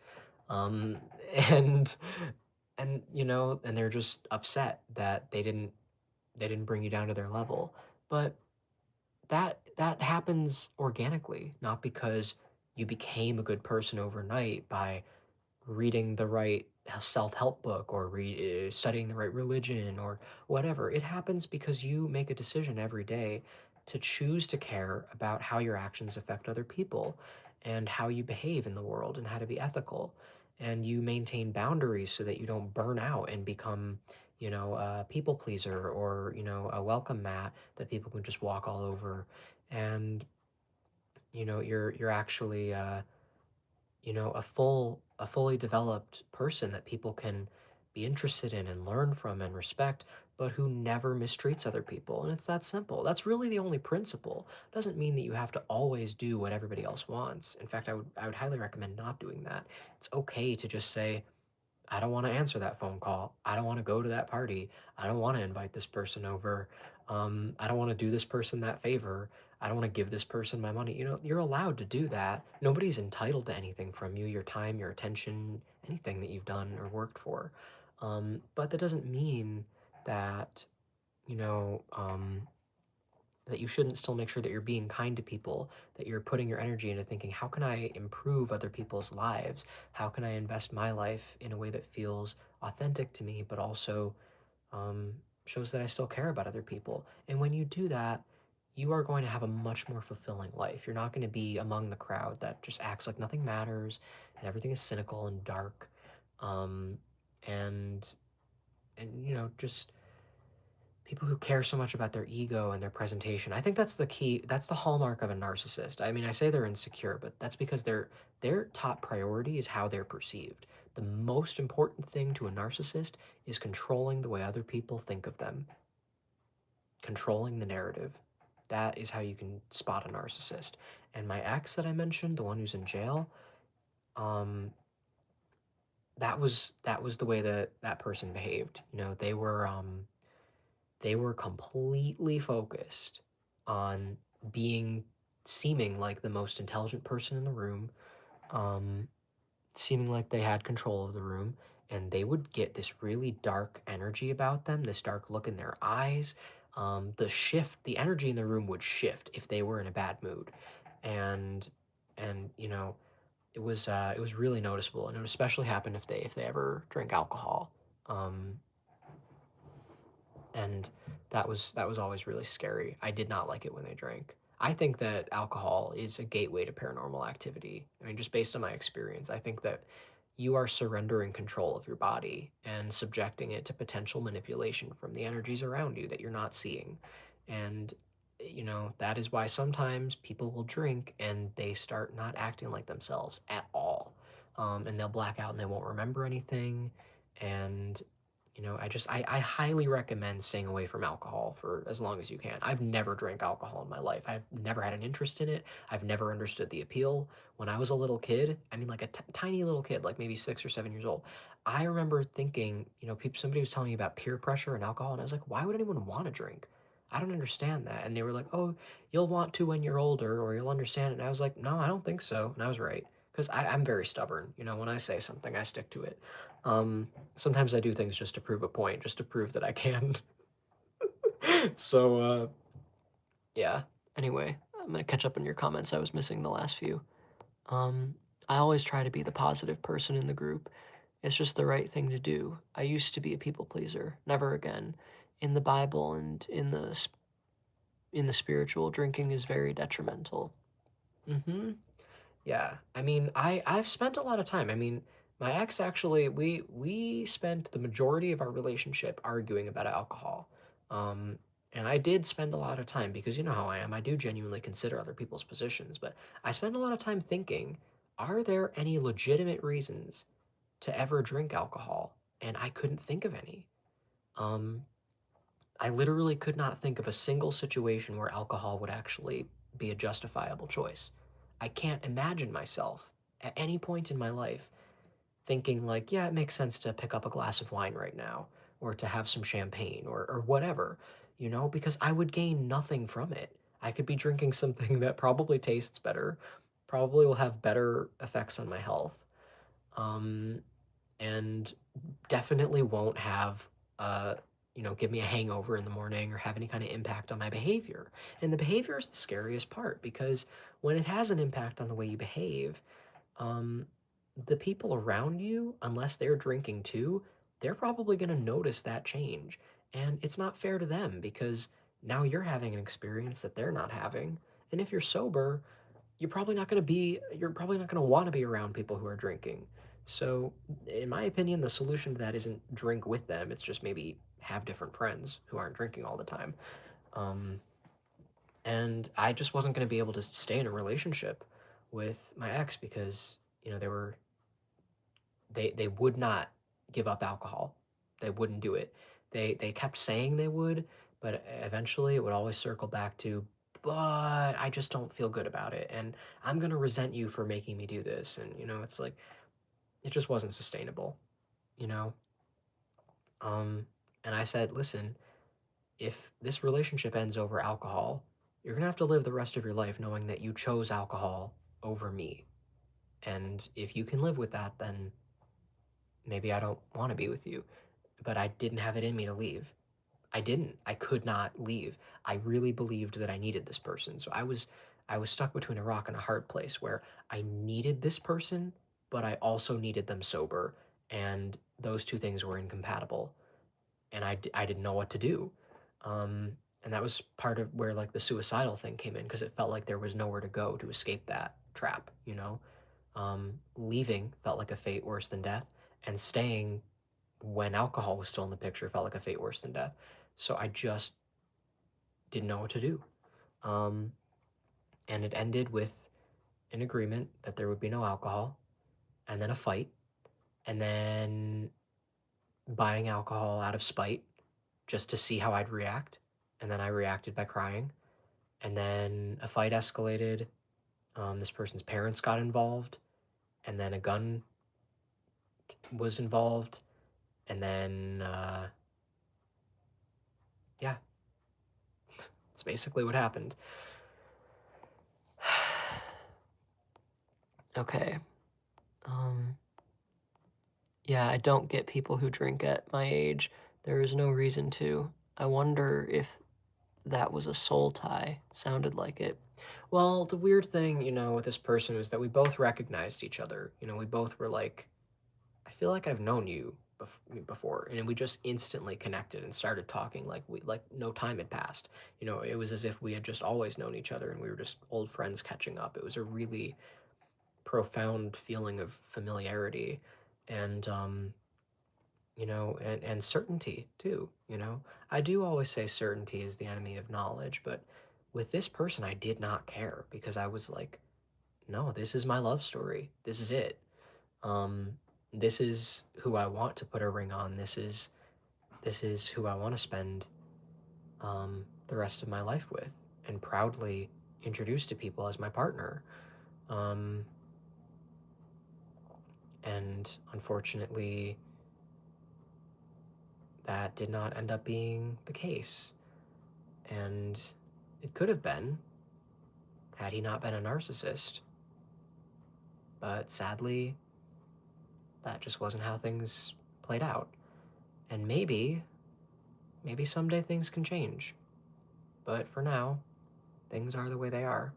Um, and and they're just upset that they didn't bring you down to their level. But that happens organically, not because you became a good person overnight by reading the right self-help book or studying the right religion or whatever. It happens because you make a decision every day to choose to care about how your actions affect other people and how you behave in the world and how to be ethical. And you maintain boundaries so that you don't burn out and become, a people pleaser or, a welcome mat that people can just walk all over. And, you're actually a fully developed person that people can be interested in and learn from and respect, but who never mistreats other people. And it's that simple. That's really the only principle. It doesn't mean that you have to always do what everybody else wants. In fact, I would highly recommend not doing that. It's okay to just say, I don't want to answer that phone call. I don't want to go to that party. I don't want to invite this person over. I don't want to do this person that favor. I don't want to give this person my money. You're allowed to do that. Nobody's entitled to anything from you, your time, your attention, anything that you've done or worked for. But that doesn't mean that, you know, um, that you shouldn't still make sure that you're being kind to people, that you're putting your energy into thinking, how can I improve other people's lives? How can I invest my life in a way that feels authentic to me, but also um, shows that I still care about other people? And when you do that, you are going to have a much more fulfilling life. You're not going to be among the crowd that just acts like nothing matters and everything is cynical and dark. Um, and just people who care so much about their ego and their presentation. I think that's the key. That's the hallmark of a narcissist. I mean, I say they're insecure, but that's because their top priority is how they're perceived. The most important thing to a narcissist is controlling the way other people think of them, controlling the narrative. That is how you can spot a narcissist. And my ex that I mentioned, the one who's in jail, um, that was the way that that person behaved. They were completely focused on being seeming like the most intelligent person in the room, um, seeming like they had control of the room, and they would get this really dark energy about them, this dark look in their eyes. The energy in the room would shift if they were in a bad mood, and it was really noticeable, and it would especially happen if they ever drink alcohol. Um, and that was always really scary. I did not like it when they drank. I think that alcohol is a gateway to paranormal activity. I mean, just based on my experience, I think that you are surrendering control of your body and subjecting it to potential manipulation from the energies around you that you're not seeing. And that is why sometimes people will drink and they start not acting like themselves at all. And they'll black out and they won't remember anything. And I highly recommend staying away from alcohol for as long as you can. I've never drank alcohol in my life. I've never had an interest in it. I've never understood the appeal. When I was a little kid, I mean, like a tiny little kid, like maybe 6 or 7 years old, I remember thinking, somebody was telling me about peer pressure and alcohol, and I was like, why would anyone want to drink? I don't understand that. And they were like, oh, you'll want to when you're older, or you'll understand it. And I was like, no, I don't think so. And I was right. Because I'm very stubborn. When I say something, I stick to it. Sometimes I do things just to prove a point, just to prove that I can. So, yeah. Anyway, I'm gonna catch up on your comments. I was missing the last few. Um, I always try to be the positive person in the group. It's just the right thing to do. I used to be a people pleaser. Never again. In the Bible and in the spiritual, drinking is very detrimental. Mm-hmm. Yeah, I mean, I've spent a lot of time. I mean, my ex actually, we spent the majority of our relationship arguing about alcohol. Um, and I did spend a lot of time because you know how I am. I do genuinely consider other people's positions, but I spend a lot of time thinking, are there any legitimate reasons to ever drink alcohol? And I couldn't think of any. Um, I literally could not think of a single situation where alcohol would actually be a justifiable choice. I can't imagine myself at any point in my life thinking like, yeah, it makes sense to pick up a glass of wine right now or to have some champagne or whatever, because I would gain nothing from it. I could be drinking something that probably tastes better, probably will have better effects on my health, um, and definitely won't have uh give me a hangover in the morning or have any kind of impact on my behavior. And the behavior is the scariest part because when it has an impact on the way you behave, um the people around you, unless they're drinking too, they're probably going to notice that change. And it's not fair to them because now you're having an experience that they're not having. And if you're sober, you're probably not going to want to be around people who are drinking. So, in my opinion, the solution to that isn't drink with them. It's just maybe have different friends who aren't drinking all the time. Um, and I just wasn't going to be able to stay in a relationship with my ex because, they would not give up alcohol. They wouldn't do it. They kept saying they would, but eventually it would always circle back to, but I just don't feel good about it, and I'm gonna resent you for making me do this. And it's like it just wasn't sustainable, you know. Um, and I said, listen, if this relationship ends over alcohol, you're gonna have to live the rest of your life knowing that you chose alcohol over me. And if you can live with that, then maybe I don't want to be with you. But I didn't have it in me to leave. I didn't. I could not leave. I really believed that I needed this person. So I was stuck between a rock and a hard place where I needed this person, but I also needed them sober, and those two things were incompatible. And I didn't know what to do. And that was part of where like the suicidal thing came in because it felt like there was nowhere to go to escape that trap. Leaving felt like a fate worse than death, and staying when alcohol was still in the picture felt like a fate worse than death. So I just didn't know what to do. Um, and it ended with an agreement that there would be no alcohol, and then a fight, and then buying alcohol out of spite just to see how I'd react. And then I reacted by crying. And then a fight escalated. This person's parents got involved, and then a gun was involved. And then, yeah, that's basically what happened. Okay. Um, yeah, I don't get people who drink at my age. There is no reason to. I wonder if that was a soul tie. Sounded like it. Well, the weird thing, with this person was that we both recognized each other. We both were like, I feel like I've known you before, and we just instantly connected and started talking like no time had passed. It was as if we had just always known each other and we were just old friends catching up. It was a really profound feeling of familiarity and and certainty too. I do always say certainty is the enemy of knowledge, but with this person I did not care because I was like, no, this is my love story. This is it. um this is who I want to put a ring on. This is who I want to spend the rest of my life with and proudly introduce to people as my partner. um and unfortunately that did not end up being the case. And it could have been had he not been a narcissist. But sadly, that just wasn't how things played out. And maybe someday things can change. But for now, things are the way they are.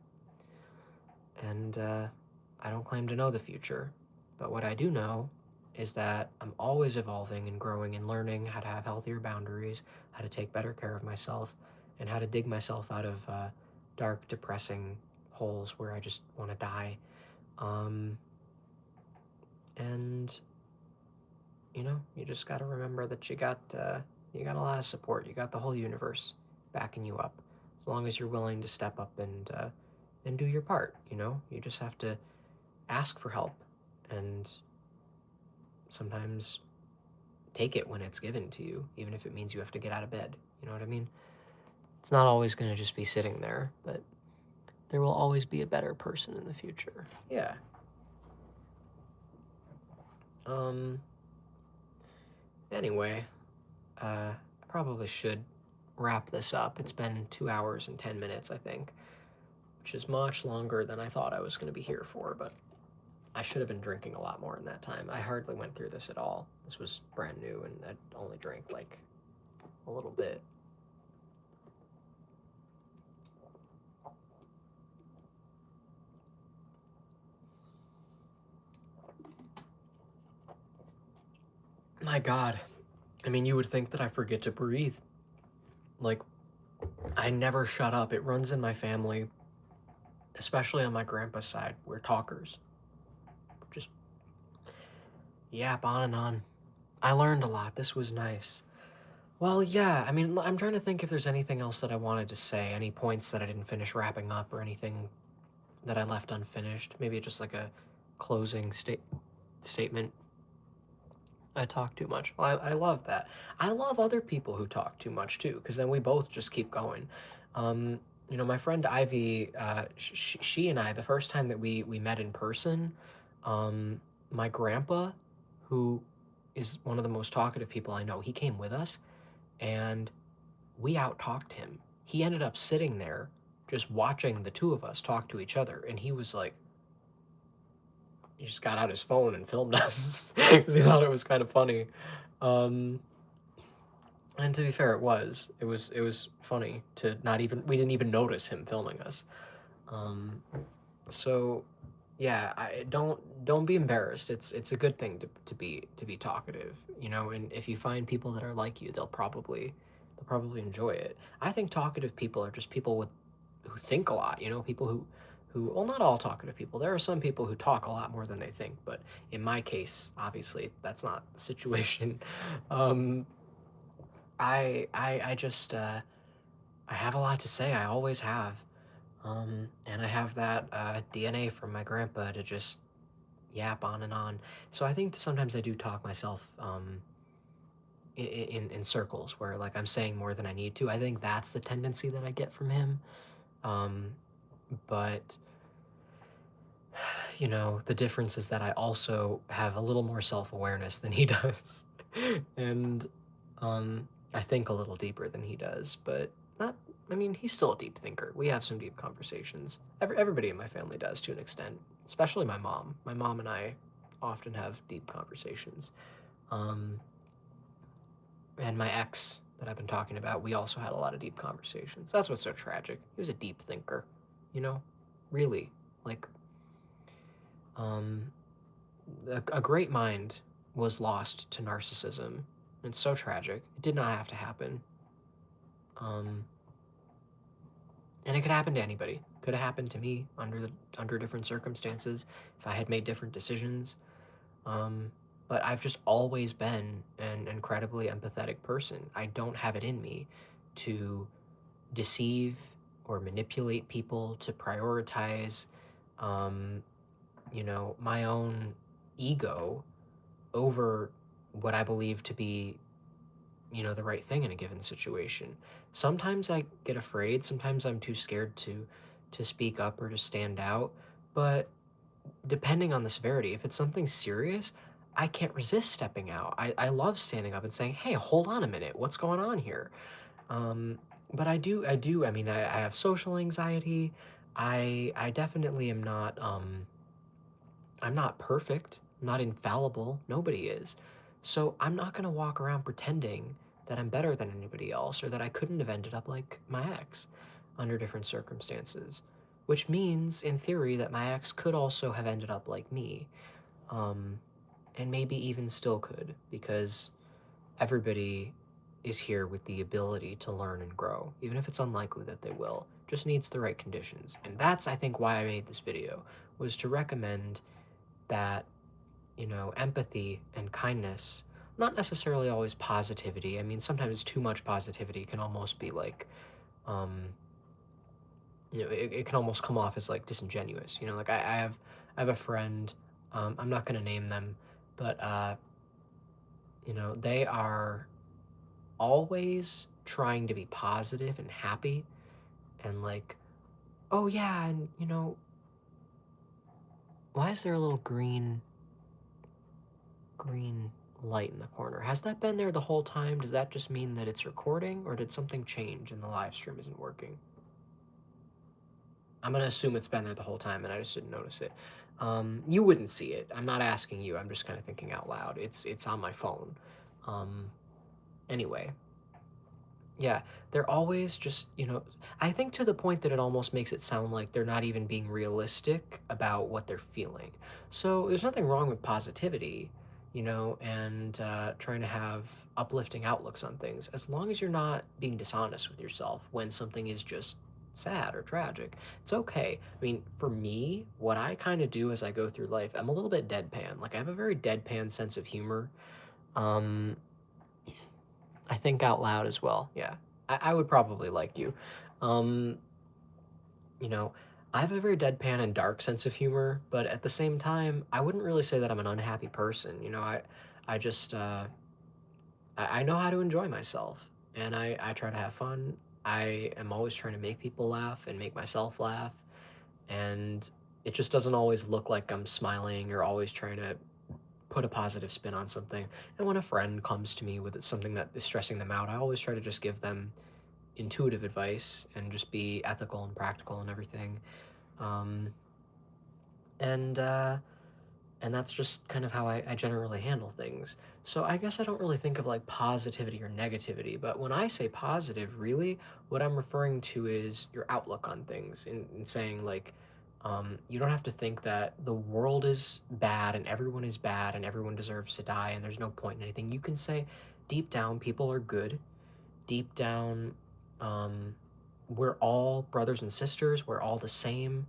And I don't claim to know the future. But what I do know is that I'm always evolving and growing and learning how to have healthier boundaries, how to take better care of myself, and how to dig myself out of dark, depressing holes where I just want to die. Um, and you just got to remember that you got a lot of support. You got the whole universe backing you up, as long as you're willing to step up and do your part. You just have to ask for help, and sometimes take it when it's given to you, even if it means you have to get out of bed. You know what I mean? It's not always going to just be sitting there, but there will always be a better person in the future. Yeah. Um. Anyway, I probably should wrap this up. It's been 2 hours and 10 minutes, I think, which is much longer than I thought I was going to be here for. But I should have been drinking a lot more in that time. I hardly went through this at all. This was brand new, and I only drank like a little bit. My God. I mean, you would think that I forget to breathe. Like, I never shut up. It runs in my family, especially on my grandpa's side. We're talkers. Just yap on and on. I learned a lot. This was nice. Well, yeah, I mean, I'm trying to think if there's anything else that I wanted to say, any points that I didn't finish wrapping up, or anything that I left unfinished. Maybe just like a closing statement. I talk too much. Well, I love that. I love other people who talk too much too, because then we both just keep going. Um, my friend Ivy, she and I, the first time that we met in person, my grandpa, who is one of the most talkative people I know, he came with us, and we out talked him. He ended up sitting there just watching the two of us talk to each other, and he was like, he just got out his phone and filmed us because he thought it was kind of funny. Um, and to be fair, it was funny to not even we didn't even notice him filming us. Um, so yeah, I don't be embarrassed. It's a good thing to be talkative, and if you find people that are like you, they'll probably enjoy it. I think talkative people are just people who think a lot, people who well, not all talkative people. There are some people who talk a lot more than they think, but in my case, obviously, that's not the situation. Um, I just I have a lot to say. I always have. And I have that DNA from my grandpa to just yap on and on. So I think sometimes I do talk myself in circles where like I'm saying more than I need to. I think that's the tendency that I get from him. Um, but the difference is that I also have a little more self-awareness than he does. And I think a little deeper than he does, but not I mean, he's still a deep thinker. We have some deep conversations. Everybody in my family does to an extent, especially my mom. My mom and I often have deep conversations. Um, and my ex that I've been talking about, we also had a lot of deep conversations. That's what's so tragic. He was a deep thinker, you know? Really. Like, um, a great mind was lost to narcissism. It's so tragic. It did not have to happen. Um, and it could happen to anybody. Could have happened to me under different circumstances if I had made different decisions. Um, but I've just always been an incredibly empathetic person. I don't have it in me to deceive or manipulate people to prioritize, um, my own ego over what I believe to be, the right thing in a given situation. Sometimes I get afraid, sometimes I'm too scared to speak up or to stand out, but depending on the severity, if it's something serious, I can't resist stepping out. I love standing up and saying, "Hey, hold on a minute. What's going on here?" Um, but I mean, I have social anxiety. I definitely am not, I'm not perfect. I'm not infallible. Nobody is. So I'm not going to walk around pretending that I'm better than anybody else or that I couldn't have ended up like my ex under different circumstances. Which means, in theory, that my ex could also have ended up like me. Um, and maybe even still could, because everybody is here with the ability to learn and grow, even if it's unlikely that they will. Just needs the right conditions. And that's, I think, why I made this video, was to recommend that, empathy and kindness, not necessarily always positivity. I mean, sometimes too much positivity can almost be like, um, it can almost come off as like disingenuous. Like I have a friend, I'm not going to name them, but, they are always trying to be positive and happy and like, oh yeah, and why is there a little green light in the corner? Has that been there the whole time? Does that just mean that it's recording, or did something change and the live stream isn't working? I'm gonna assume it's been there the whole time and I just didn't notice it. You wouldn't see it. I'm not asking you. I'm just kind of thinking out loud. It's on my phone. Um, anyway, yeah, they're always just, I think to the point that it almost makes it sound like they're not even being realistic about what they're feeling. So there's nothing wrong with positivity, and trying to have uplifting outlooks on things, as long as you're not being dishonest with yourself when something is just sad or tragic. It's okay. I mean, for me, what I kind of do as I go through life, I'm a little bit deadpan. Like, I have a very deadpan sense of humor. Um, I think out loud as well. Yeah. I would probably like you. Um, you know, I have a very deadpan and dark sense of humor, but at the same time, I wouldn't really say that I'm an unhappy person. I just, I know how to enjoy myself, and I try to have fun. I am always trying to make people laugh and make myself laugh, and it just doesn't always look like I'm smiling or always trying to put a positive spin on something. And when a friend comes to me with something that is stressing them out, I always try to just give them intuitive advice and just be ethical and practical and everything. Um, and uh, and that's just kind of how I generally handle things. So I guess I don't really think of like positivity or negativity, but when I say positive, really, what I'm referring to is your outlook on things, and saying like, you don't have to think that the world is bad and everyone deserves to die and there's no point in anything. You can say, deep down, people are good. Deep down, um, we're all brothers and sisters. We're all the same,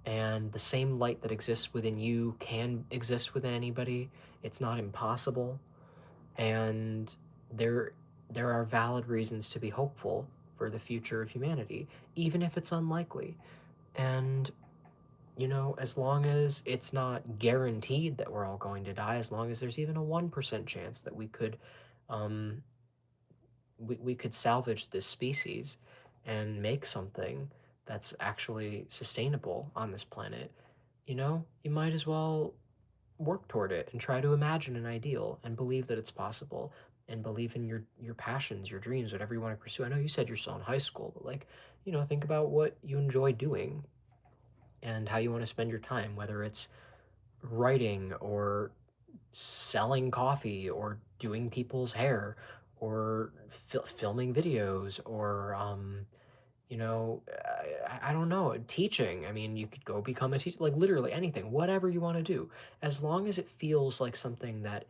and the same light that exists within you can exist within anybody. It's not impossible, and there there are valid reasons to be hopeful for the future of humanity, even if it's unlikely. And as long as it's not guaranteed that we're all going to die, as long as there's even a 1% chance that um, we could salvage this species and make something that's actually sustainable on this planet, you might as well work toward it and try to imagine an ideal and believe that it's possible. and believe in your passions, your dreams, whatever you want to pursue. I know you said you're still in high school, but like, think about what you enjoy doing and how you want to spend your time, whether it's writing or selling coffee or doing people's hair or filming videos or I don't know, teaching. I mean, you could go become a teacher, like literally anything, whatever you want to do, as long as it feels like something that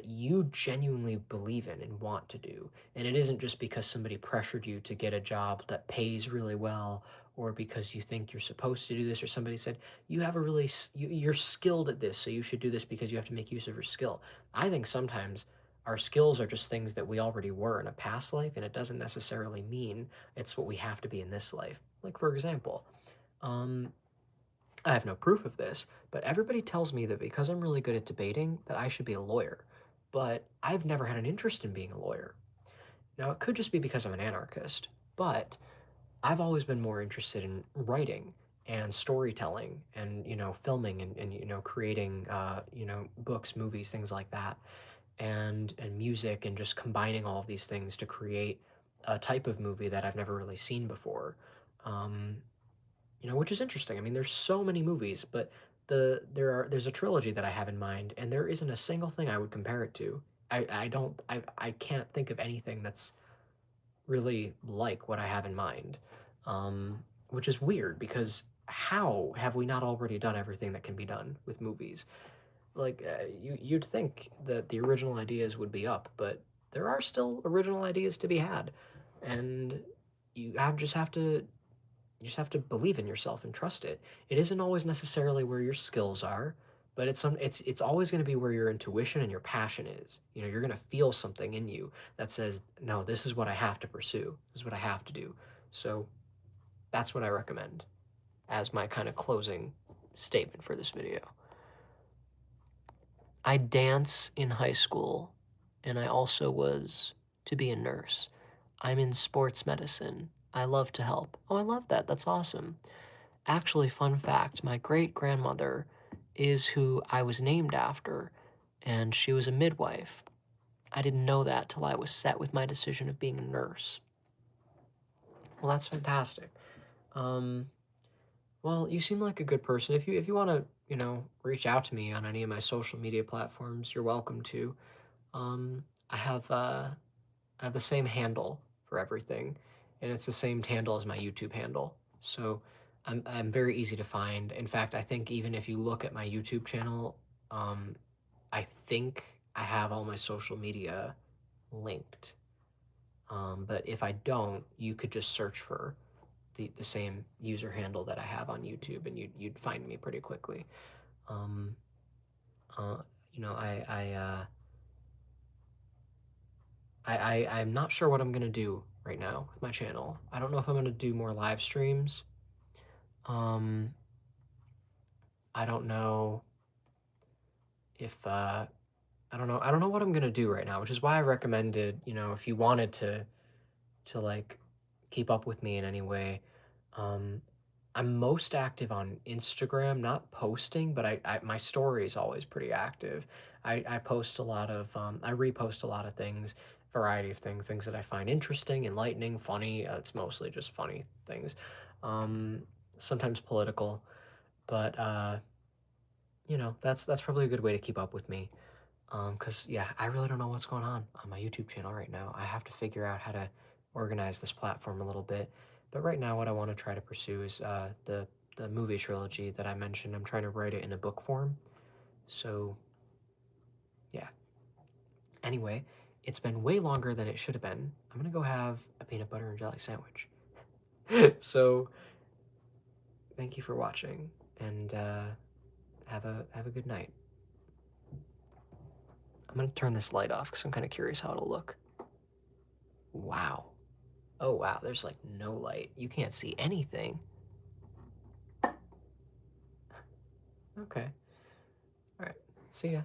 you genuinely believe in and want to do. And it isn't just because somebody pressured you to get a job that pays really well, or because you think you're supposed to do this, or somebody said, you have a really, you're skilled at this, so you should do this because you have to make use of your skill. I think sometimes our skills are just things that we already were in a past life, and it doesn't necessarily mean it's what we have to be in this life. Like, for example, um, I have no proof of this, but everybody tells me that because I'm really good at debating, that I should be a lawyer. But I've never had an interest in being a lawyer. Now, it could just be because I'm an anarchist, but I've always been more interested in writing and storytelling and, filming and creating, books, movies, things like that, and music, and just combining all of these things to create a type of movie that I've never really seen before. Um, which is interesting. I mean, there's so many movies, but there's a trilogy that I have in mind, and there isn't a single thing I would compare it to. I can't think of anything that's really like what I have in mind, which is weird because how have we not already done everything that can be done with movies? Like you'd think that the original ideas would be up, but there are still original ideas to be had, and just have to believe in yourself and trust it. It isn't always necessarily where your skills are, but it's always going to be where your intuition and your passion is. You're going to feel something in you that says, "No, this is what I have to pursue. This is what I have to do." So, that's what I recommend as my kind of closing statement for this video. I dance in high school, and I also was to be a nurse. I'm in sports medicine. I love to help. Oh, I love that. That's awesome. Actually, fun fact, my great-grandmother is who I was named after, and she was a midwife. I didn't know that till I was set with my decision of being a nurse. Well, that's fantastic. Um, well, you seem like a good person. If you want to, reach out to me on any of my social media platforms, you're welcome to. I have the same handle for everything, and it's the same handle as my YouTube handle. So I'm very easy to find. In fact, I think even if you look at my YouTube channel, um, I think I have all my social media linked. But if I don't, you could just search for the same user handle that I have on YouTube, and you'd find me pretty quickly. Um, uh, you know, I'm not sure what I'm gonna do right now with my channel. I don't know if I'm gonna do more live streams. Um, I don't know if I don't know what I'm gonna do right now, which is why I recommended, if you wanted to like keep up with me in any way, um, I'm most active on Instagram, not posting, but my story is always pretty active. I post a lot of I repost a lot of things, variety of things that I find interesting, enlightening, funny. It's mostly just funny things, um, sometimes political, but that's probably a good way to keep up with me. Cause yeah, I really don't know what's going on my YouTube channel right now. I have to figure out how to organize this platform a little bit. But right now, what I want to try to pursue is the movie trilogy that I mentioned. I'm trying to write it in a book form. So yeah. Anyway, it's been way longer than it should have been. I'm gonna go have a peanut butter and jelly sandwich. So thank you for watching, and have a good night. I'm gonna turn this light off because I'm kind of curious how it'll look. Wow. Oh wow, there's like no light. You can't see anything. Okay. All right. See ya.